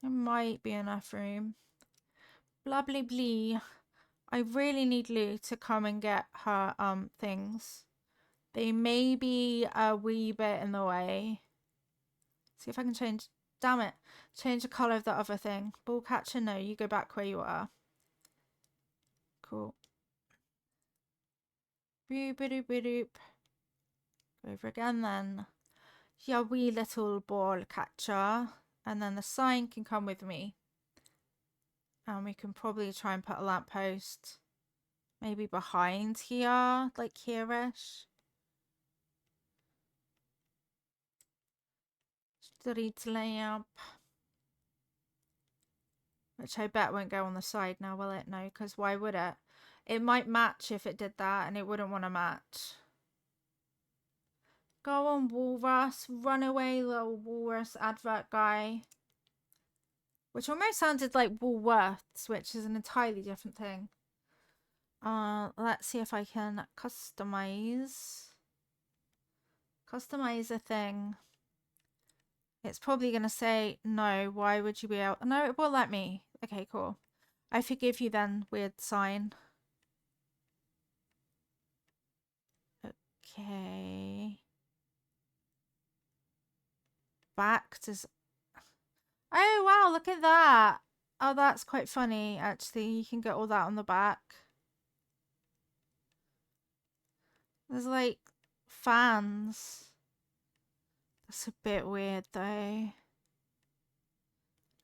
There might be enough room. Blah blah blah. I really need Lou to come and get her things. They may be a wee bit in the way. See if I can change. Damn it! Change the color of the other thing. Ball catcher, no. You go back where you are. Cool. Boop boop boop. Go over again then. Yeah, wee little ball catcher. And then the sign can come with me. And we can probably try and put a lamppost maybe behind here, like here-ish. Street lamp. Which I bet won't go on the side now, will it? No, because why would it? It might match if it did that, and it wouldn't want to match. Go on, walrus. Run away, little walrus advert guy. Which almost sounded like Woolworths, which is an entirely different thing. Let's see if I can customize. Customize a thing. It's probably going to say, no, why would you be able... No, it will let me. Okay, cool. I forgive you then, weird sign. Okay. Back to... Oh, wow, look at that. Oh, that's quite funny, actually. You can get all that on the back. There's, like, fans. That's a bit weird, though.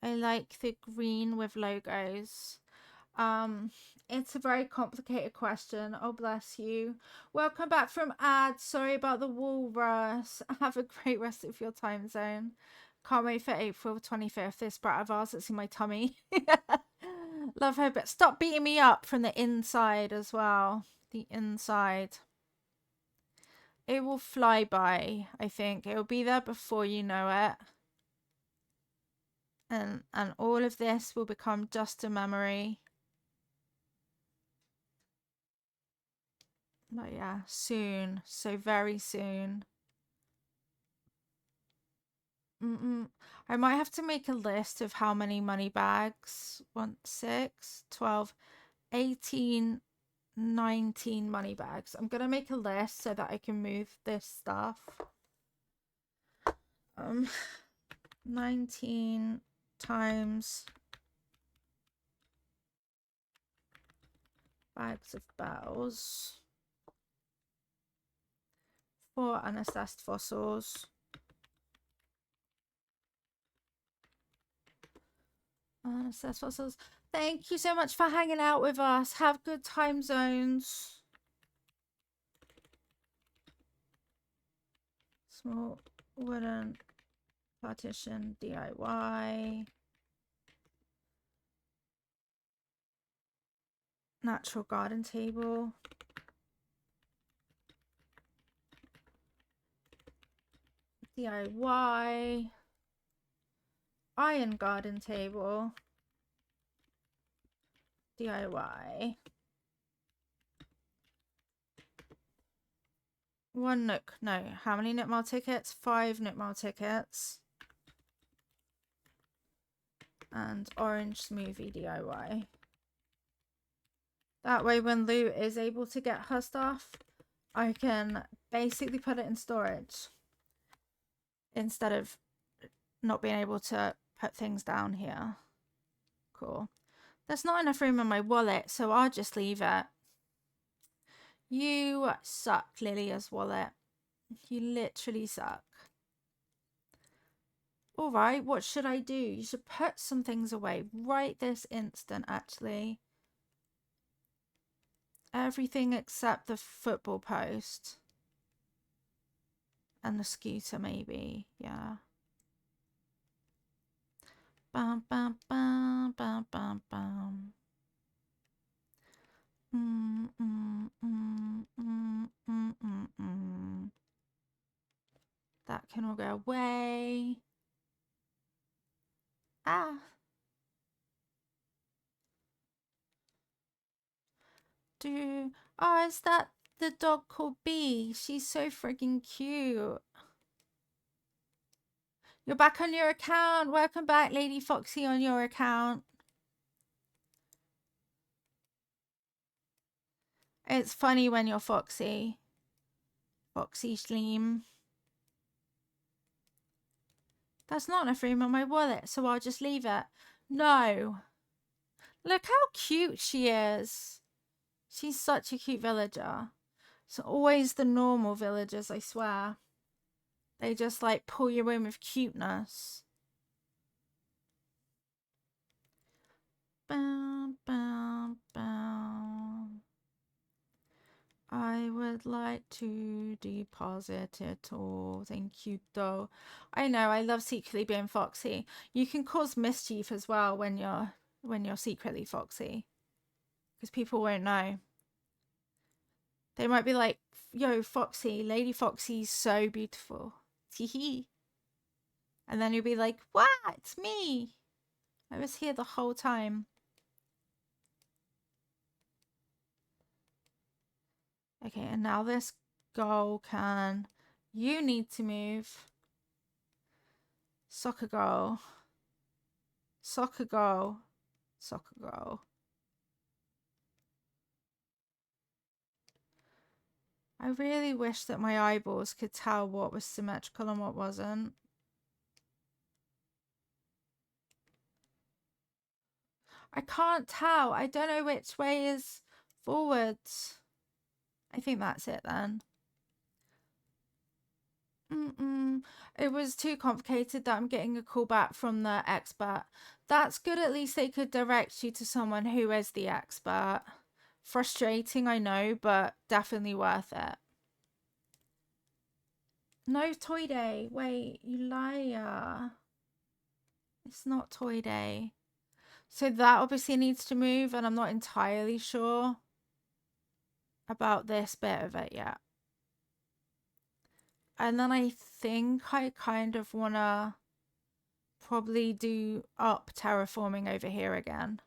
I like the green with logos. It's a very complicated question. Oh, bless you. Welcome back from ads. Sorry about the walrus. Have a great rest of your time zone. Can't wait for April 25th. This brat of ours that's in my tummy. Love her, but stop beating me up from the inside as well. The inside. It will fly by, I think. It will be there before you know it. And all of this will become just a memory. But yeah, soon. So very soon. I might have to make a list of how many money bags. 1, 6, 12, 18, 19 money bags. I'm going to make a list so that I can move this stuff. 19 times bags of bells. 4 unassessed fossils. Unassessed fossils. Thank you so much for hanging out with us. Have good time zones. Small wooden partition DIY. Natural garden table. DIY. Iron garden table. DIY. 1 Nook. No. How many Nook Mile tickets? 5 Nook Mile tickets. And orange smoothie DIY. That way when Lou is able to get her stuff, I can basically put it in storage. Instead of not being able to put things down here. Cool. There's not enough room in my wallet, so I'll just leave it. You suck, Lilia's wallet. You literally suck. All right, what should I do? You should put some things away right this instant, actually. Everything except the football post. And the scooter, maybe. Yeah. Bam, bam, bam, bam, bam, bam. That can all go away. Ah. Oh, is that the dog called Bee? She's so freaking cute. You're back on your account. Welcome back, Lady Foxy, on your account. It's funny when you're Foxy. Foxy Schleem. That's not enough room on my wallet, so I'll just leave it. No. Look how cute she is. She's such a cute villager. It's always the normal villagers, I swear. They just like pull you in with cuteness. Bam, bam, bam. I would like to deposit it all. Thank you, though. I know, I love secretly being foxy. You can cause mischief as well when you're secretly foxy. Because people won't know. They might be like, yo, Foxy, Lady Foxy's so beautiful. Teehee. And then you'll be like, what? It's me. I was here the whole time. Okay, and now this girl can... You need to move. Soccer girl. Soccer girl. Soccer girl. I really wish that my eyeballs could tell what was symmetrical and what wasn't. I can't tell. I don't know which way is forwards. I think that's it then. It was too complicated that I'm getting a call back from the expert. That's good. At least they could direct you to someone who is the expert. Frustrating, I know, but definitely worth it. No toy day. Wait, you liar. It's not toy day. So that obviously needs to move, and I'm not entirely sure about this bit of it yet. And then I think I kind of want to probably do up terraforming over here again.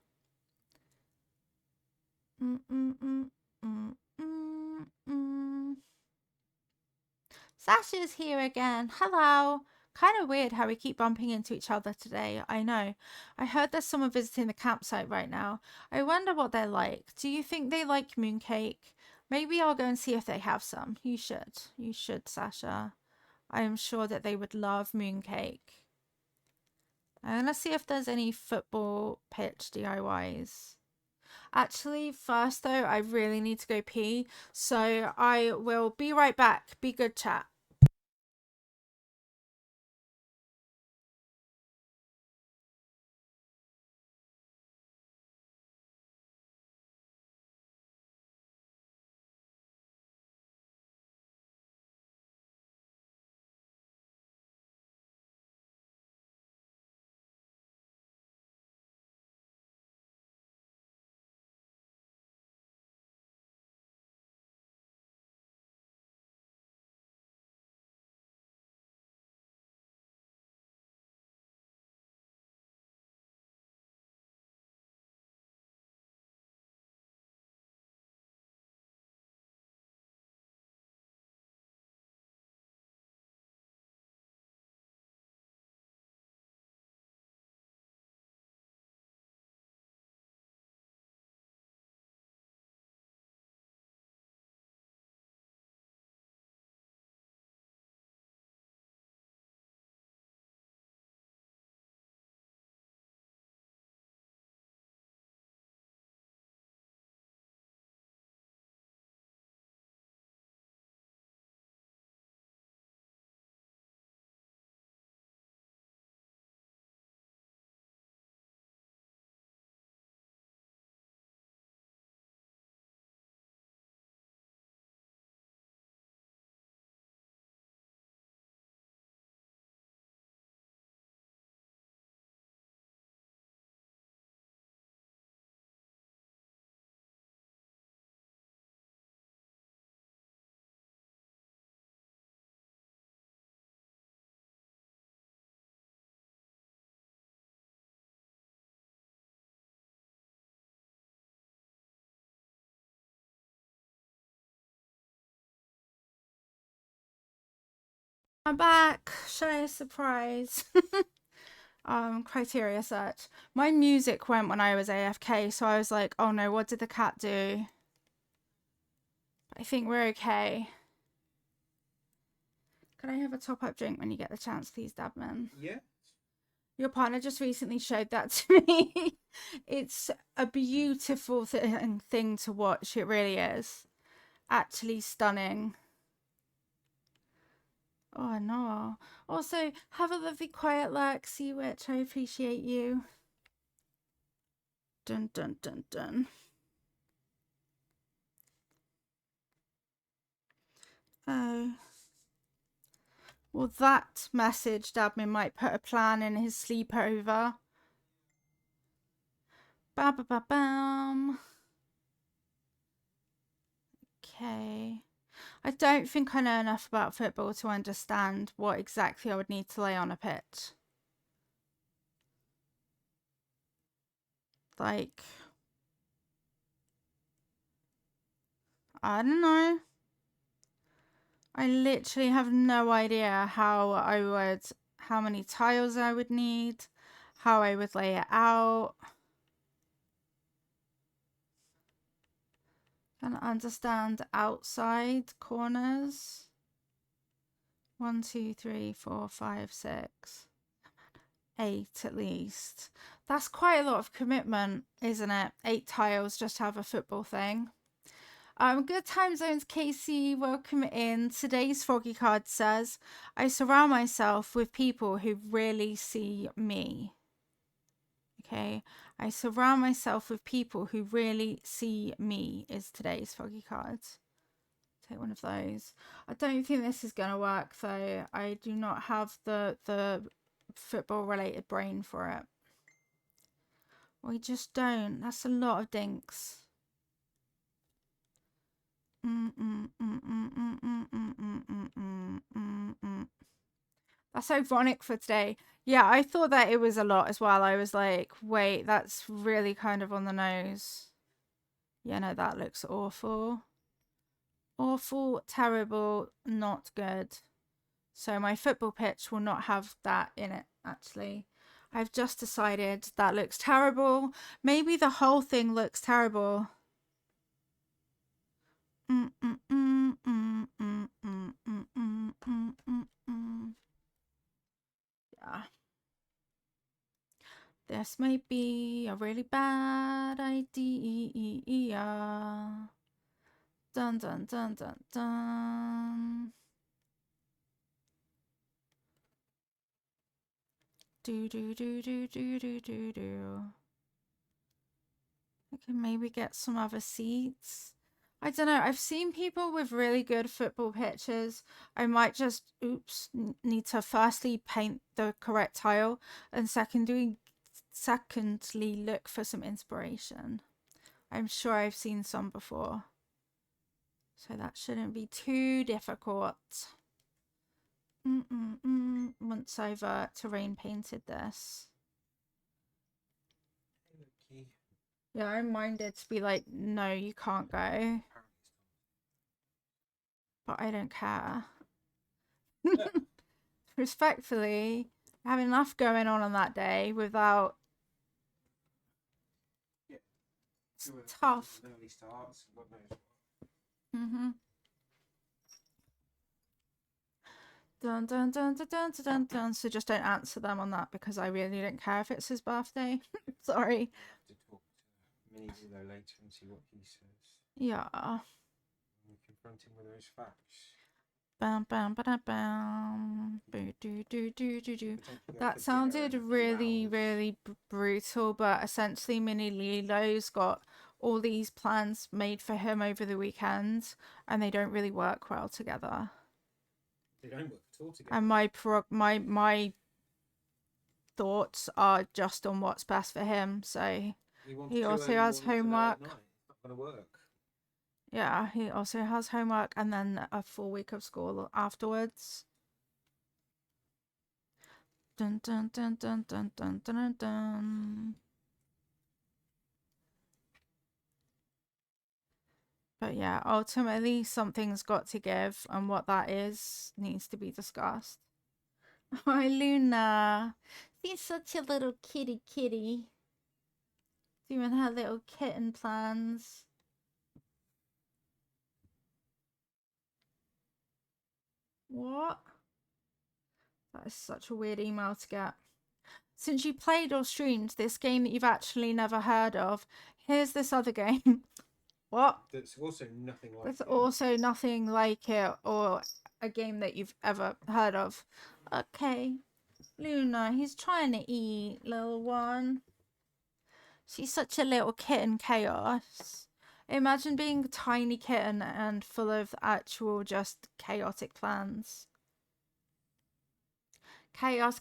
Sasha's here again. Hello. Kind of weird how we keep bumping into each other today. I know. I heard there's someone visiting the campsite right now. I wonder what they're like. Do you think they like mooncake? Maybe I'll go and see if they have some. You should. You should, Sasha. I am sure that they would love mooncake. I'm going to see if there's any football pitch DIYs. Actually, first though, I really need to go pee. So I will be right back. Be good, chat. I'm back. Show a surprise. Criteria search. My music went when I was AFK, so I was like, oh no, what did the cat do? I think we're okay. Could I have a top-up drink when you get the chance, please, Dabman? Yeah. Your partner just recently showed that to me. It's a beautiful thing to watch. It really is. Actually stunning. Oh no. Also, have a lovely quiet lurk, Sea Witch. I appreciate you. Dun dun dun dun. Oh. Well, that message, Dabman might put a plan in his sleepover. Ba ba ba bam. Okay. I don't think I know enough about football to understand what exactly I would need to lay on a pitch. Like, I don't know. I literally have no idea how many tiles I would need, how I would lay it out. And understand outside corners. 1, 2, 3, 4, 5, 6. 8 at least. That's quite a lot of commitment, isn't it? 8 tiles just to have a football thing. Good time zones, Casey. Welcome in. Today's Froggy card says, I surround myself with people who really see me. Okay. I surround myself with people who really see me is today's Froggy card. Take one of those. I don't think this is going to work though. I do not have the football related brain for it. We just don't. That's a lot of dinks. That's ironic for today. Yeah, I thought that it was a lot as well. I was like, wait, that's really kind of on the nose. Yeah, no, that looks awful. Awful, terrible, not good. So my football pitch will not have that in it, actually. I've just decided that looks terrible. Maybe the whole thing looks terrible. Yeah. This may be a really bad idea. Dun dun dun dun dun. Do do do do do do do do. I can maybe get some other seats. I don't know. I've seen people with really good football pitches. I might just, need to firstly paint the correct tile and secondly look for some inspiration. I'm sure I've seen some before. So that shouldn't be too difficult. Once I've terrain painted this. Yeah, I'm minded to be like, no, you can't go. But I don't care. Respectfully, I have enough going on that day without. Yeah. It's tough. Early starts, God knows. Dun dun dun dun dun dun dun. So just don't answer them on that because I really don't care if it's his birthday. Sorry. I'll have to talk to Mini Willow later and see what he says. Yeah. We confront him with those facts. Bam bam ba bam. Boo do do do do do. That sounded really brutal, but essentially Mini Lilo's got all these plans made for him over the weekend and they don't really work well together. They don't work at all together. And my thoughts are just on what's best for him. So he also has homework. It's not going to work. Yeah, he also has homework and then a full week of school afterwards. Dun dun dun dun dun dun dun dun. But yeah, ultimately something's got to give, and what that is needs to be discussed. Hi, Luna. She's such a little kitty. Doing her little kitten plans. What? That is such a weird email to get. Since you played or streamed this game that you've actually never heard of, here's this other game. What? That's also nothing like There's it. also nothing like it or a game that you've ever heard of. Okay. Luna, he's trying to eat, little one. She's such a little kitten chaos. Imagine being a tiny kitten and full of actual just chaotic plans. Chaos.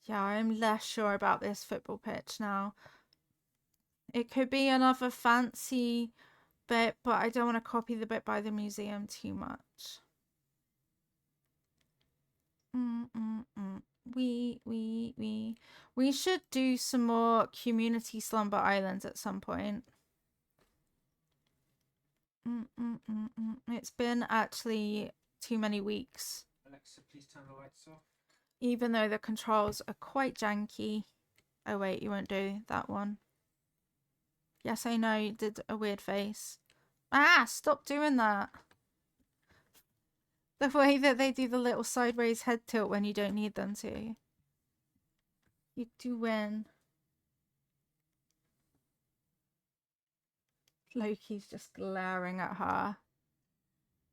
Yeah, I'm less sure about this football pitch now. It could be another fancy bit, but I don't want to copy the bit by the museum too much. We should do some more community slumber islands at some point. It's been actually too many weeks. Alexa, please turn the lights off. Even though the controls are quite janky. Oh wait, you won't do that one. Yes, I know, you did a weird face. Ah, stop doing that. The way that they do the little sideways head tilt when you don't need them to. You do win. Loki's just glaring at her.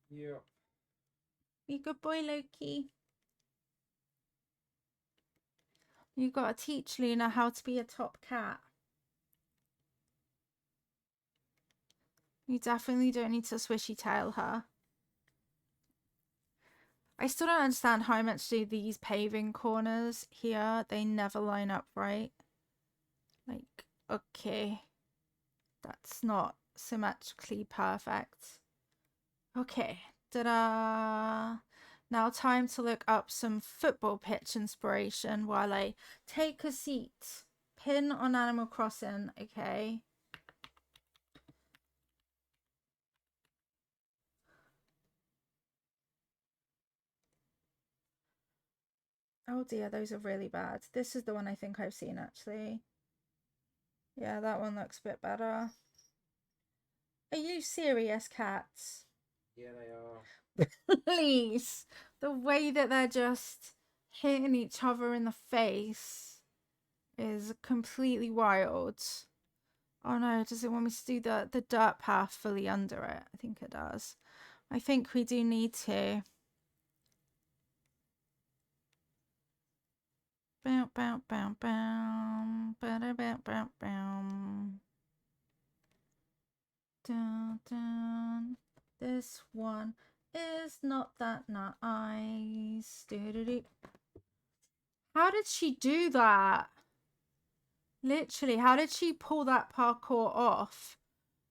Yep. You good boy, Loki. You gotta teach Luna how to be a top cat. You definitely don't need to swishy tail her. I still don't understand how I meant to do these paving corners here. They never line up right. Like, okay. That's not symmetrically perfect. Okay. Ta-da! Now time to look up some football pitch inspiration while I take a seat. Pin on Animal Crossing, okay. Oh dear, those are really bad. This is the one I think I've seen actually. Yeah, that one looks a bit better. Are you serious, cats? Yeah, they are. Please. The way that they're just hitting each other in the face is completely wild. Oh no, does it want me to do the dirt path fully under it? I think it does. I think we do need to. Bow, bow, bow, bow. Bow, bow, bow, bow. Dun, dun. This one is not that nice. Doo-doo-doo. How did she do that? Literally, how did she pull that parkour off?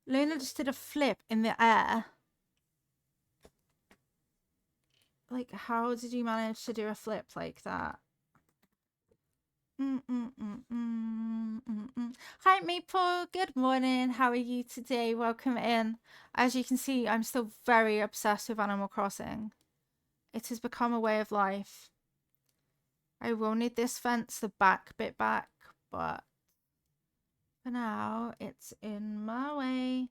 Luna just did a flip in the air. Like, how did you manage to do a flip like that? Hi, Maple. Good morning. How are you today? Welcome in. As you can see, I'm still very obsessed with Animal Crossing. It has become a way of life. I will need this fence the back bit back, but for now, it's in my way.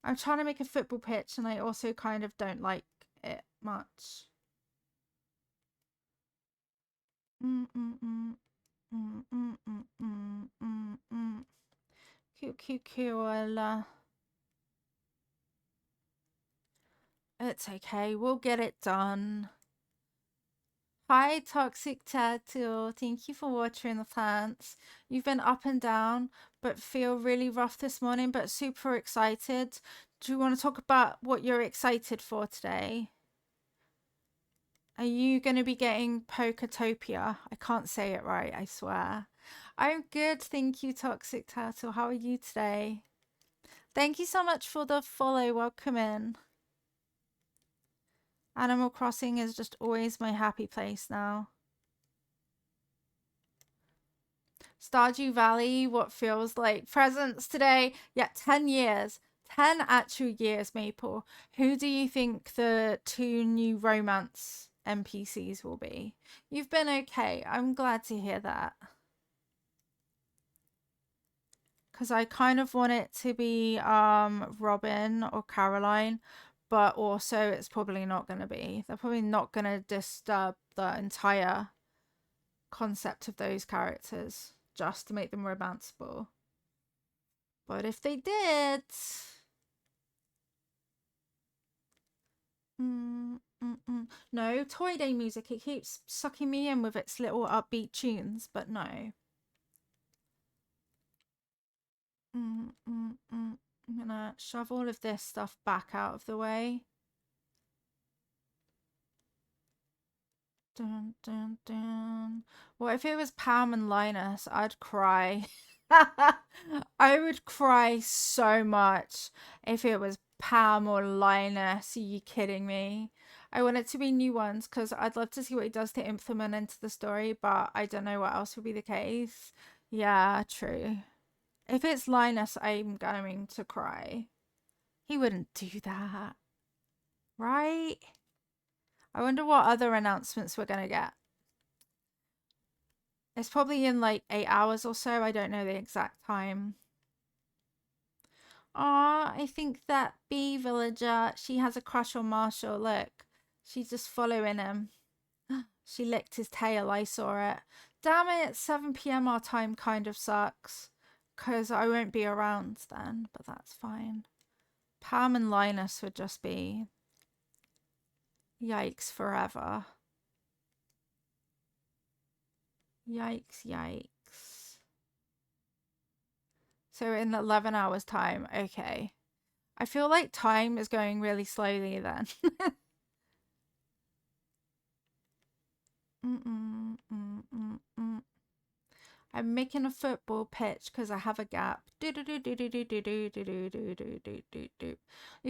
I'm trying to make a football pitch, and I also kind of don't like it much. Cool. It's okay. We'll get it done. Hi, Toxic Turtle. Thank you for watering the plants. You've been up and down, but feel really rough this morning, but super excited. Do you want to talk about what you're excited for today? Are you going to be getting Poketopia? I can't say it right, I swear. I'm good, thank you, Toxic Turtle. How are you today? Thank you so much for the follow. Welcome in. Animal Crossing is just always my happy place now. Stardew Valley, what feels like presents today. Yeah, 10 years. 10 actual years, Maple. Who do you think the 2 new romance NPCs will be? You've been okay. I'm glad to hear that. Because I kind of want it to be Robin or Caroline, but also it's probably not going to be. They're probably not going to disturb the entire concept of those characters just to make them romanceable. But if they did... No, Toy Day music, it keeps sucking me in with its little upbeat tunes, but no. I'm gonna shove all of this stuff back out of the way. Dun, dun, dun. What if it was Pam and Linus? I'd cry. I would cry so much if it was Pam or Linus. Are you kidding me? I want it to be new ones because I'd love to see what he does to implement into the story, but I don't know what else would be the case. Yeah, true. If it's Linus, I'm going to cry. He wouldn't do that. Right? I wonder what other announcements we're going to get. It's probably in like 8 hours or so. I don't know the exact time. Aw, I think that bee villager, she has a crush on Marshall. Look, she's just following him. She licked his tail. I saw it. Damn it, 7 p.m. our time kind of sucks. Because I won't be around then, but that's fine. Pam and Linus would just be... Yikes forever. Yikes, yikes. So in 11 hours time, okay. I feel like time is going really slowly then. I'm making a football pitch because I have a gap. You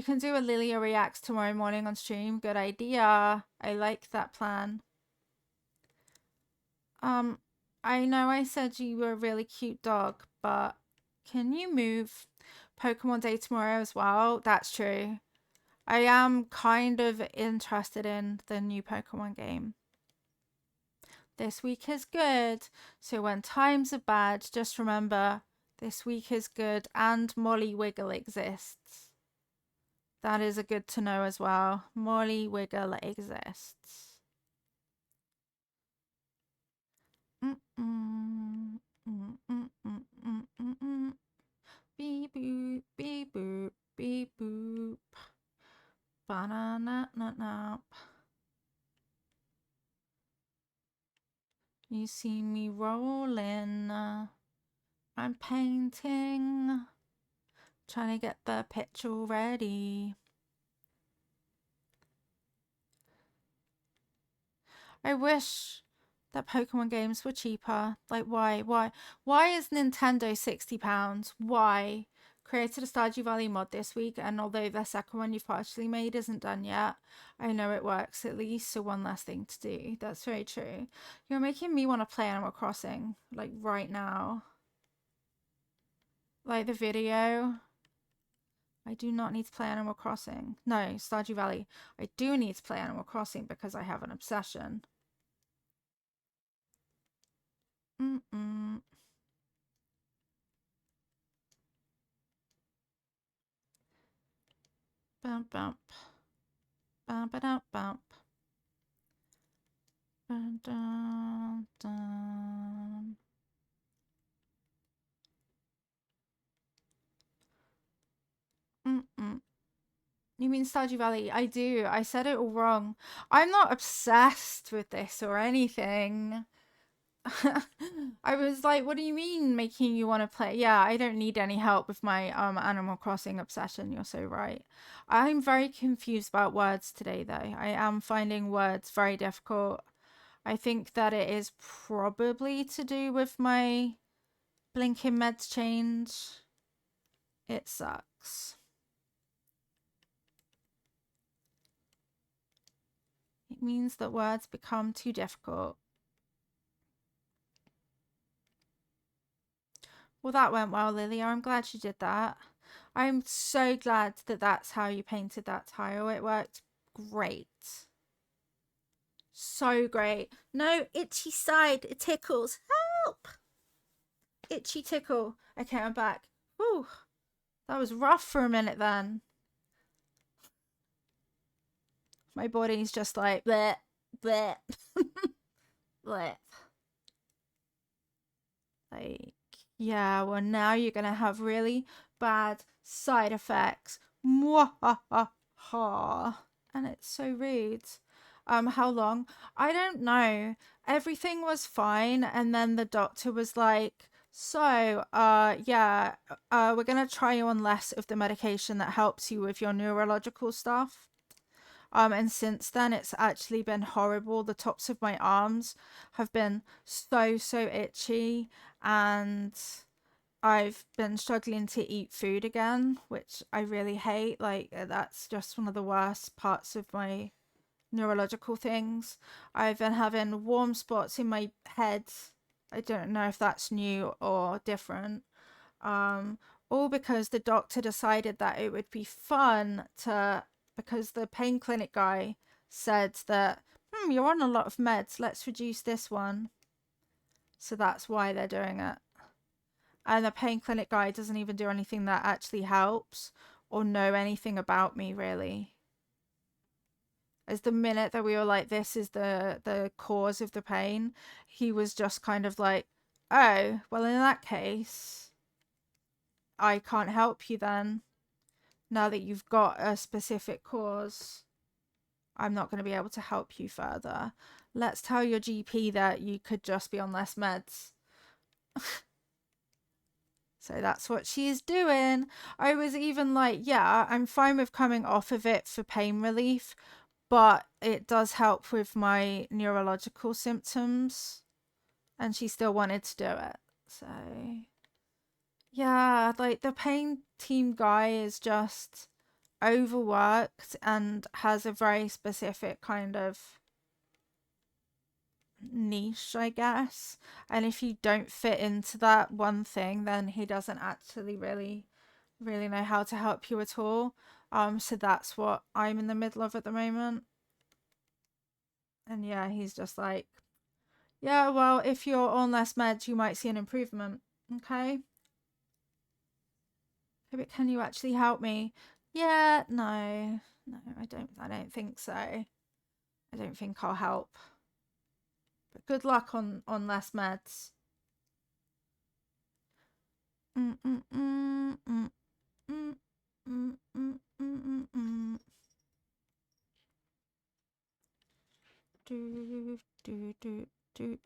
can do a Lilia Reacts tomorrow morning on stream. Good idea. I like that plan. I know I said you were a really cute dog, but can you move Pokemon Day tomorrow as well? That's true. I am kind of interested in the new Pokemon game. This week is good. So when times are bad, just remember this week is good and Molly Wiggle exists. That is a good to know as well. Molly Wiggle exists. Beep boop, beep boop, beep boop. Banana na na. You see me rolling. I'm painting. Trying to get the picture ready. I wish that Pokemon games were cheaper. Like, why? Why is Nintendo £60? Why? Created a Stardew Valley mod this week, and although the second one you've partially made isn't done yet, I know it works at least, so one less thing to do. That's very true. You're making me want to play Animal Crossing, like, right now. Like the video. I do not need to play Animal Crossing. No, Stardew Valley. I do need to play Animal Crossing because I have an obsession. Bump, bump. Bump, bump, bump. Dun, dun, dun. You mean Stardew Valley? I do. I said it all wrong. I'm not obsessed with this or anything. I was like, what do you mean making you want to play? Yeah, I don't need any help with my Animal Crossing obsession. You're so right. I'm very confused about words today, though. I am finding words very difficult. I think that it is probably to do with my blinking meds change. It sucks. It means that words become too difficult. Well, that went well, Lilia. I'm glad you did that. I'm so glad that that's how you painted that tile. It worked great. So great. No, itchy side. It tickles. Help! Itchy tickle. Okay, I'm back. Whew. That was rough for a minute then. My body's just like, bleh, bleh, bleh. Like, yeah, well, now you're going to have really bad side effects. Mwahaha. And it's so rude. How long? I don't know. Everything was fine, and then the doctor was like, so, yeah, we're gonna try you on less of the medication that helps you with your neurological stuff. And since then, it's actually been horrible. The tops of my arms have been so itchy, and I've been struggling to eat food again, which I really hate. Like, that's just one of the worst parts of my neurological things. I've been having warm spots in my head. I don't know if that's new or different. Um, all because the doctor decided that it would be fun to, because the pain clinic guy said that, you're on a lot of meds, let's reduce this one. So that's why they're doing it. And the pain clinic guy doesn't even do anything that actually helps or know anything about me, really. As the minute that we were like, this is the cause of the pain, he was just kind of like, oh, well, in that case, I can't help you then. Now that you've got a specific cause, I'm not going to be able to help you further. Let's tell your GP that you could just be on less meds. So that's what she's doing. I was even like, yeah, I'm fine with coming off of it for pain relief, but it does help with my neurological symptoms. And she still wanted to do it. So, yeah, like the pain team guy is just overworked and has a very specific kind of niche, I guess. And if you don't fit into that one thing, then he doesn't actually really know how to help you at all. So that's what I'm in the middle of at the moment. And yeah, he's just like, yeah, well, if you're on less meds, you might see an improvement. Okay. But can you actually help me? Yeah, no, I don't think so. I don't think I'll help. But good luck on less meds. Mm mm mm mm mm mm mm mm mm. Do do do do.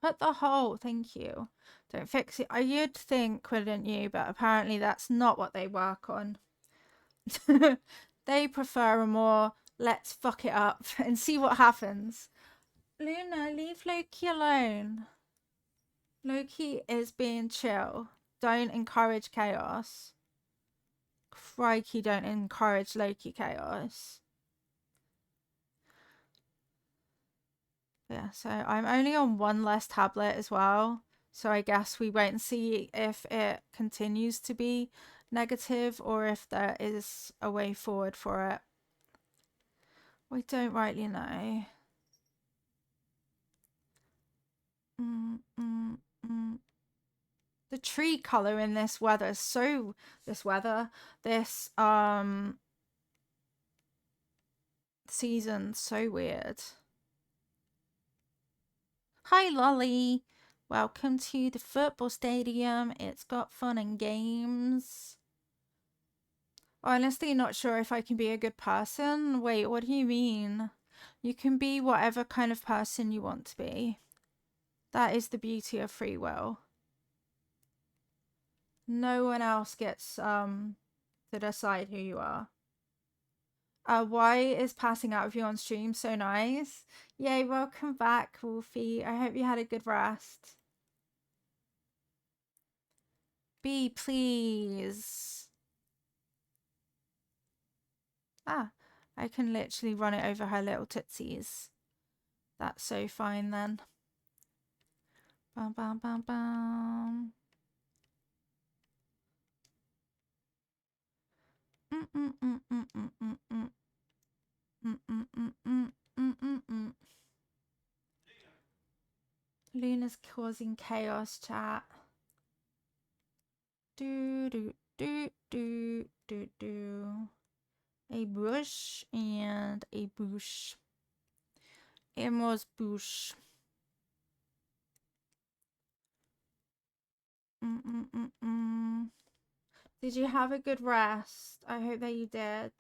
Put the hole. Thank you. Don't fix it. You'd think, wouldn't you? But apparently that's not what they work on. They prefer a more let's fuck it up and see what happens. Luna, leave Loki alone. Loki is being chill. Don't encourage chaos. Crikey, don't encourage Loki chaos. Yeah, so I'm only on one less tablet as well. So I guess we wait and see if it continues to be negative or if there is a way forward for it. We don't rightly know. The tree color in this weather is so this season so weird. Hi Lolly, welcome to the football stadium. It's got fun and games. Honestly, not sure if I can be a good person. Wait, what do you mean? You can be whatever kind of person you want to be. That is the beauty of free will. No one else gets to decide who you are. Why is passing out of you on stream so nice? Yay, welcome back, Wolfie. I hope you had a good rest. B, please. Ah, I can literally run it over her little tootsies. That's so fine then. Bam, bam, bam, bam. Luna's causing chaos, chat. Do. A bush and a bush. Emerald's bush. Did you have a good rest? I hope that you did.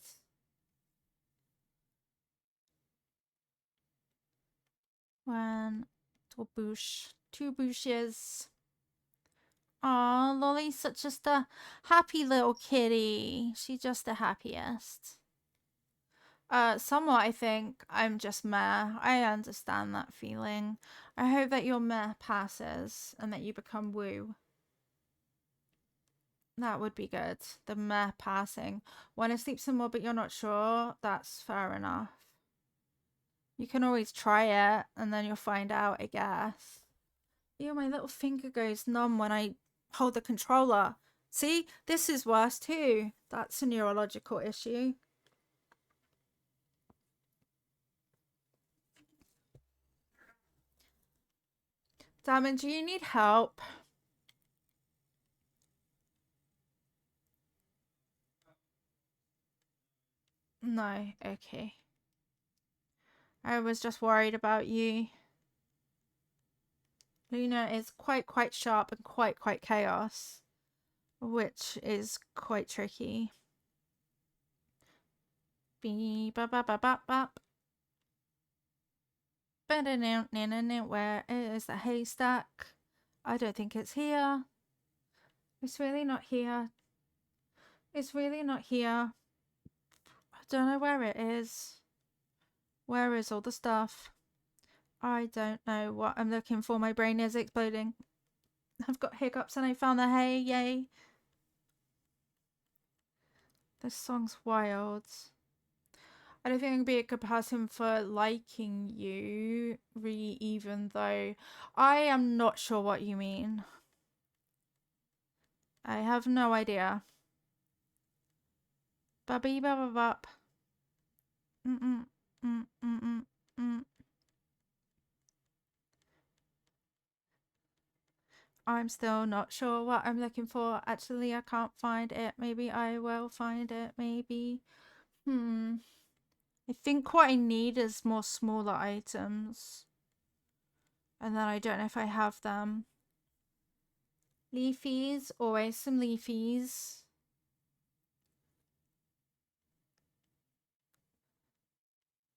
One, bush, 2 bushes. Aw, Lolly's just a happy little kitty. She's just the happiest. Somewhat, I think. I'm just meh. I understand that feeling. I hope that your meh passes and that you become woo. That would be good. The meh passing. Want to sleep some more but you're not sure? That's fair enough. You can always try it and then you'll find out, I guess. Ew, my little finger goes numb when I hold the controller. See? This is worse too. That's a neurological issue. Diamond, do you need help? No, okay. I was just worried about you. Luna is quite sharp and quite chaos, which is quite tricky. Beep, bop, bop, bop, bop, bop. Where is the haystack? I don't think it's here. It's really not here. It's really not here. I don't know where it is. Where is all the stuff? I don't know what I'm looking for. My brain is exploding. I've got hiccups and I found the hay. Yay. This song's wild. I don't think I'd be a good person for liking you, even though I am not sure what you mean. I have no idea. Babby bababop. I'm still not sure what I'm looking for. Actually, I can't find it. Maybe I will find it. Maybe. I think what I need is more smaller items. And then I don't know if I have them. Leafies. Always some leafies.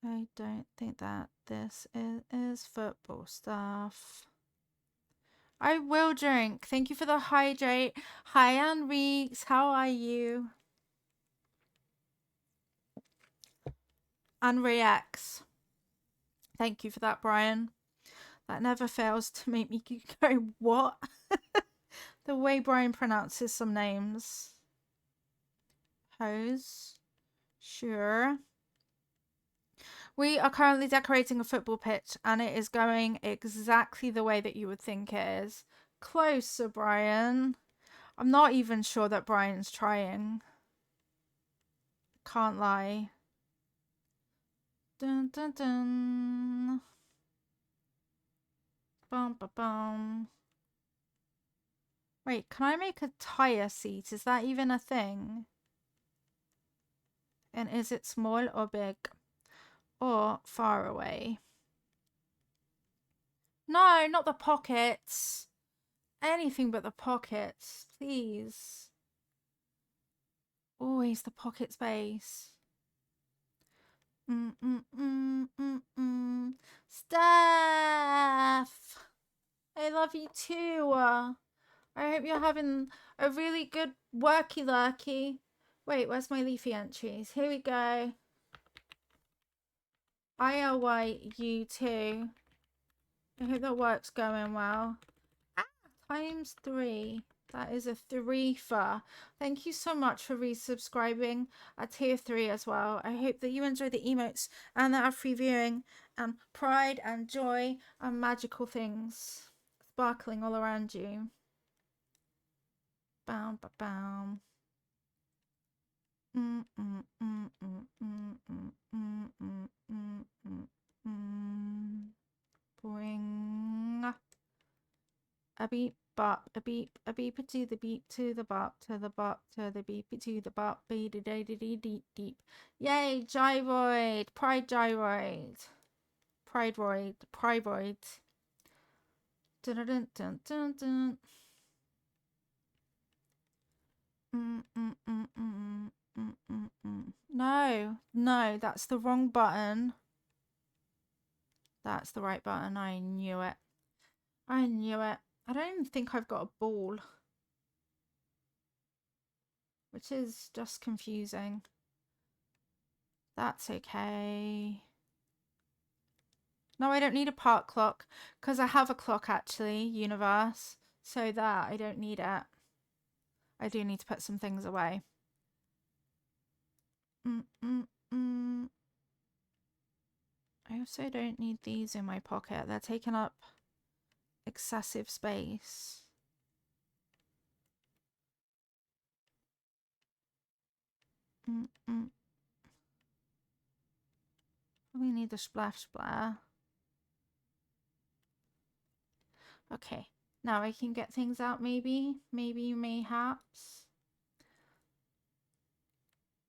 I don't think that this is football stuff. I will drink. Thank you for the hydrate. Hi, Anne Reeks. How are you? Anne Reacts. Thank you for that, Brian. That never fails to make me go, what? The way Brian pronounces some names. Hose. Sure. We are currently decorating a football pitch and it is going exactly the way that you would think it is. Closer, Brian. I'm not even sure that Brian's trying. Can't lie. Dun dun dun. Bum ba bum. Wait, can I make a tire seat? Is that even a thing? And is it small or big? Or far away? No, not the pockets. Anything but the pockets, please. Always the pocket space. Steph! I love you too. I hope you're having a really good worky lurky. Wait, where's my leafy entries? Here we go. ILY too. I hope that work's going well. Times 3. That is a 3-fer. Thank you so much for resubscribing at tier 3 as well. I hope that you enjoy the emotes and that are free viewing and pride and joy and magical things sparkling all around you. Bam, ba, bam. Mm, mm, mm, mm, mm, mm, mm, mm, mm, mm, mm. Boing. A beep bop, a beep to the beep to the bop to the bop to the beep to the bop, be da da da dee deep deep. Yay, gyroid, pride gyroid, prideroid, prideroid. Dun dun dun dun dun. No, no, that's the wrong button. That's the right button. I knew it. I knew it. I don't even think I've got a ball, which is just confusing. That's okay. No, I don't need a park clock because I have a clock actually, universe. So that I don't need it. I do need to put some things away. I also don't need these in my pocket. They're taking up excessive space. We need the splash splash. Okay, now I can get things out maybe. Maybe, mayhaps.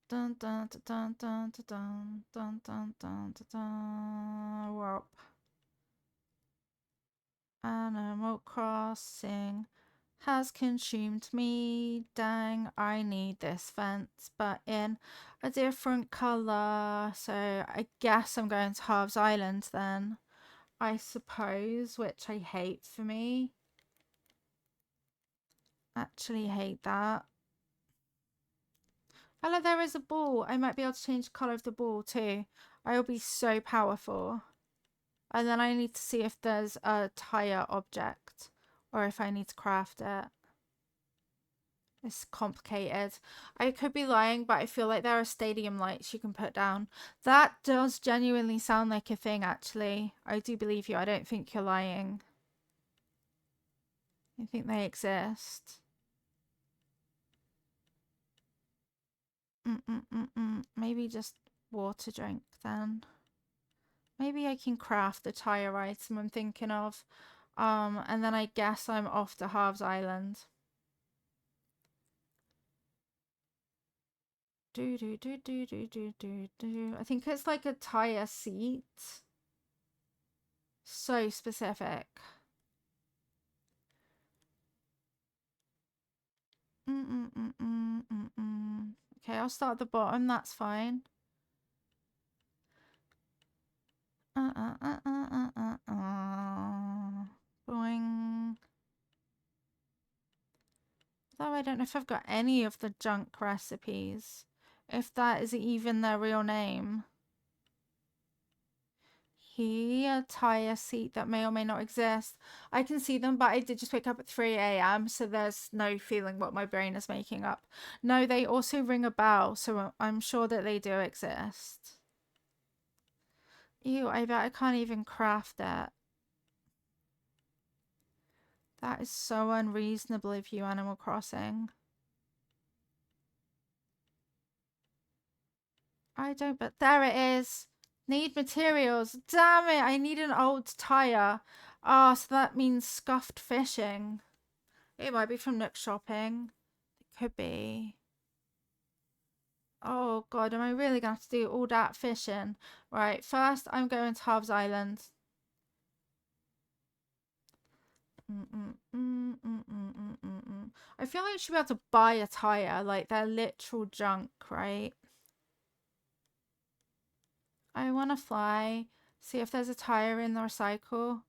Dun dun dun dun dun dun dun dun dun dun dun. Warp. Animal Crossing has consumed me. Dang, I need this fence, but in a different color. So I guess I'm going to Halves Island then. I suppose, which I hate for me. Actually hate that. Oh, look, there is a ball. I might be able to change the colour of the ball too. I will be so powerful. And then I need to see if there's a tire object or if I need to craft it. It's complicated. I could be lying, but I feel like there are stadium lights you can put down. That does genuinely sound like a thing, actually. I do believe you. I don't think you're lying. I think they exist. Maybe just water drink then. Maybe I can craft the tire item I'm thinking of. And then I guess I'm off to Halves Island. I think it's like a tire seat. So specific. Okay, I'll start at the bottom. That's fine. Boing. Though I don't know if I've got any of the junk recipes. If that is even their real name. Here, tire seat that may or may not exist. I can see them, but I did just wake up at 3 a.m. So there's no feeling what my brain is making up. No, they also ring a bell, so I'm sure that they do exist. Ew, I bet I can't even craft it. That is so unreasonable of you, Animal Crossing. I don't, but there it is. Need materials. Damn it, I need an old tire. Ah, so that means scuffed fishing. It might be from Nook Shopping. It could be. Oh god, am I really gonna have to do all that fishing? Right, first I'm going to Halves Island. I feel like I should be able to buy a tire, like they're literal junk, right? I want to fly, see if there's a tire in the recycle.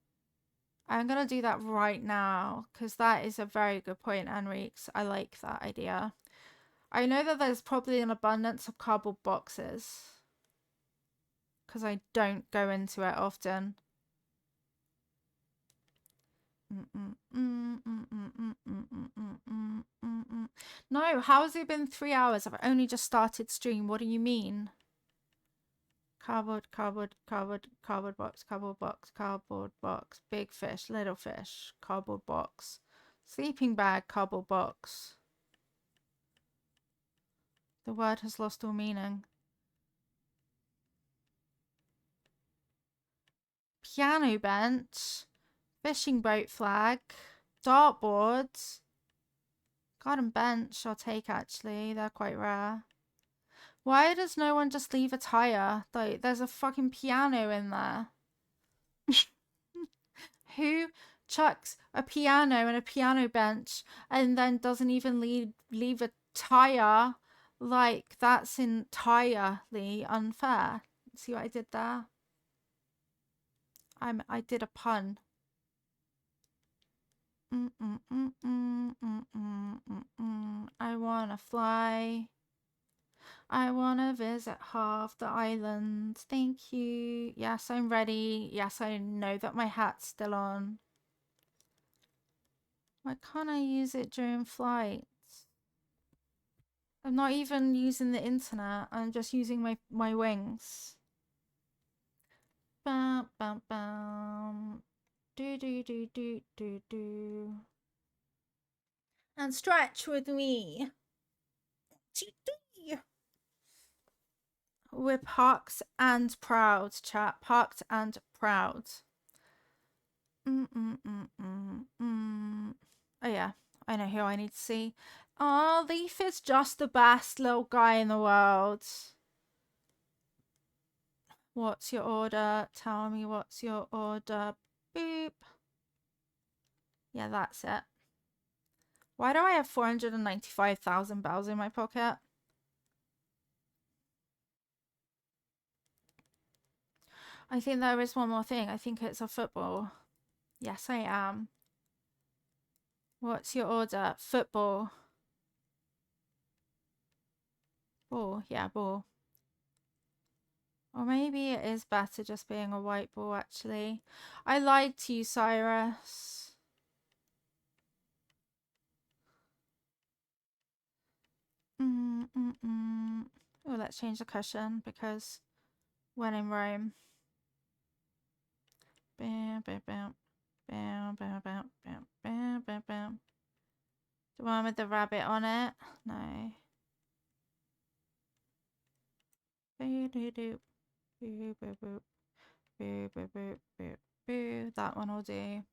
I'm going to do that right now because that is a very good point, Enrique. I like that idea. I know that there's probably an abundance of cardboard boxes because I don't go into it often. No, how has it been 3 hours? I've only just started stream. What do you mean? Cardboard, cardboard, cardboard, cardboard box, cardboard box, cardboard box, big fish, little fish, cardboard box, sleeping bag, cardboard box. The word has lost all meaning. Piano bench. Fishing boat flag. Dartboards. Garden bench I'll take, actually. They're quite rare. Why does no one just leave a tire? Like, there's a fucking piano in there. Who chucks a piano and a piano bench and then doesn't even leave a tire? Like, that's entirely unfair. See what I did there? I did a pun. I wanna fly. I wanna visit half the island. Thank you. Yes, I'm ready. Yes, I know that my hat's still on. Why can't I use it during flights? I'm not even using the internet. I'm just using my wings. Bam, bam, bam. Do, do, do, do, do, do. And stretch with me. We're parked and proud, chat. Parked and proud. Oh yeah, I know who I need to see. Oh, Leaf is just the best little guy in the world. What's your order? Tell me what's your order. Boop. Yeah, that's it. Why do I have 495,000 bells in my pocket? I think there is one more thing. I think it's a football. Yes, I am. What's your order? Football. Ball. Yeah, ball. Or maybe it is better just being a white ball, actually. I lied to you, Cyrus. Oh, let's change the cushion because when in Rome. Bam, bam, bam. Bam, bam, bam, bam, bam, bam, bam. The one with the rabbit on it? No. Boo, doo, doo. Boo, boo, boo. Boo, boo, boo, boo, boo. That one will do.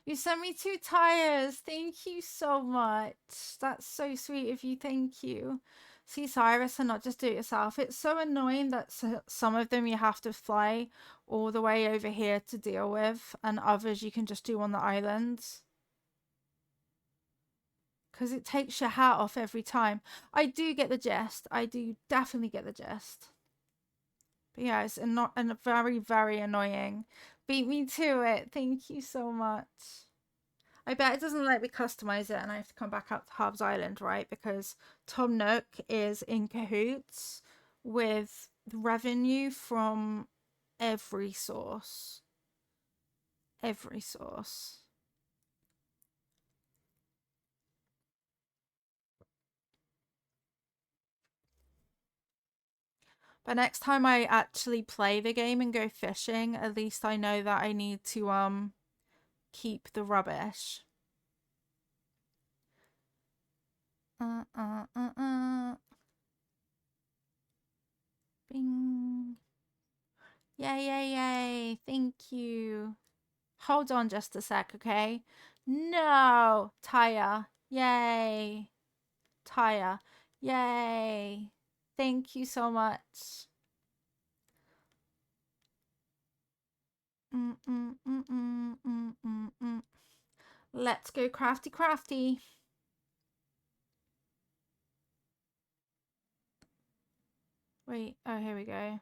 You sent me 2 tires. Thank you so much. That's so sweet of you. Thank you. See, Cyrus, and not just do it yourself. It's so annoying that some of them you have to fly all the way over here to deal with, and others you can just do on the islands. Because it takes your hat off every time. I do get the gist. I do definitely get the gist. But yeah, it's not very, very annoying. Beat me to it. Thank you so much. I bet it doesn't let me customize it and I have to come back up to Hobbs Island, right? Because Tom Nook is in cahoots with the revenue from every source. Every source. But next time I actually play the game and go fishing, at least I know that I need to keep the rubbish. Bing. Yay, yay, yay. Thank you. Hold on just a sec, okay? No! Tire. Yay. Tire. Yay. Thank you so much. Let's go crafty crafty. Wait, oh, here we go.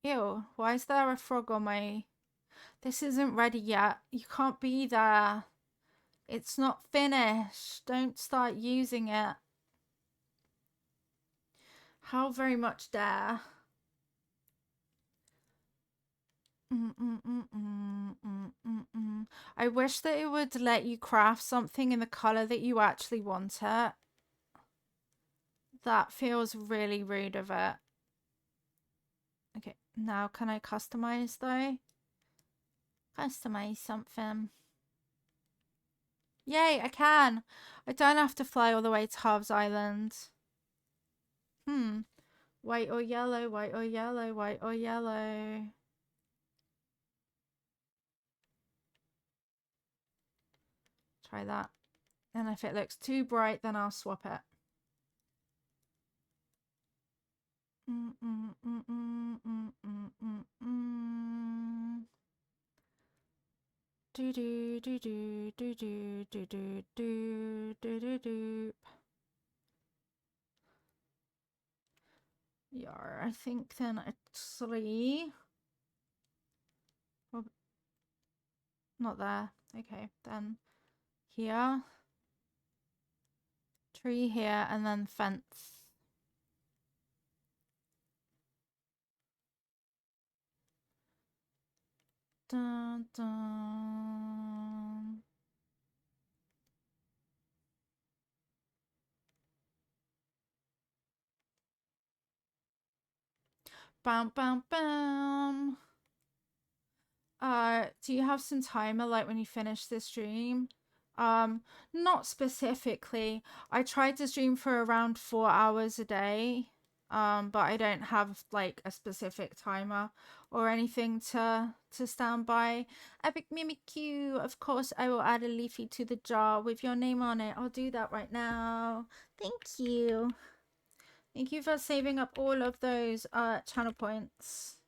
Ew, why is there a frog on my... This isn't ready yet. You can't be there. It's not finished. Don't start using it. How very much dare. I wish that it would let you craft something in the color that you actually want it. That feels really rude of it. Okay, now can I customize though? Customize something. Yay, I can. I don't have to fly all the way to Hobbs Island. White or yellow, white or yellow, white or yellow. Try that. And if it looks too bright, then I'll swap it. Do do do do do do do do do do do do. Yeah, I think then actually, well, not there. Okay, then here, tree here, and then fence. Dun dun. Bam bam bam. Do you have some timer like when you finish this stream? Not specifically. I tried to stream for around 4 hours a day. But I don't have like a specific timer or anything to stand by. Epic Mimikyu, of course I will add a leafy to the jar with your name on it. I'll do that right now. Thank you. Thank you for saving up all of those channel points.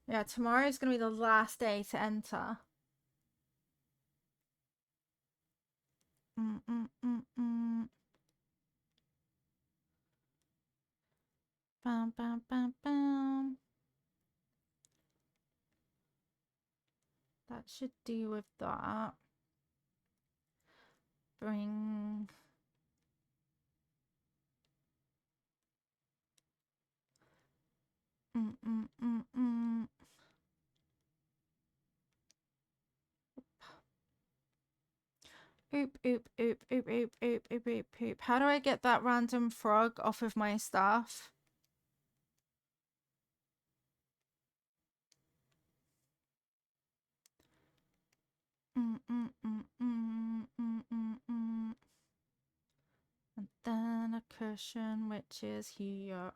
Yeah, tomorrow is going to be the last day to enter. Bam, bam, bam, bam. That should do with that. Bring... Oop, oop, oop, oop, oop, oop, oop, oop, oop. How do I get that random frog off of my staff? And then a cushion, which is here.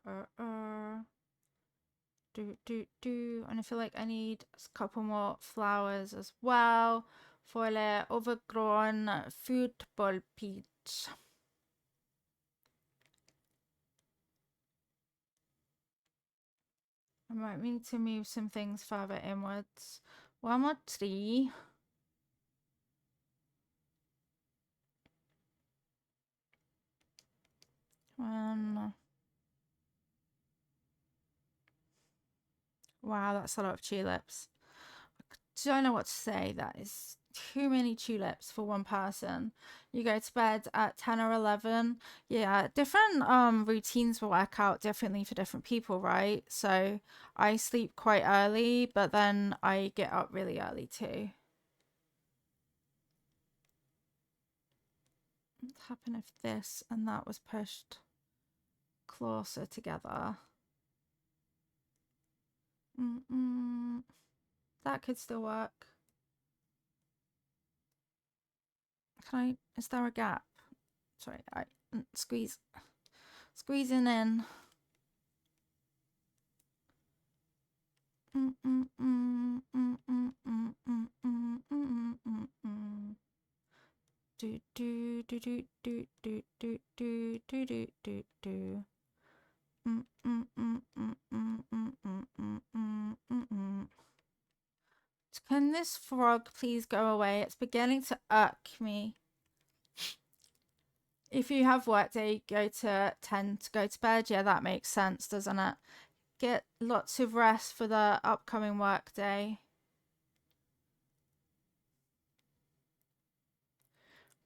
And I feel like I need a couple more flowers as well for the overgrown football pitch. I might need to move some things further inwards. One more tree. Wow, that's a lot of tulips. I don't know what to say. That is too many tulips for one person. You go to bed at 10 or 11. Yeah, different routines will work out differently for different people, right? So I sleep quite early, but then I get up really early too. What happened if this and that was pushed closer together? That could still work. Is there a gap? Sorry, I squeezing in. Do do do do do do do do do do do do. Can this frog please go away? It's beginning to irk me. If you have work day, go to 10 to go to bed. Yeah, that makes sense, doesn't it? Get lots of rest for the upcoming work day.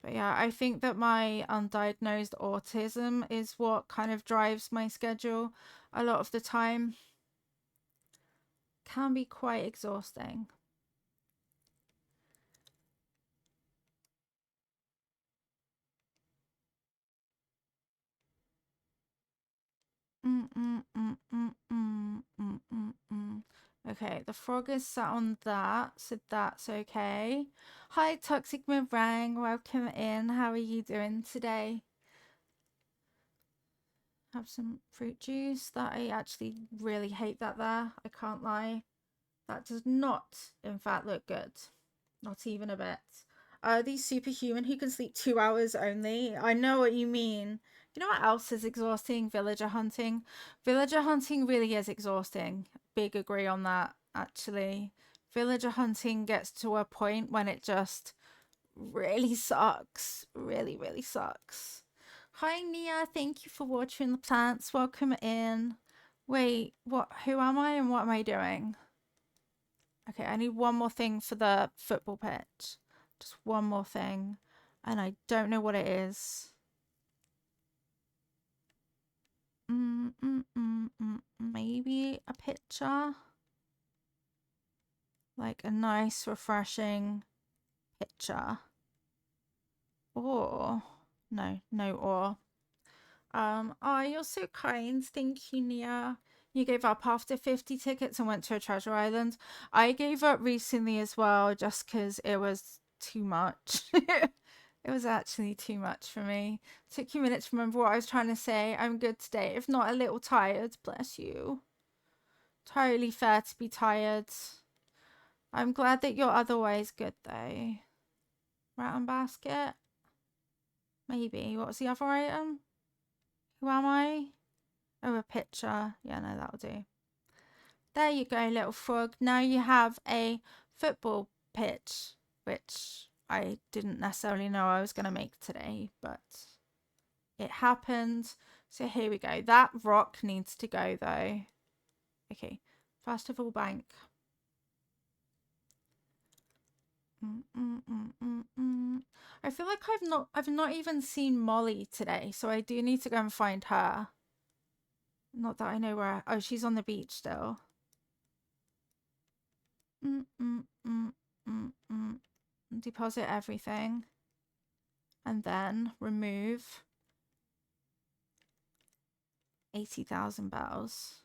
But yeah, I think that my undiagnosed autism is what kind of drives my schedule a lot of the time. Can be quite exhausting. Okay, the frog is sat on that, so that's okay. Hi, Toxic Meringue, welcome in. How are you doing today? Have some fruit juice. That I actually really hate that there. I can't lie. That does not, in fact, look good. Not even a bit. These superhuman who can sleep 2 hours only. I know what you mean. You know what else is exhausting? Villager hunting. Villager hunting really is exhausting. Big agree on that, actually. Villager hunting gets to a point when it just really sucks. Really, really sucks. Hi, Nia. Thank you for watching the plants. Welcome in. Wait, what? Who am I and what am I doing? Okay, I need one more thing for the football pitch. Just one more thing. And I don't know what it is. Maybe a picture? Like a nice, refreshing picture. Or, no or. Oh, you're so kind. Thank you, Nia. You gave up after 50 tickets and went to a treasure island. I gave up recently as well, just because it was too much. It was actually too much for me. Took you a minute to remember what I was trying to say. I'm good today, if not a little tired. Bless you. Totally fair to be tired. I'm glad that you're otherwise good, though. Rat and basket? Maybe. What was the other item? Who am I? Oh, a picture. Yeah, no, that'll do. There you go, little frog. Now you have a football pitch, which I didn't necessarily know I was going to make today, but it happened. So here we go. That rock needs to go, though. Okay, first of all, bank. I feel like I've not even seen Molly today, so I do need to go and find her. Not that I know where. Oh, she's on the beach still. Deposit everything. And then remove 80,000 bells.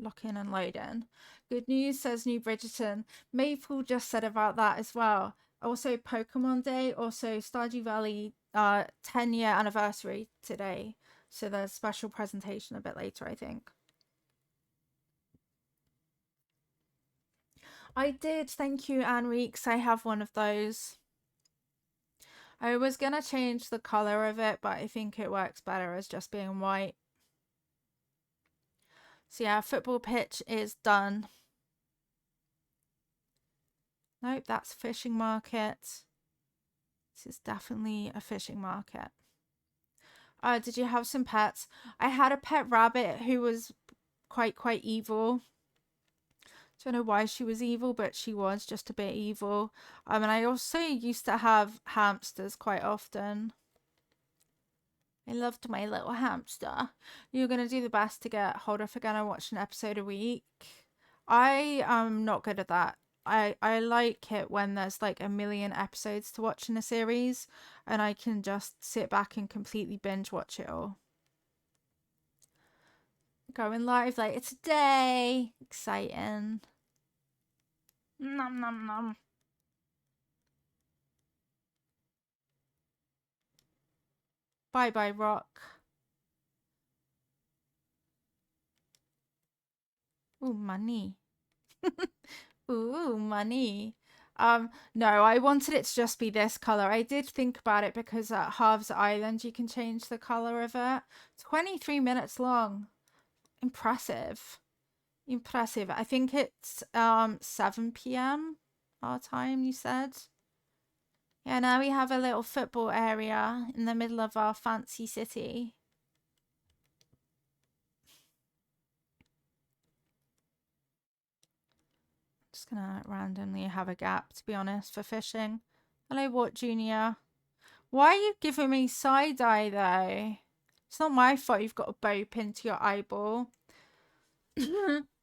Lock in and load in. Good news, says New Bridgerton. Maple just said about that as well. Also Pokemon Day, also Stardew Valley 10-year anniversary today. So there's a special presentation a bit later, I think. I did, thank you, Anne Reeks. I have one of those. I was going to change the colour of it, but I think it works better as just being white. So yeah, football pitch is done. Nope, that's fishing market. This is definitely a fishing market. Did you have some pets? I had a pet rabbit who was quite evil. Don't know why she was evil, but she was just a bit evil. And I also used to have hamsters quite often. I loved my little hamster. You're going to do the best to get hold of again and watch an episode a week. I am not good at that. I like it when there's like a million episodes to watch in a series and I can just sit back and completely binge watch it all. Going live later today. Exciting. Nom nom nom. Bye bye, Rock. Ooh, money. Ooh, money. No, I wanted it to just be this color. I did think about it because at Harv's Island you can change the color of it. 23 minutes long. Impressive. Impressive. I think it's 7 p.m. our time, you said. Yeah, now we have a little football area in the middle of our fancy city. Just gonna randomly have a gap, to be honest, for fishing. Hello, What Junior? Why are you giving me side eye though? It's not my fault you've got a bow pinned to your eyeball.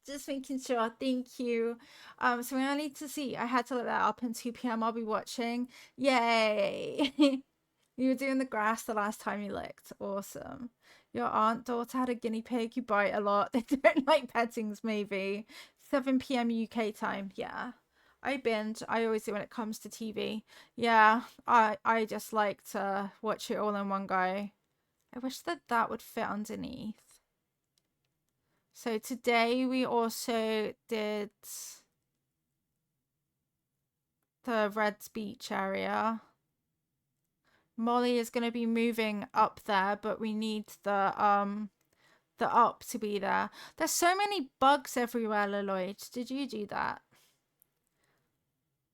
Just making sure. Thank you. So I need to see. I had to look that up, and 2 p.m. I'll be watching. Yay! You were doing the grass the last time you licked. Awesome. Your daughter had a guinea pig. You bite a lot. They don't like pettings, maybe. 7 p.m. UK time. Yeah. I binge. I always do when it comes to TV. Yeah. I just like to watch it all in one go. I wish that would fit underneath. So today we also did the Reds Beach area. Molly is going to be moving up there, but we need the up to be there. There's so many bugs everywhere, Lloyd. Did you do that?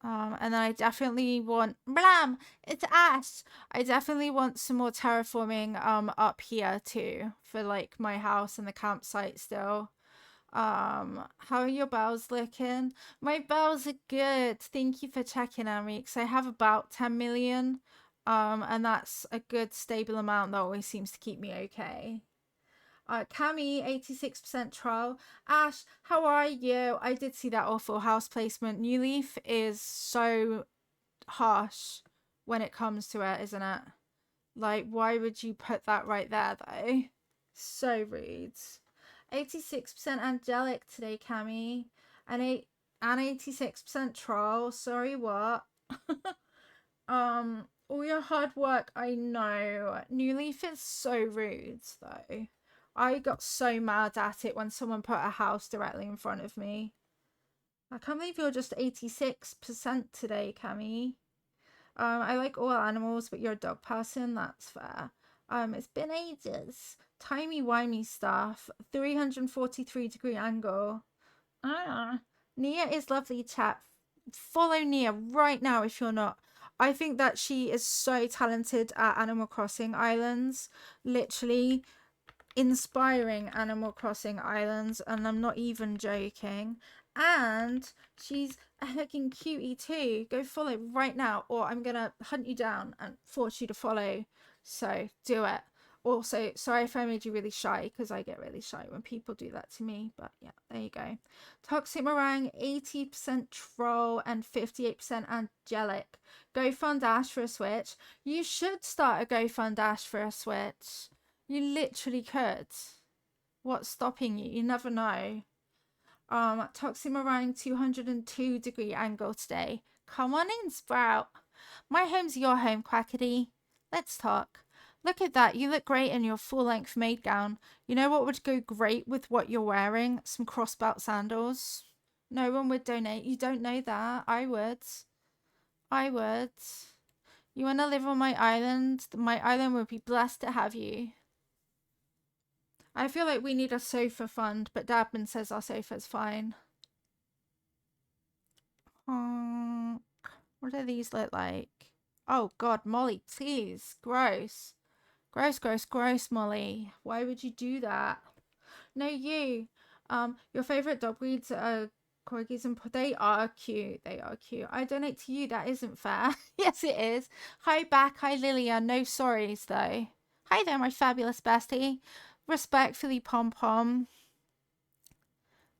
And then I definitely want blam. It's Ash. I definitely want some more terraforming up here too for like my house and the campsite still. How are your bells looking? My bells are good. Thank you for checking on me because I have about 10 million. And that's a good stable amount that always seems to keep me okay. Cami, 86% trial. Ash, how are you? I did see that awful house placement. New Leaf is so harsh when it comes to it, isn't it? Like, why would you put that right there, though? So rude. 86% angelic today, Cami. And 86% troll. Sorry, what? All your hard work, I know. New Leaf is so rude, though. I got so mad at it when someone put a house directly in front of me. I can't believe you're just 86% today, Cami. I like all animals, but you're a dog person. That's fair. It's been ages. Timey-wimey stuff. 343-degree angle. Nia is lovely, chat. Follow Nia right now if you're not. I think that she is so talented at Animal Crossing Islands. Literally inspiring Animal Crossing Islands, and I'm not even joking. And she's a heckin' cutie too. Go follow right now, or I'm gonna hunt you down and force you to follow. So do it. Also, sorry if I made you really shy, because I get really shy when people do that to me. But yeah, there you go. Toxic Meringue, 80% troll and 58% angelic. GoFund Dash for a Switch. You should start a GoFund Dash for a Switch. You literally could. What's stopping you? You never know. Toxic Meringue, 202-degree angle today. Come on in, Sprout. My home's your home, Quackidee. Let's talk. Look at that. You look great in your full-length maid gown. You know what would go great with what you're wearing? Some crossbelt sandals. No one would donate. You don't know that. I would. I would. You want to live on my island? My island would be blessed to have you. I feel like we need a sofa fund, but Dabman says our sofa's fine. What do these look like? Oh god, Molly, please. Gross. Gross, gross, gross, Molly. Why would you do that? No, you. Your favourite dog breeds are corgis and they are cute. They are cute. I donate to you. That isn't fair. Yes, it is. Hi back. Hi, Lilia. No sorries, though. Hi there, my fabulous bestie. Respectfully, Pom Pom.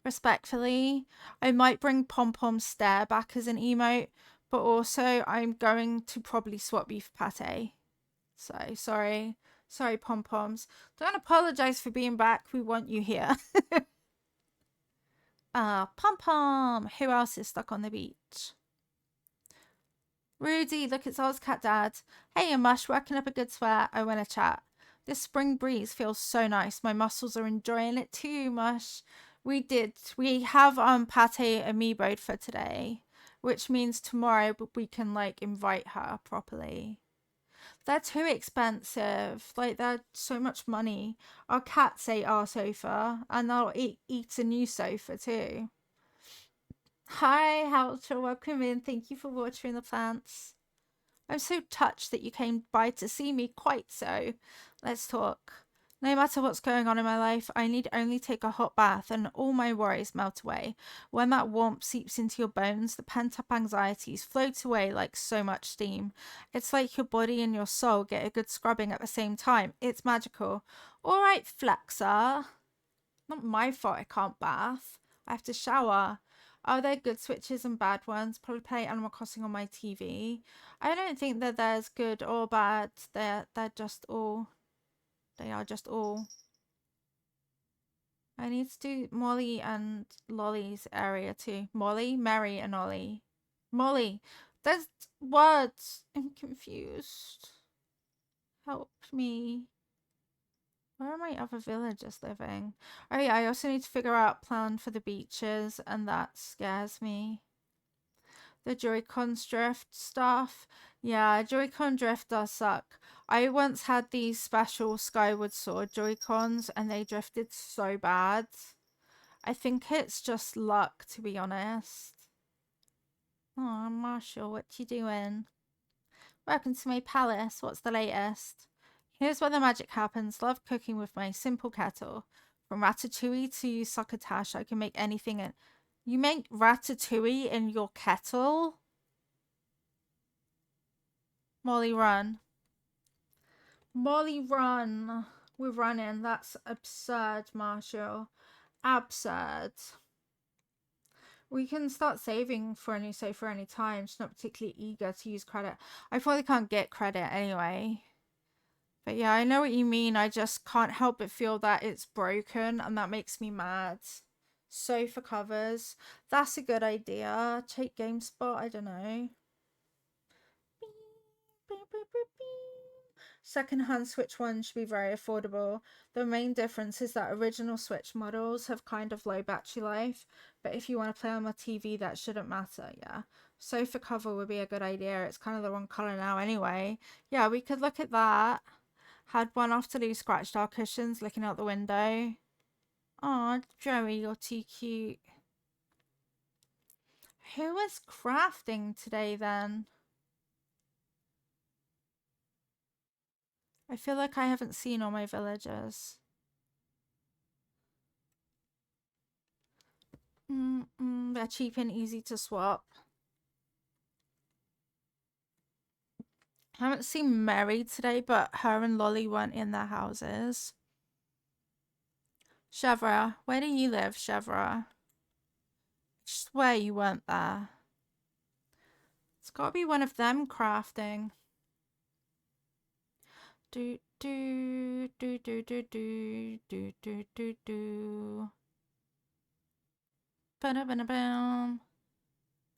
Respectfully. I might bring Pom Pom's stare back as an emote, but also I'm going to probably swap you for Pate. So, sorry. Sorry, Pom Poms. Don't apologize for being back. We want you here. Pom Pom. Who else is stuck on the beach? Rudy, look, it's Ozcat Dad. Hey, Mush, working up a good sweat. I want to chat. This spring breeze feels so nice. My muscles are enjoying it too, Mush. We have Pate amiiboed for today, which means tomorrow we can like invite her properly. They're too expensive. Like, they're so much money. Our cats ate our sofa, and they'll eat a new sofa too. Hi, Halter. Welcome in. Thank you for watering the plants. I'm so touched that you came by to see me. Quite so. Let's talk. No matter what's going on in my life, I need only take a hot bath and all my worries melt away. When that warmth seeps into your bones, the pent-up anxieties float away like so much steam. It's like your body and your soul get a good scrubbing at the same time. It's magical. All right, Flexer. Not my fault I can't bath. I have to shower. Are there good switches and bad ones? Probably play Animal Crossing on my TV. I don't think that there's good or bad. They're just all. They are just all. I need to do Molly and Lolly's area too. Molly, Mary, and Ollie. Molly. There's words. I'm confused. Help me. Where are my other villagers living? Oh yeah, I also need to figure out plan for the beaches, and that scares me. The Joy-Con drift stuff. Yeah, Joy-Con drift does suck. I once had these special Skyward Sword Joy-Cons and they drifted so bad. I think it's just luck, to be honest. Oh, Marshall, what you doing? Welcome to my palace. What's the latest? Here's where the magic happens. Love cooking with my simple kettle. From ratatouille to succotash, I can make anything. You make ratatouille in your kettle? Molly, run. Molly, run. We're running. That's absurd, Marshall. Absurd. We can start saving for a new save for any time. She's not particularly eager to use credit. I probably can't get credit anyway. But yeah, I know what you mean. I just can't help but feel that it's broken and that makes me mad. Sofa covers. That's a good idea. Take GameSpot. I don't know. Second-hand Switch ones should be very affordable. The main difference is that original Switch models have kind of low battery life, but if you want to play on the TV, that shouldn't matter. Yeah, sofa cover would be a good idea. It's kind of the wrong color now anyway. Yeah, we could look at that. Had one afternoon scratched our cushions looking out the window. Oh, Joey, you're too cute. Who was crafting today then? I feel like I haven't seen all my villagers. They're cheap and easy to swap. I haven't seen Mary today, but her and Lolly weren't in their houses. Chevra, where do you live, Chevra? I swear you weren't there. It's got to be one of them crafting. Do do do do do do do do do do. Ba-da-ba-da-bam.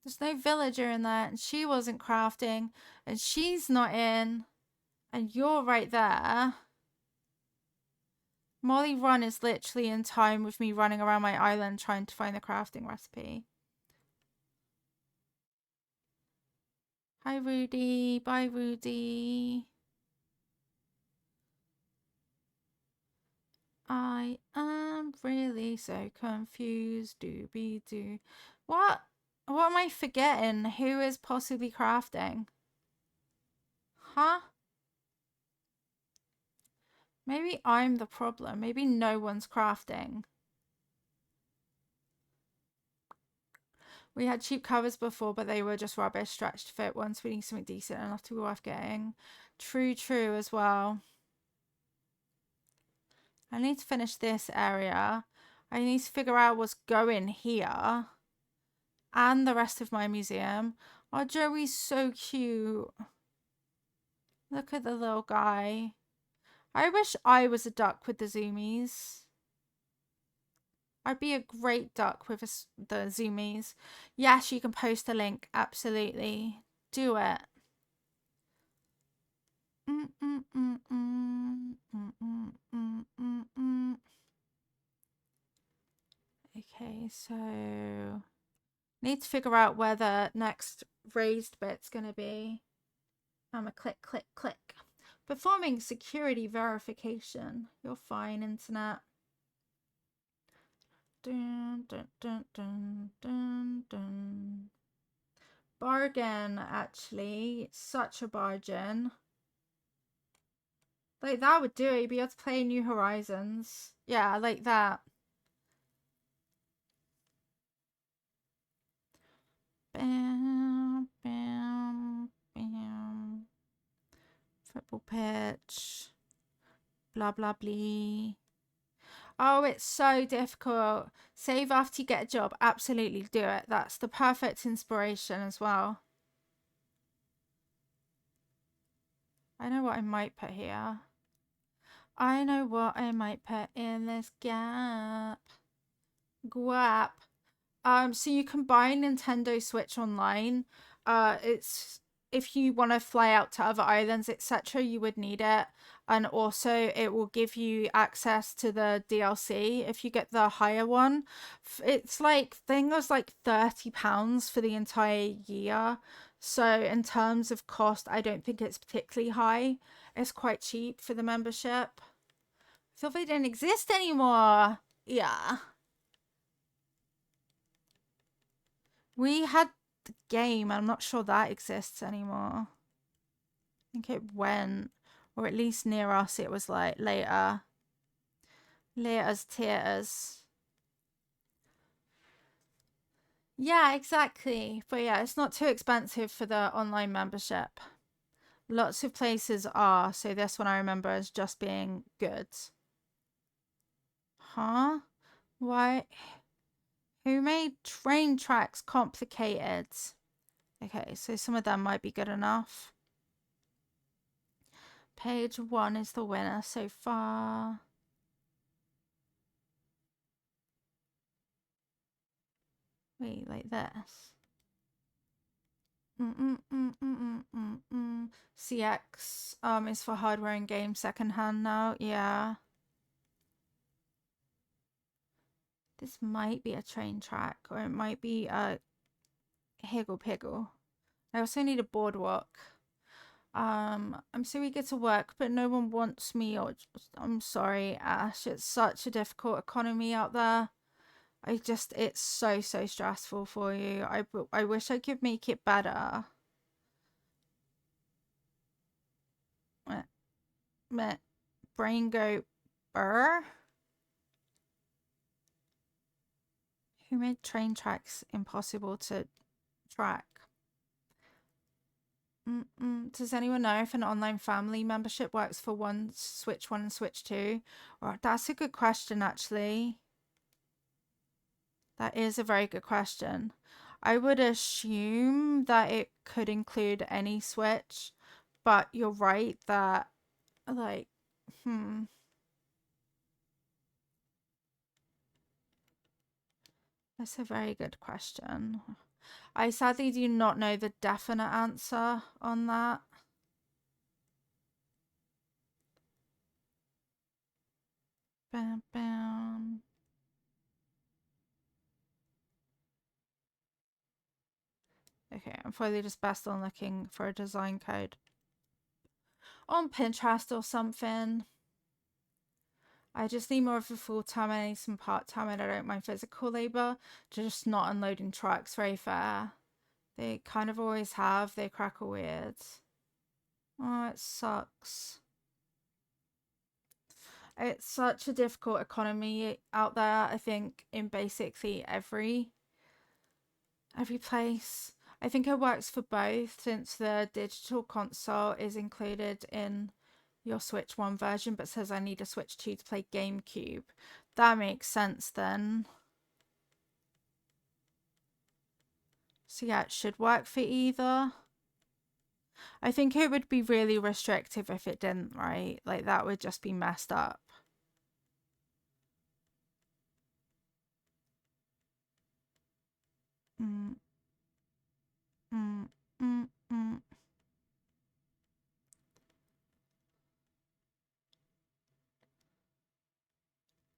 There's no villager in there, and she wasn't crafting, and she's not in, and you're right there. Molly Run is literally in time with me running around my island trying to find the crafting recipe. Hi, Rudy. Bye, Rudy. I am really so confused. Doobie-doo. What? What am I forgetting? Who is possibly crafting? Huh? Maybe I'm the problem. Maybe no one's crafting. We had cheap covers before, but they were just rubbish, stretched to fit once. We need something decent enough to be worth getting. True as well. I need to finish this area. I need to figure out what's going here. And the rest of my museum. Oh, Joey's so cute. Look at the little guy. I wish I was a duck with the zoomies. I'd be a great duck with the zoomies. Yes, you can post a link. Absolutely. Do it. Okay, so need to figure out where the next raised bit's gonna be. I'm a click, click, click. Performing security verification. You're fine, internet. Dun, dun, dun, dun, dun, dun. Bargain, actually. Such a bargain. Like, that would do it. You'd be able to play New Horizons. Yeah, like that. Bam, bam, bam. Football pitch. Blah, blah, blah. Oh, it's so difficult. Save after you get a job. Absolutely do it. That's the perfect inspiration as well. I know what I might put here. I know what I might put in this gap. Guap. So you can buy Nintendo Switch online. It's if you want to fly out to other islands, etc., you would need it. And also it will give you access to the DLC if you get the higher one. It's like, thing was like £30 for the entire year. So in terms of cost, I don't think it's particularly high. It's quite cheap for the membership. I thought they didn't exist anymore. Yeah. We had the game. I'm not sure that exists anymore. I think it went, or at least near us it was like later. Later's tears. Yeah, exactly. But yeah, it's not too expensive for the online membership. Lots of places are, so this one I remember as just being good. Huh? Why? Who made train tracks complicated? Okay, so some of them might be good enough. Page 1 is the winner so far. Wait, like this. CX is for hardware and game secondhand now. Yeah. This might be a train track, or it might be a higgle piggle. I also need a boardwalk. I'm so eager to work, but no one wants me. Or I'm sorry, Ash. It's such a difficult economy out there. It's so stressful for you. I wish I could make it better. Meh. Brain go burr. Who made train tracks impossible to track? Does anyone know if an online family membership works for Switch 1 and Switch 2? Or that's a good question, actually. That is a very good question. I would assume that it could include any Switch, but you're right that, like, That's a very good question. I sadly do not know the definite answer on that. Bam, bam. Okay, I'm probably just best on looking for a design code on Pinterest or something. I just need more of a full-time. I need some part-time, and I don't mind physical labor. Just not unloading trucks very fair. They kind of always have. They crackle weird. Oh, it sucks. It's such a difficult economy out there, I think, in basically every place. I think it works for both, since the digital console is included in your Switch 1 version, but says I need a Switch 2 to play GameCube. That makes sense then. So yeah, it should work for either. I think it would be really restrictive if it didn't, right? Like, that would just be messed up.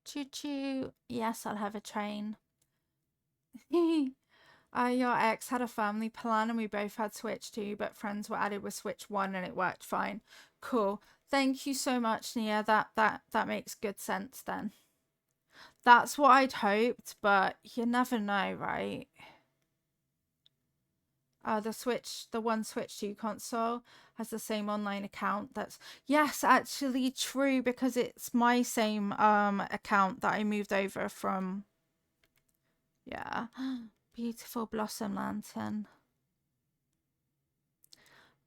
Choo choo. Yes, I'll have a train. Your ex had a family plan and we both had Switch 2, but friends were added with Switch 1 and it worked fine. Cool. Thank you so much, Nia. That makes good sense then. That's what I'd hoped, but you never know, right? The one Switch 2 console has the same online account. Yes, actually true, because it's my same account that I moved over from. Yeah. Beautiful blossom lantern.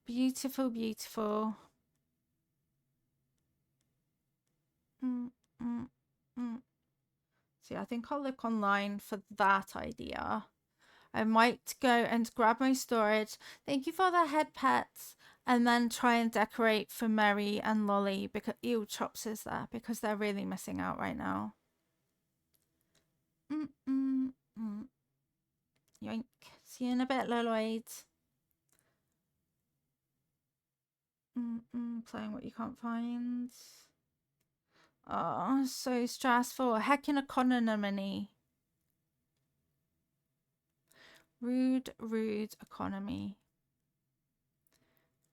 Beautiful, beautiful. See, I think I'll look online for that idea. I might go and grab my storage. Thank you for the head pets. And then try and decorate for Mary and Lolly, because Chops is there, because they're really missing out right now. Yoink. See you in a bit, Loloid. Playing what you can't find. Oh, so stressful. Heckin' economy. Rude economy.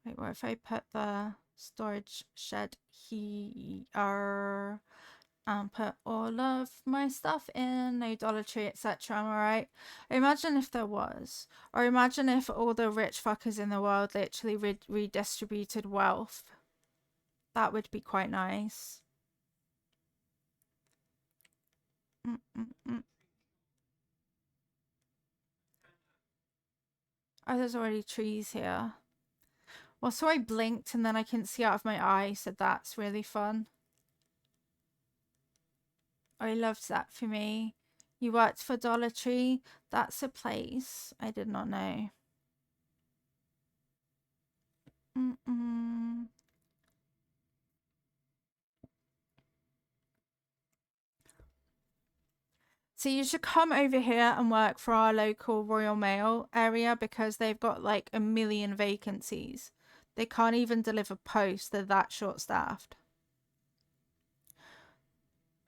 Wait, what if I put the storage shed here and put all of my stuff in, no Dollar Tree, etc. Am I right? Imagine if there was. Or imagine if all the rich fuckers in the world literally redistributed wealth. That would be quite nice. Oh, there's already trees here. Well, so I blinked and then I couldn't see out of my eye, so that's really fun. I loved that for me. You worked for Dollar Tree? That's a place. I did not know. So you should come over here and work for our local Royal Mail area because they've got like a million vacancies. They can't even deliver post. They're that short-staffed.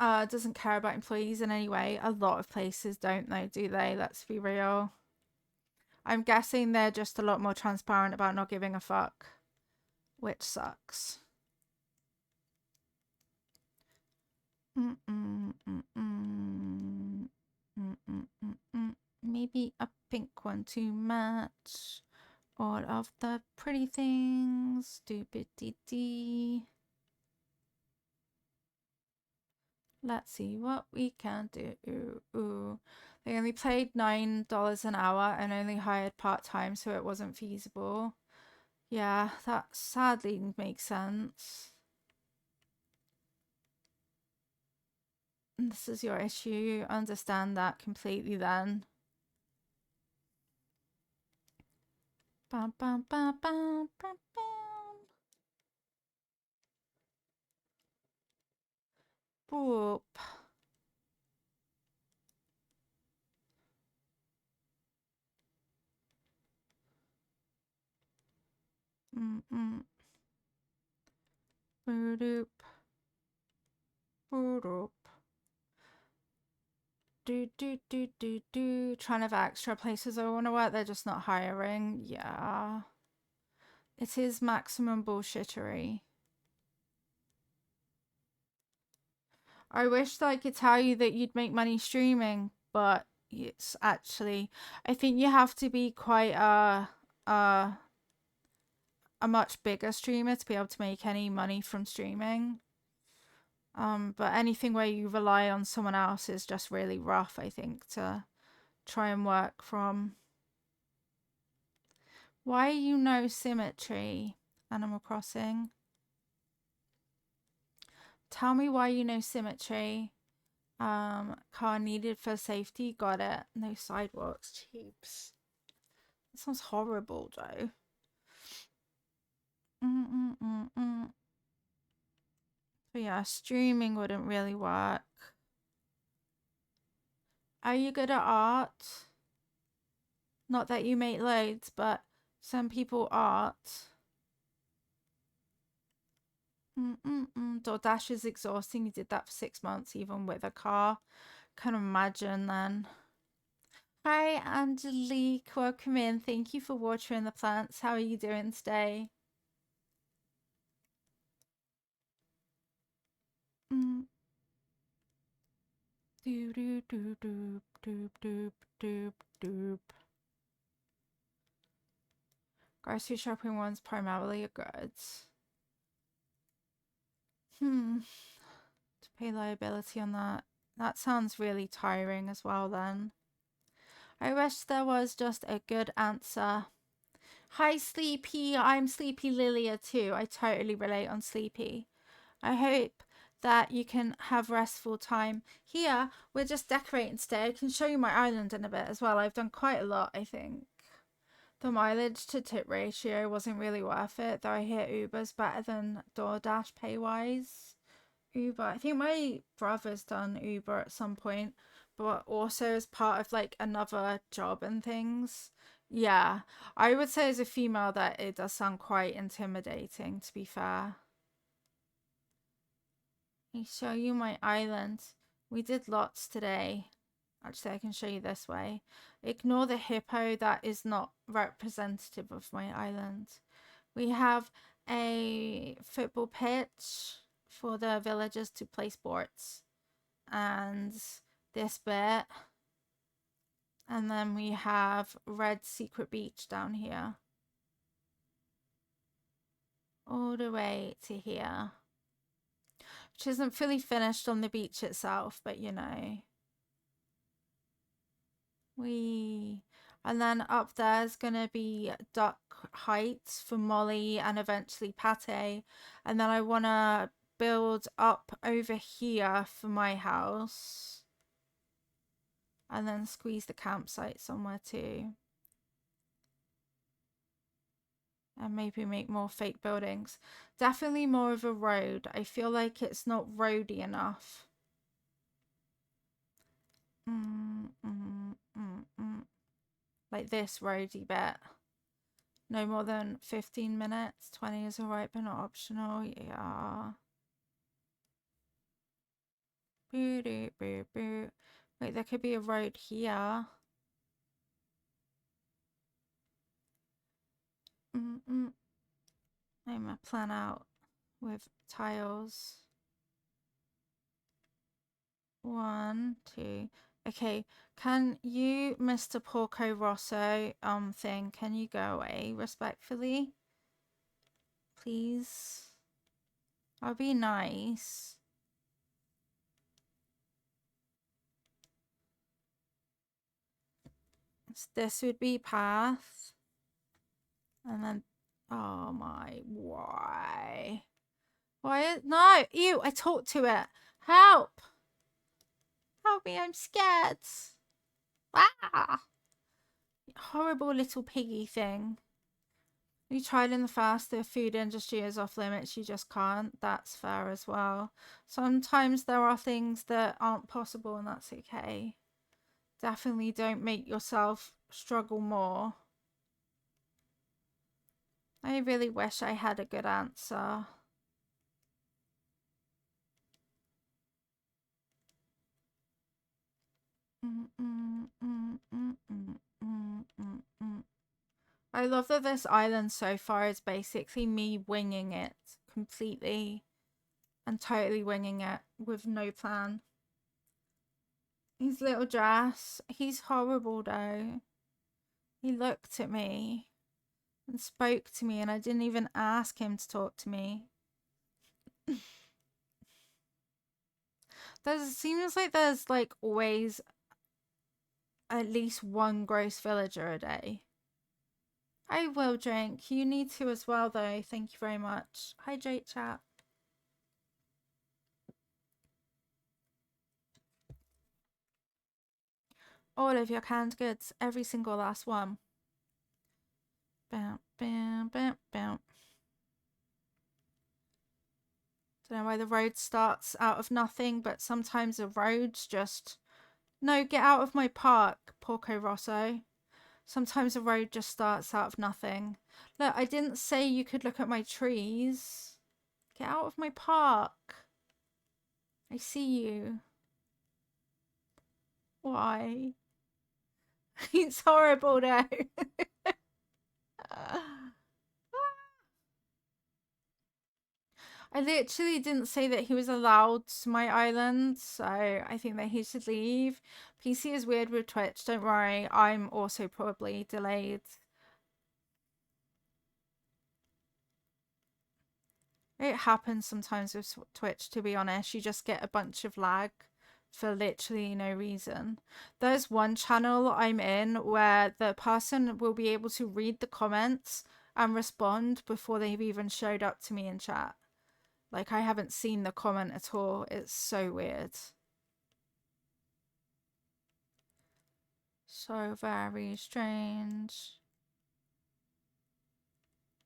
Doesn't care about employees in any way. A lot of places don't though, do they? Let's be real. I'm guessing they're just a lot more transparent about not giving a fuck, which sucks. Maybe a pink one to match all of the pretty things. Stupid DD. Let's see what we can do. They only paid $9 an hour and only hired part-time, so it wasn't feasible. Yeah, that sadly makes sense. This is your issue. You understand that completely then. Bam, bam, bam, bam, bam, bam. Boop. Boop. Boop. Do. Trying to have extra places I want to work. They're just not hiring. Yeah. It is maximum bullshittery. I wish that I could tell you that you'd make money streaming, but it's actually, I think you have to be quite a much bigger streamer to be able to make any money from streaming. But anything where you rely on someone else is just really rough, I think, to try and work from. Why you know symmetry, Animal Crossing? Tell me why you know symmetry. Car needed for safety. Got it. No sidewalks. Cheaps. That sounds horrible, though. But yeah, streaming wouldn't really work. Are you good at art? Not that you make loads, but some people art. DoorDash is exhausting. You did that for 6 months, even with a car. Can imagine then. Hi, Angelique. Welcome in. Thank you for watering the plants. How are you doing today? Grocery shopping one's primarily a goods. To pay liability on that. That sounds really tiring as well then. I wish there was just a good answer. Hi, Sleepy. I'm Sleepy Lilia too. I totally relate on Sleepy. I hope that you can have restful time. Here, we're just decorating today. I can show you my island in a bit as well. I've done quite a lot, I think. The mileage to tip ratio wasn't really worth it, though I hear Uber's better than DoorDash pay-wise. Uber, I think my brother's done Uber at some point, but also as part of like another job and things. Yeah, I would say as a female that it does sound quite intimidating, to be fair. Let me show you my island. We did lots today. Actually, I can show you this way. Ignore the hippo. That is not representative of my island. We have a football pitch for the villagers to play sports. And this bit. And then we have Red Secret Beach down here. All the way to here. Which isn't fully finished on the beach itself, but you know. And then up there's gonna be Duck Heights for Molly and eventually Pate. And then I wanna build up over here for my house. And then squeeze the campsite somewhere too. And maybe make more fake buildings. Definitely more of a road. I feel like it's not roady enough. Like this roady bit. No more than 15 minutes. 20 is alright, but not optional. Yeah. Boo, boo, boo, boo. Wait, there could be a road here. I'm gonna plan out with tiles. 1, 2. Okay, can you, Mr. Porco Rosso, thing, can you go away respectfully? Please? I'll be nice. This would be path. And then, oh my, why? Why? No, ew, I talked to it. Help! Help me, I'm scared. Ah! Horrible little piggy thing. You tried in the past, the food industry is off limits, you just can't. That's fair as well. Sometimes there are things that aren't possible and that's okay. Definitely don't make yourself struggle more. I really wish I had a good answer. I love that this island so far is basically me winging it completely and totally winging it with no plan. His little dress, he's horrible though. He looked at me and spoke to me and I didn't even ask him to talk to me. Seems like there's like always at least one gross villager a day. I will drink. You need to as well though. Thank you very much. Hydrate, chat. All of your canned goods. Every single last one. Bam, bam, bam, bam. Don't know why the road starts out of nothing, but sometimes the roads just... No, get out of my park, Porco Rosso. Sometimes the road just starts out of nothing. Look, I didn't say you could look at my trees. Get out of my park. I see you. Why? It's horrible though. I literally didn't say that he was allowed to my island, so I think that he should leave. PC is weird with Twitch, don't worry. I'm also probably delayed. It happens sometimes with Twitch, to be honest. You just get a bunch of lag for literally no reason. There's one channel I'm in where the person will be able to read the comments and respond before they've even showed up to me in chat. Like, I haven't seen the comment at all. It's so weird. So very strange.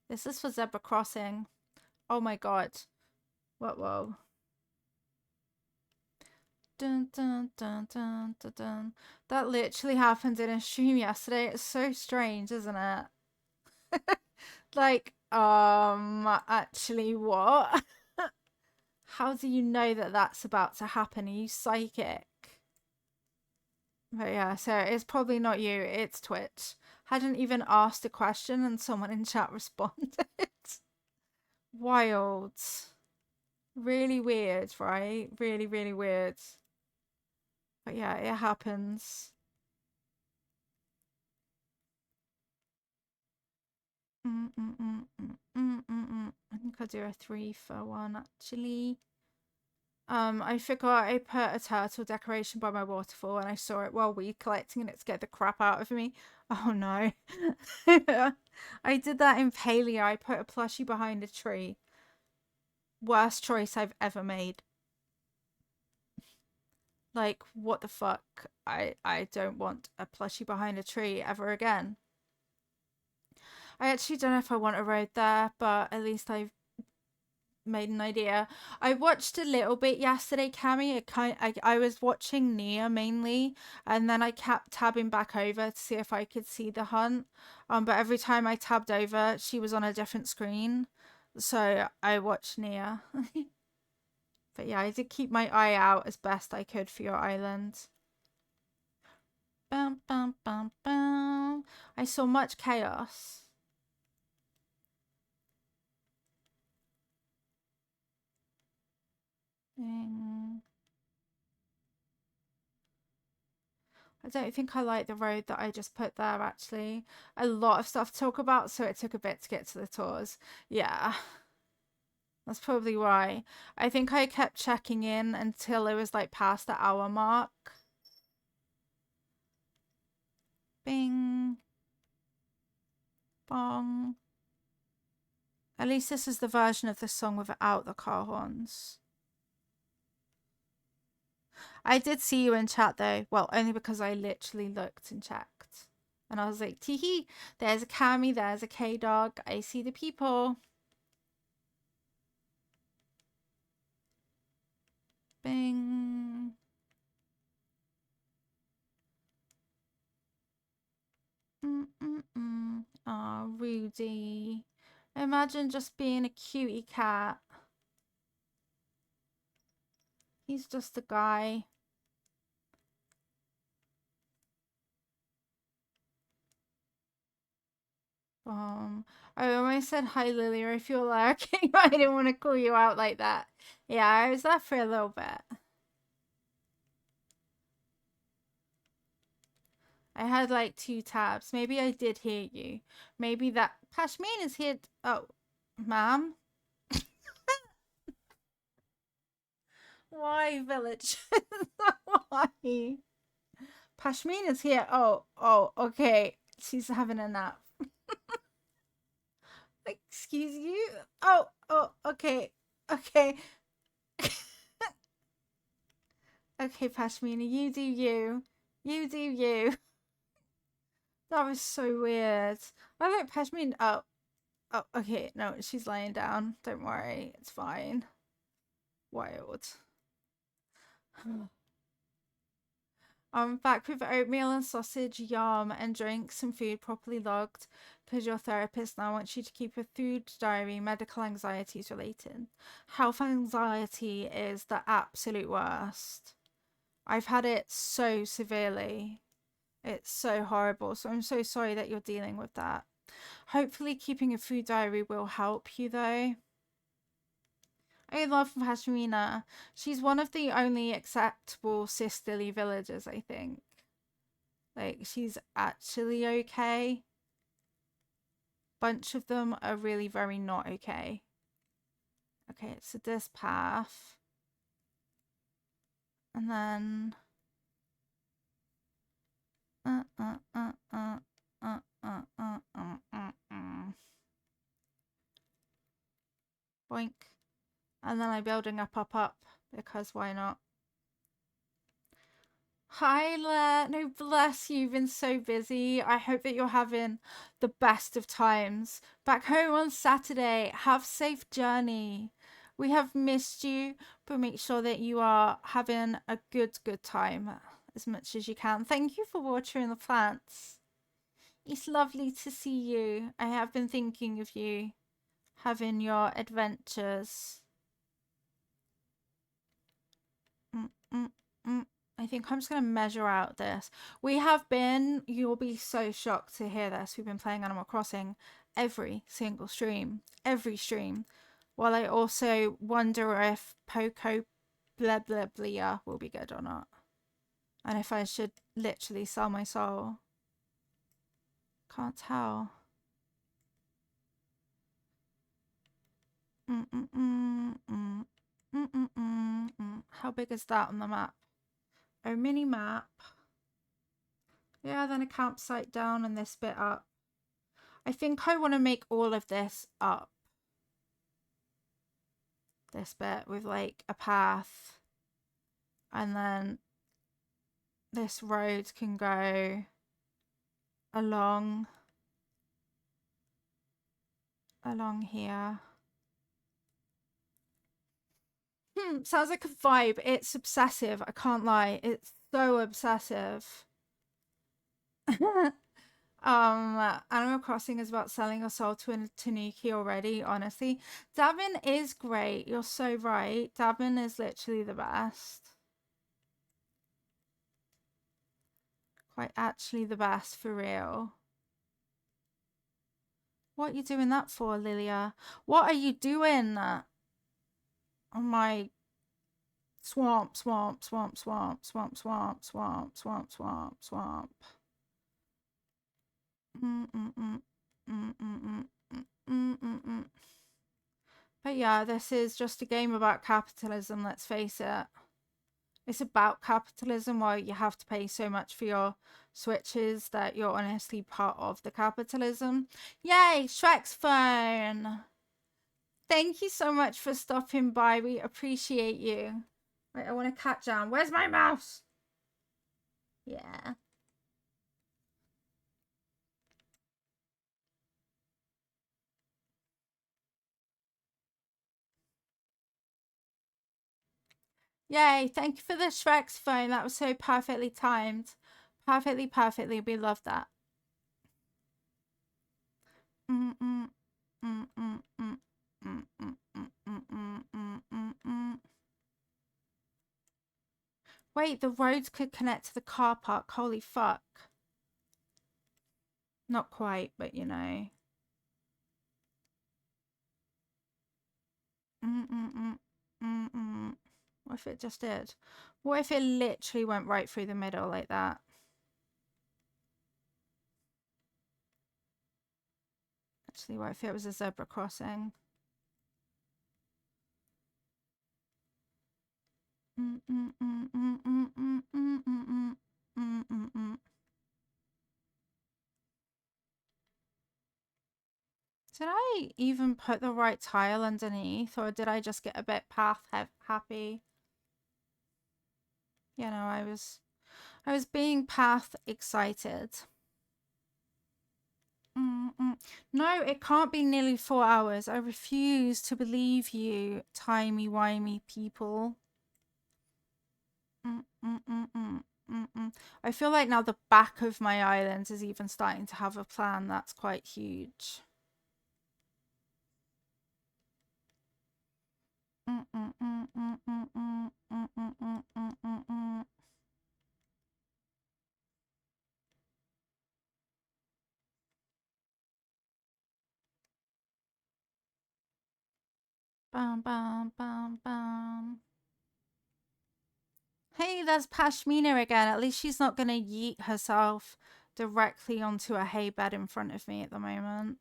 This is for zebra crossing. Oh my god. What? Whoa. Dun, dun, dun, dun, dun, dun. That literally happened in a stream yesterday. It's so strange, isn't it? Like, actually, what? How do you know that that's about to happen? Are you psychic? But yeah, so it's probably not you, it's Twitch. Hadn't even asked a question and someone in chat responded. Wild. Really weird, right? Really, really weird. But yeah, it happens. I think I'll do a 3 for 1 actually. I forgot I put a turtle decoration by my waterfall and I saw it while weed collecting and it scared the crap out of me. Oh no. I did that in Paleo. I put a plushie behind a tree. Worst choice I've ever made. Like, what the fuck? I don't want a plushie behind a tree ever again. I actually don't know if I want a road there, but at least I've made an idea. I watched a little bit yesterday, Cammy. I was watching Nia mainly, and then I kept tabbing back over to see if I could see the hunt. But every time I tabbed over, she was on a different screen. So I watched Nia. But yeah, I did keep my eye out as best I could for your island. Bum, bum, bum, bum. I saw much chaos. I don't think I like the road that I just put there, actually. A lot of stuff to talk about, so it took a bit to get to the tours. Yeah, that's probably why. I think I kept checking in until it was like past the hour mark. Bing. Bong. At least this is the version of the song without the car horns. I did see you in chat though. Well, only because I literally looked and checked. And I was like, teehee, there's a Cammy, there's a K-Dog. I see the people. Bing. Aw, Rudy. Imagine just being a cutie cat. He's just a guy. I almost said hi, Lily, or if you're lurking, I didn't want to call you out like that. Yeah, I was there for a little bit. I had like 2 tabs. Maybe I did hear you. Maybe that Pashmin is here. Oh, ma'am. Why, village? Why? Pashmin is here. Oh, okay. She's having a nap. Excuse you? Oh, okay. Okay. Okay, Pashmina, you do you. You do you. That was so weird. I like Pashmina. Oh, okay. No, she's lying down. Don't worry. It's fine. Wild. I'm back with oatmeal and sausage, yum, and drinks and food properly logged because your therapist now wants you to keep a food diary. Medical anxiety is related. Health anxiety is the absolute worst. I've had it so severely. It's so horrible. So I'm so sorry that you're dealing with that. Hopefully keeping a food diary will help you though. I love Pashmina. She's one of the only acceptable sisterly villagers, I think. Like, she's actually okay. Bunch of them are really very not okay. Okay, so this path. And then... Boink. And then I'm building up, because why not? Hi, Le. No, bless you. You've been so busy. I hope that you're having the best of times. Back home on Saturday. Have safe journey. We have missed you, but make sure that you are having a good time as much as you can. Thank you for watering the plants. It's lovely to see you. I have been thinking of you, having your adventures. I think I'm just going to measure out this. We have been, you'll be so shocked to hear this, we've been playing Animal Crossing every single stream, every stream. While I also wonder if Poco blah blah blah will be good or not. And if I should literally sell my soul. Can't tell. How big is that on the map? Oh, mini map. Yeah, then a campsite down and this bit up. I think I want to make all of this up. This bit with like a path. And then this road can go along here. Sounds like a vibe. It's obsessive. I can't lie. It's so obsessive. Animal Crossing is about selling your soul to a Tanuki already, honestly. Davin is great. You're so right. Davin is literally the best. Quite actually the best, for real. What are you doing that for, Lilia? What are you doing? Oh my... Swamp. But yeah, this is just a game about capitalism, let's face it. It's about capitalism where you have to pay so much for your switches that you're honestly part of the capitalism. Yay, Shrek's phone! Thank you so much for stopping by. We appreciate you. Right, I want to cat down. Where's my mouse? Yeah. Yay, thank you for the Shrek's phone. That was so perfectly timed. Perfectly. We love that. Wait, the roads could connect to the car park. Holy fuck. Not quite, but you know. What if it just did? What if it literally went right through the middle like that? Actually, what if it was a zebra crossing? Did I even put the right tile underneath, or did I just get a bit path happy? You know, I was being path excited. No, it can't be nearly 4 hours. I refuse to believe you, timey-wimey people. I feel like now the back of my island is even starting to have a plan that's quite huge. Bum. Hey, there's Pashmina again. At least she's not gonna yeet herself directly onto a hay bed in front of me at the moment.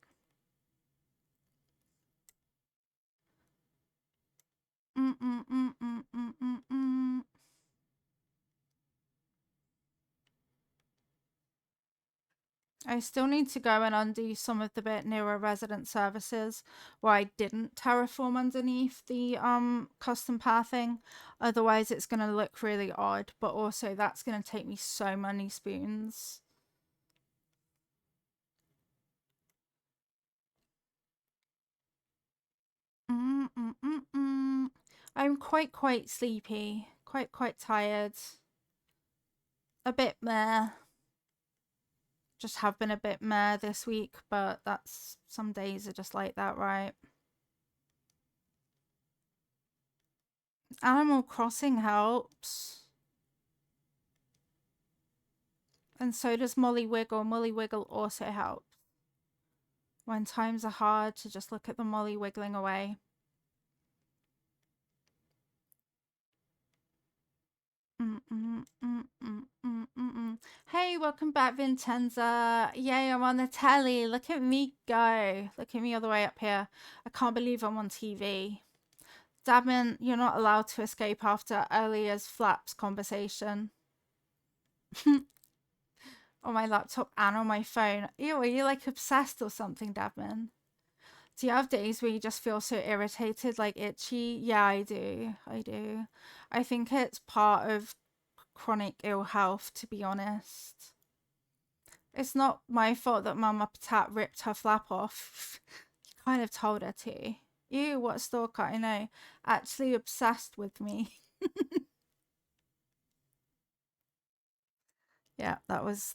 I still need to go and undo some of the bit nearer resident services where I didn't terraform underneath the custom pathing. Otherwise it's going to look really odd, but also that's going to take me so many spoons. I'm quite sleepy, quite tired. A bit meh. Just have been a bit meh this week, but that's some days are just like that, right? Animal Crossing helps. And so does Molly Wiggle. Molly Wiggle also helps. When times are hard, to just look at the Molly wiggling away. Hey, welcome back, Vincenza. Yay, I'm on the telly. Look at me go. Look at me all the way up here. I can't believe I'm on TV. Dabin, you're not allowed to escape after earlier's flaps conversation. On my laptop and on my phone. Ew, are you like obsessed or something, Dabin? Do you have days where you just feel so irritated, like itchy? Yeah, I do. I think it's part of chronic ill health, to be honest. It's not my fault that Mama Patat ripped her flap off. You kind of told her to. Ew, what a stalker, I know. Actually obsessed with me. Yeah, that was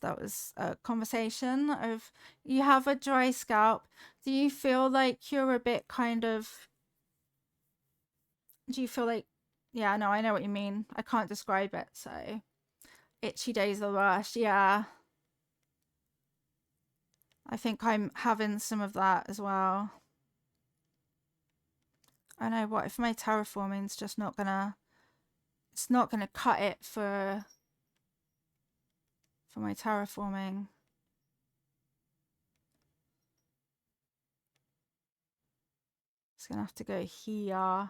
a conversation of, you have a dry scalp. Do you feel like you're a bit kind of, do you feel like, yeah, no, I know what you mean. I can't describe it, so itchy days are the worst. Yeah, I think I'm having some of that as well. I know, what if my terraforming's just not gonna, it's not gonna cut it for my terraforming. It's gonna have to go here.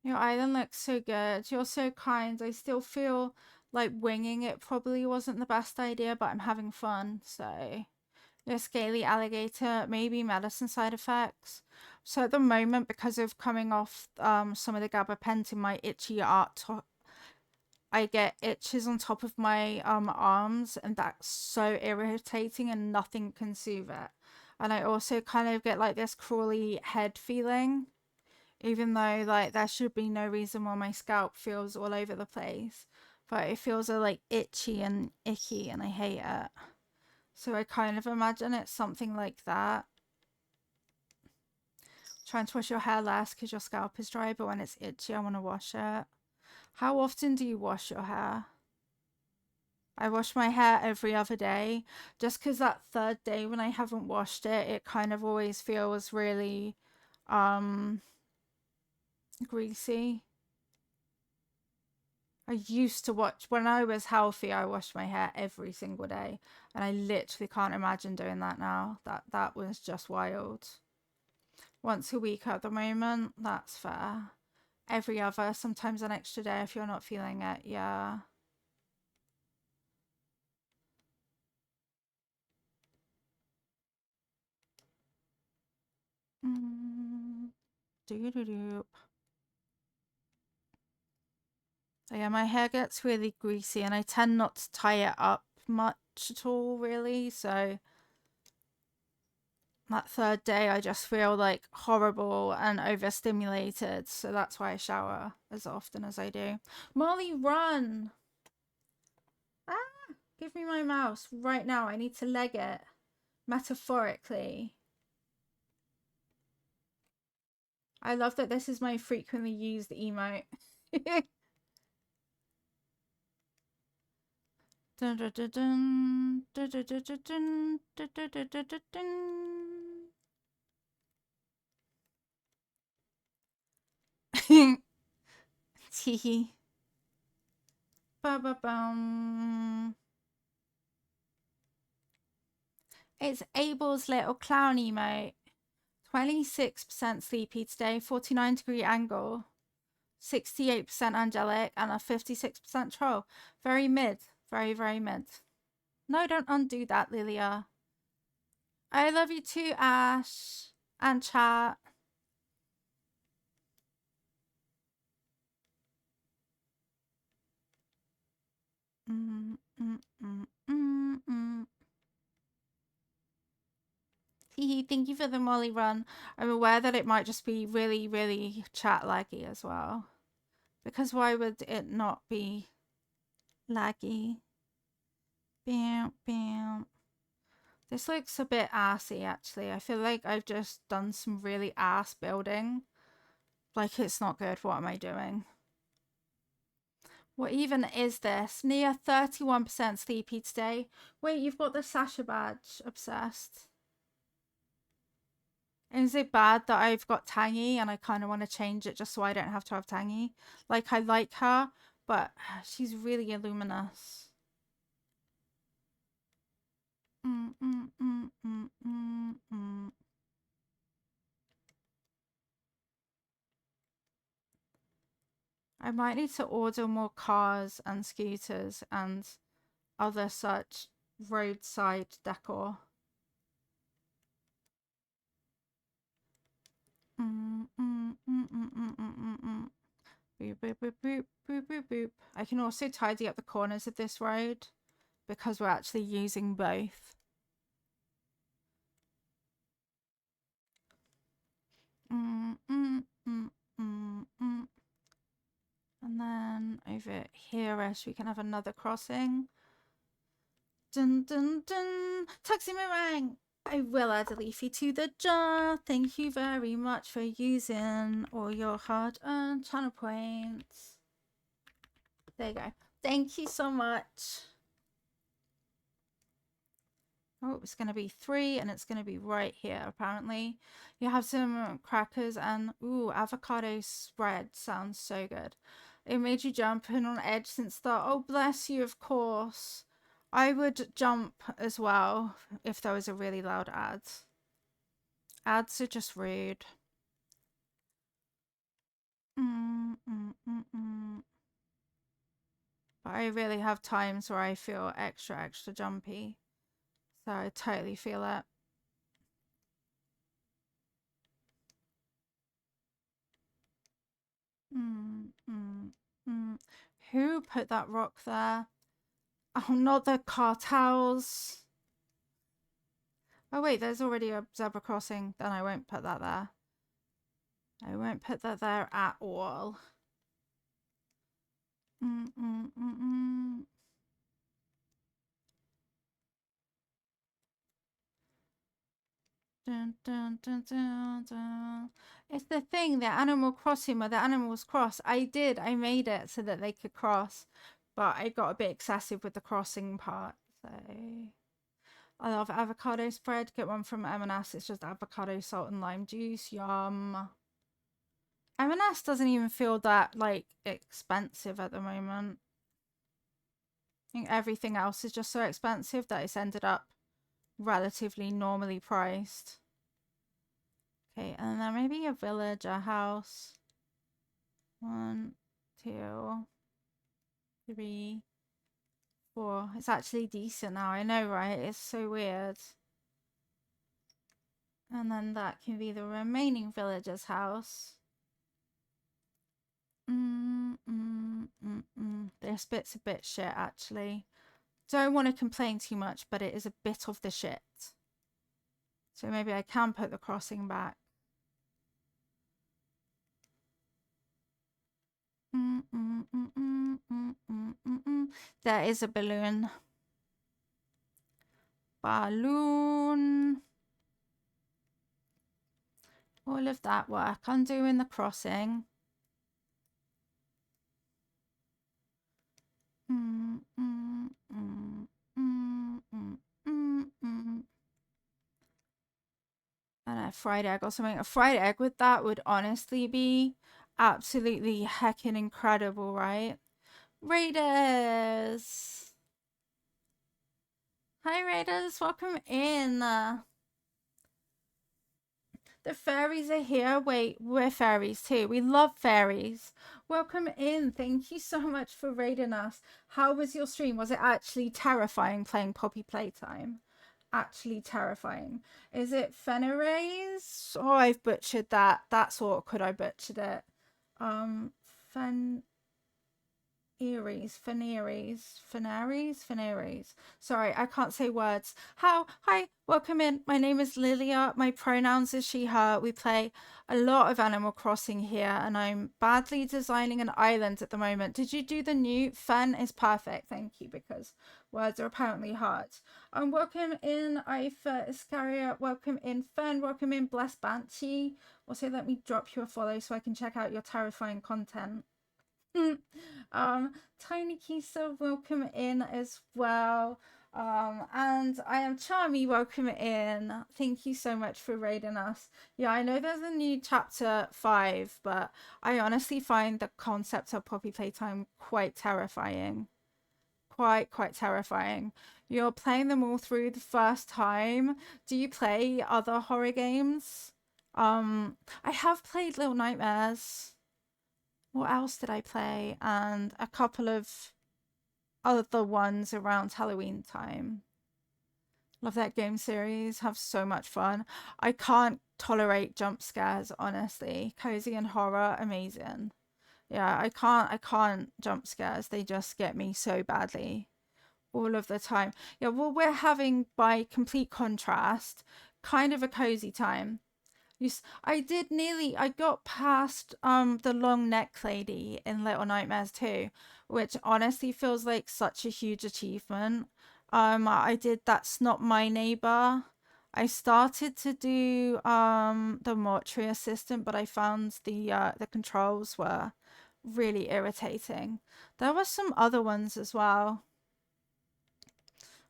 Your island looks so good. You're so kind. I still feel like winging it probably wasn't the best idea, but I'm having fun. So, your scaly alligator, maybe medicine side effects. So at the moment, because of coming off some of the gabapentin, my itchy I get itches on top of my arms, and that's so irritating, and nothing can soothe it. And I also kind of get like this crawly head feeling, even though like there should be no reason why my scalp feels all over the place, but it feels like itchy and icky, and I hate it. So I kind of imagine it's something like that. Trying to wash your hair less because your scalp is dry, but when it's itchy, I want to wash it. How often do you wash your hair? I wash my hair every other day, just because that third day when I haven't washed it, it kind of always feels really greasy. I used to watch, when I was healthy, I washed my hair every single day, and I literally can't imagine doing that now. That was just wild. Once a week at the moment, that's fair. Every other, sometimes an extra day if you're not feeling it, yeah. Doo-doo-doo. Yeah, my hair gets really greasy, and I tend not to tie it up much at all, really. So that third day, I just feel like horrible and overstimulated. So that's why I shower as often as I do. Molly, run! Ah! Give me my mouse right now. I need to leg it. Metaphorically. I love that this is my frequently used emote. Dun, dun, dun, dun, dun, dun, dun, dun, dun, dun, dun, dun, dun, dun, dun. Tee. Ba ba bum. It's Abel's little clown emote. 26% sleepy today, 49-degree angle, 68% angelic, and a 56% troll. Very mid. Very mid. No, don't undo that, Lilia. I love you too, Ash. And chat. thank you for the Molly run. I'm aware that it might just be really, really chat laggy as well. Because why would it not be laggy? Bam, bam. This looks a bit assy, actually. I feel like I've just done some really ass building. Like, it's not good. What am I doing? What even is this? Near 31% sleepy today. Wait, you've got the Sasha badge. Obsessed. Is it bad that I've got Tangy and I kind of want to change it just so I don't have to have Tangy? Like, I like her, but she's really illuminous. I might need to order more cars and scooters and other such roadside decor. Boop, boop, boop, boop, boop, boop, boop. I can also tidy up the corners of this road because we're actually using both. And then over here-ish, we can have another crossing. Dun, dun, dun. Taxi meringue! I will add a leafy to the jar. Thank you very much for using all your hard-earned channel points. There you go. Thank you so much. Oh, it's going to be 3 and it's going to be right here, apparently. You have some crackers and, ooh, avocado spread. Sounds so good. It made you jump in on edge since the, oh, bless you, of course. I would jump as well if there was a really loud ad. Ads are just rude. But I really have times where I feel extra jumpy. So I totally feel it. Who put that rock there? Oh, not the cartels. Oh, wait, there's already a zebra crossing. Then I won't put that there. I won't put that there at all. Dun, dun, dun, dun, dun. It's the thing, the Animal Crossing where the animals cross. I made it so that they could cross, but I got a bit excessive with the crossing part. So I love avocado spread. Get one from M&S. It's just avocado, salt, and lime juice. Yum. M&S doesn't even feel that like expensive at the moment. I think everything else is just so expensive that it's ended up relatively normally priced. Okay, and then maybe a village, a house. 1, 2, 3, 4. It's actually decent now. I know, right? It's so weird. And then that can be the remaining villager's house. This bit's a bit shit, actually. Don't want to complain too much, but it is a bit of the shit. So maybe I can put the crossing back. There is a balloon. Balloon. All of that work. Undoing the crossing. And a fried egg or something. A fried egg with that would honestly be absolutely heckin' incredible, right? Raiders! Hi, Raiders. Welcome in. The fairies are here. Wait, we're fairies too. We love fairies. Welcome in. Thank you so much for raiding us. How was your stream? Was it actually terrifying playing Poppy Playtime? Actually terrifying. Is it Fenirays? Oh, I've butchered that. That's awkward. I butchered it. Fen Veneries. Sorry, I can't say words. Hi, welcome in. My name is Lilia. My pronouns is she, her. We play a lot of Animal Crossing here, and I'm badly designing an island at the moment. Did you do the new? Fen is perfect, thank you, because words are apparently hard. Welcome in, Ifa Iscariot. Welcome in, Fen. Welcome in, Blessed Banshee. Also, let me drop you a follow so I can check out your terrifying content. Tiny Kisa, welcome in as well. And I am Charmy, welcome in. Thank you so much for raiding us. Yeah, I know there's a new chapter 5, but I honestly find the concept of Poppy Playtime quite terrifying. Quite terrifying. You're playing them all through the first time. Do you play other horror games? I have played Little Nightmares. What else did I play? And a couple of other ones around Halloween time. Love that game series. Have so much fun. I can't tolerate jump scares, honestly. Cozy and horror, amazing. Yeah, I can't jump scares. They just get me so badly all of the time. Yeah, well, we're having, by complete contrast, kind of a cozy time. I got past the long neck lady in Little Nightmares 2, which honestly feels like such a huge achievement. I did That's Not My Neighbor. I started to do the mortuary assistant, but I found the controls were really irritating. There were some other ones as well.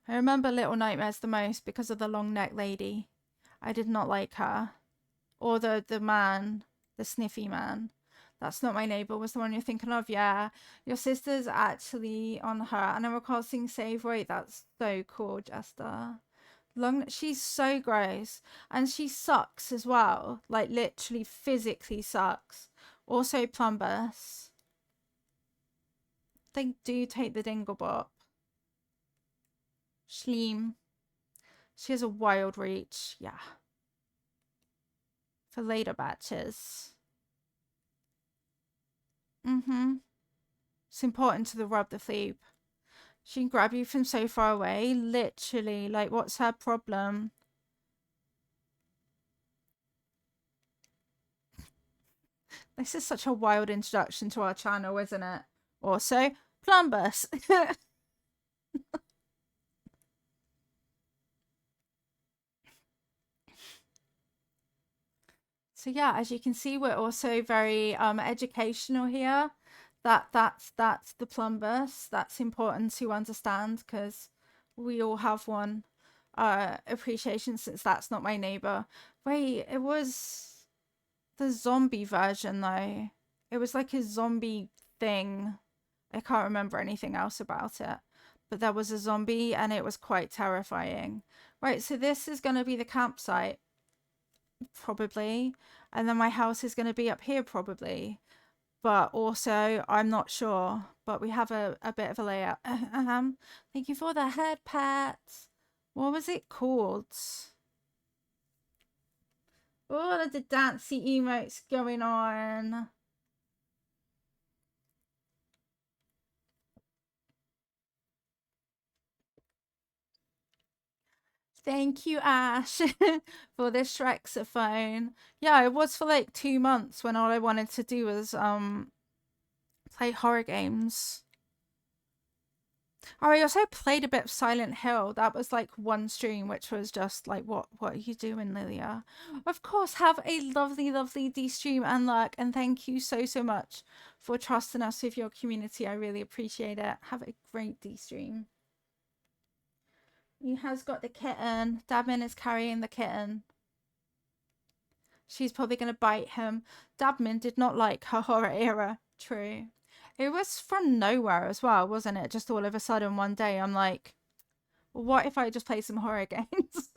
I remember Little Nightmares the most because of the long neck lady. I did not like her. Or the man, the sniffy man. That's Not My Neighbor was the one you're thinking of. Yeah, your sister's actually on her Animal Crossing save rate. That's so cool, Jester. She's so gross, and she sucks as well. Like literally, physically sucks. Also, Plumbus. They do take the Dinglebop. Schleem. She has a wild reach. Yeah. For later batches. It's important to the rub the fleep. She can grab you from so far away. Literally. Like, what's her problem? This is such a wild introduction to our channel, isn't it? Also, Plumbus. So yeah, as you can see, we're also very educational here. That's the Plumbus. That's important to understand because we all have one. Appreciation since That's Not My Neighbor. Wait, it was the zombie version though. It was like a zombie thing. I can't remember anything else about it. But there was a zombie and it was quite terrifying. Right, so this is going to be the campsite. Probably. And then my house is going to be up here probably. But also, I'm not sure. But we have a bit of a layout. Thank you for the head pat. What was it called? All of the dancey emotes going on. Thank you, Ash, for the Shrexophone. Yeah, it was for like 2 months when all I wanted to do was play horror games. Oh, I also played a bit of Silent Hill. That was like one stream, which was just like, what are you doing, Lilia? Of course, have a lovely D-stream and luck. And thank you so much for trusting us with your community. I really appreciate it. Have a great D-stream. He has got the kitten. Dabin is carrying the kitten. She's probably going to bite him. Dabmin did not like her horror era. True. It was from nowhere as well, wasn't it? Just all of a sudden one day I'm like, what if I just play some horror games?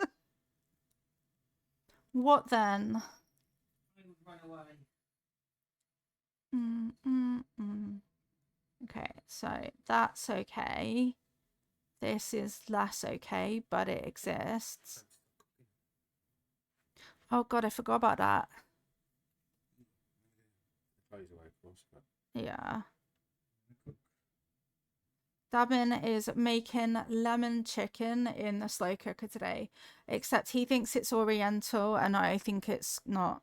What then? I would run away. Okay, so that's okay. This is less okay, but it exists. Oh god, I forgot about that. Away, of course, but... Yeah. Dabin is making lemon chicken in the slow cooker today, except he thinks it's Oriental and I think it's not.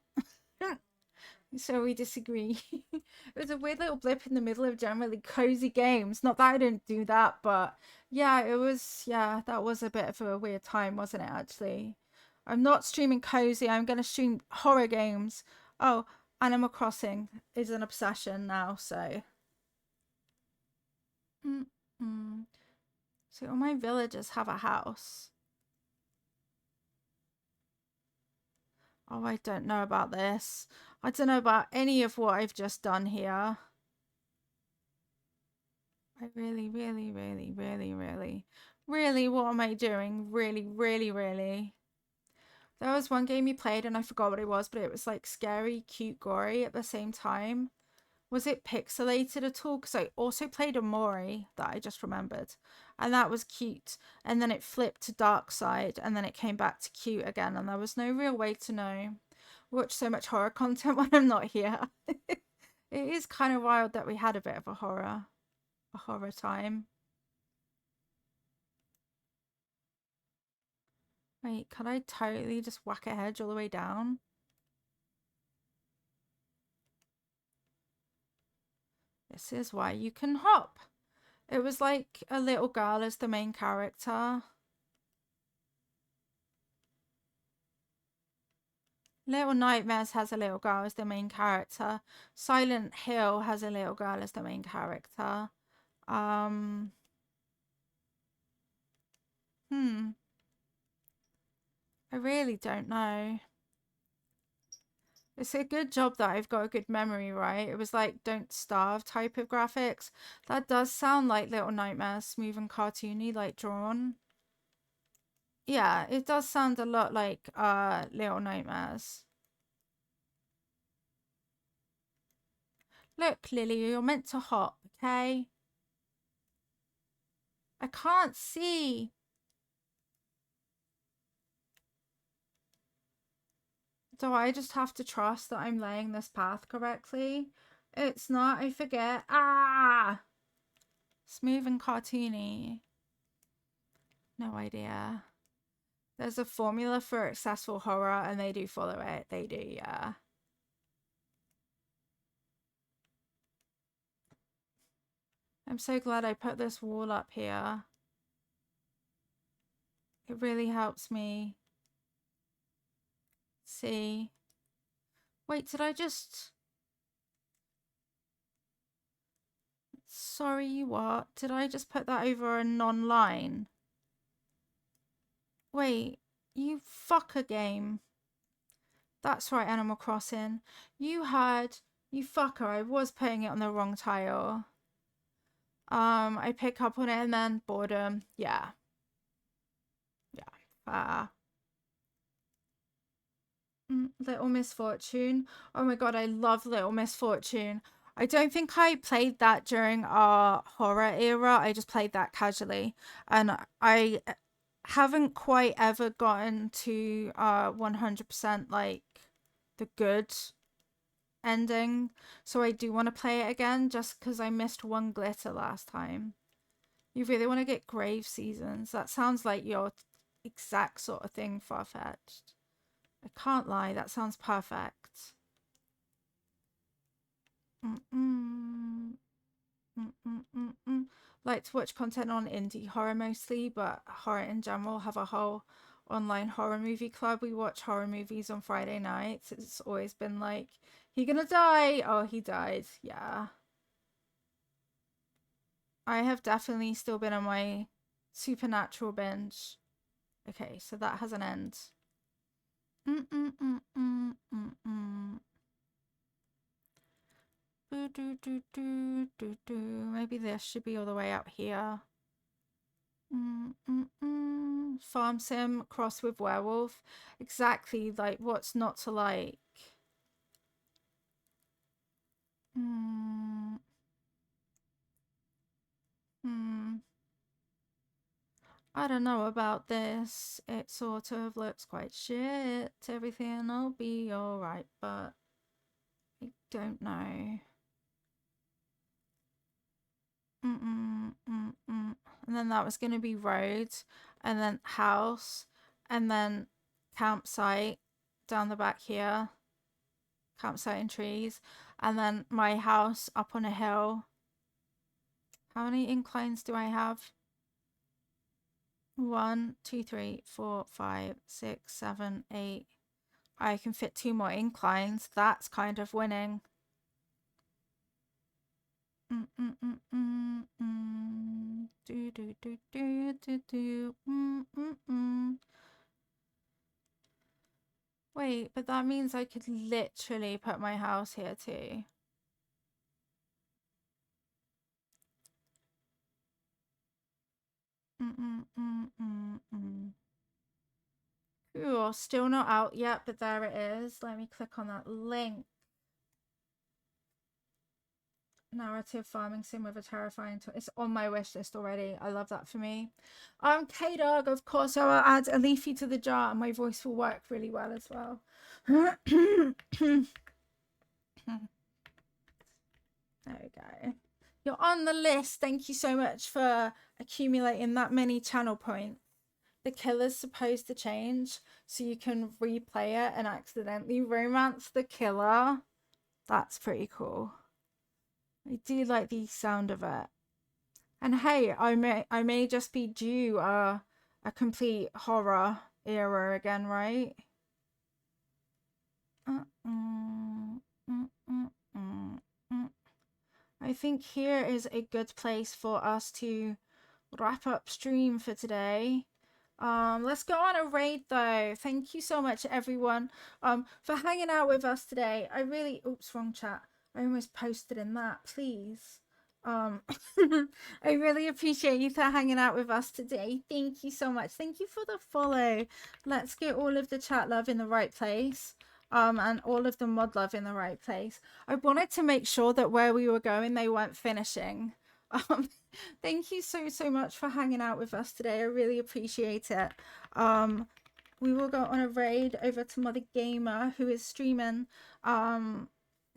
So we disagree. It was a weird little blip in the middle of generally cozy games. Not that I didn't do that, but yeah, that was a bit of a weird time, wasn't it, actually? I'm not streaming cozy. I'm going to stream horror games. Oh, Animal Crossing is an obsession now, so. Mm-mm. So all my villagers have a house. Oh, I don't know about this. I don't know about any of what I've just done here. I really, what am I doing? Really. There was one game you played and I forgot what it was, but it was like scary, cute, gory at the same time. Was it pixelated at all? Because I also played a Mori that I just remembered. And that was cute. And then it flipped to dark side and then it came back to cute again. And there was no real way to know. Watch so much horror content when I'm not here. It is kind of wild that we had a bit of a horror time. Wait, could I totally just whack a hedge all the way down? This is why you can hop. It was like a little girl as the main character. Little Nightmares has a little girl as the main character. Silent Hill has a little girl as the main character. I really don't know. It's a good job that I've got a good memory, right? It was like Don't Starve type of graphics. That does sound like Little Nightmares, smooth and cartoony, like drawn. Yeah, it does sound a lot like Little Nightmares. Look, Lily, you're meant to hop, okay? I can't see. Do I just have to trust that I'm laying this path correctly? It's not, I forget. Ah! Smooth and cartoony. No idea. There's a formula for accessible horror and they do follow it. They do, yeah. I'm so glad I put this wall up here. It really helps me see. Wait, did I just... Sorry, what? Did I just put that over a non-line? Wait, you fucker game. That's right, Animal Crossing. You fucker, I was putting it on the wrong tile. I pick up on it and then boredom. Yeah. Little Misfortune. Oh my god, I love Little Misfortune. I don't think I played that during our horror era. I just played that casually. And I haven't quite ever gotten to 100% like the good ending. So I do want to play it again just because I missed one glitter last time. You really want to get Grave Seasons? That sounds like your exact sort of thing, Farfetched. I can't lie, that sounds perfect. Like to watch content on indie horror mostly, but horror in general. Have a whole online horror movie club. We watch horror movies on Friday nights. It's always been like, he gonna die? Oh, he died. Yeah. I have definitely still been on my supernatural binge. Okay, so that has an end. Maybe this should be all the way up here. Farm sim cross with werewolf. Exactly, like what's not to like? I don't know about this. It sort of looks quite shit. Everything'll be alright, but I don't know. And then that was going to be road, and then house, and then campsite down the back here. Campsite and trees. And then my house up on a hill. How many inclines do I have? 1, 2, 3, 4, 5, 6, 7, 8. I can fit 2 more inclines. That's kind of winning. Wait, but that means I could literally put my house here too. Cool, still not out yet, but there it is. Let me click on that link. Narrative farming sim with a terrifying it's on my wish list already. I love that for me. K-Dog, of course, I will add a leafy to the jar and my voice will work really well as well. There we go. You're on the list. Thank you so much for accumulating that many channel points. The killer's supposed to change so you can replay it and accidentally romance the killer. That's pretty cool. I do like the sound of it. And hey, I may just be due a complete horror era again, right? I think here is a good place for us to wrap up stream for today. Let's go on a raid though. Thank you so much everyone for hanging out with us today. I really oops, wrong chat. I almost posted in that, please. I really appreciate you for hanging out with us today. Thank you so much. Thank you for the follow. Let's get all of the chat love in the right place. And all of the mod love in the right place. I wanted to make sure that where we were going, they weren't finishing. Thank you so much for hanging out with us today. I really appreciate it. We will go on a raid over to Mother Gamer, who is streaming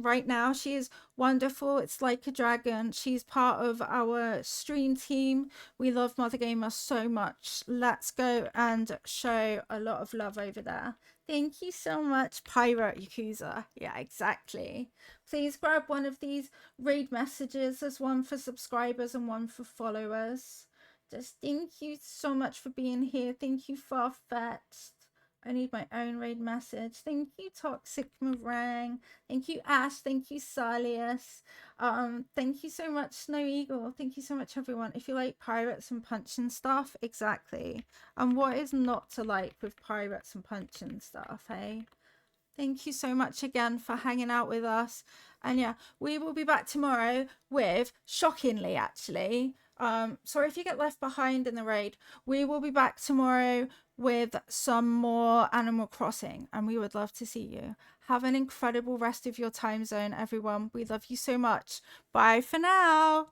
right now. She is wonderful. It's like a dragon. She's part of our stream team. We love Mother Gamer so much. Let's go and show a lot of love over there. Thank you so much, Pirate Yakuza. Yeah, exactly. Please grab one of these raid messages. There's one for subscribers and one for followers. Just thank you so much for being here. Thank you, Farfetched. I need my own raid message. Thank you, Toxic Meringue. Thank you, Ash. Thank you, Salius. Thank you so much, Snow Eagle. Thank you so much, everyone. If you like pirates and punching stuff, exactly. And what is not to like with pirates and punching stuff, hey? Thank you so much again for hanging out with us. And yeah, we will be back tomorrow with, shockingly actually, sorry if you get left behind in the raid, we will be back tomorrow with some more Animal Crossing, and we would love to see you. Have an incredible rest of your time zone, everyone. We love you so much. Bye for now.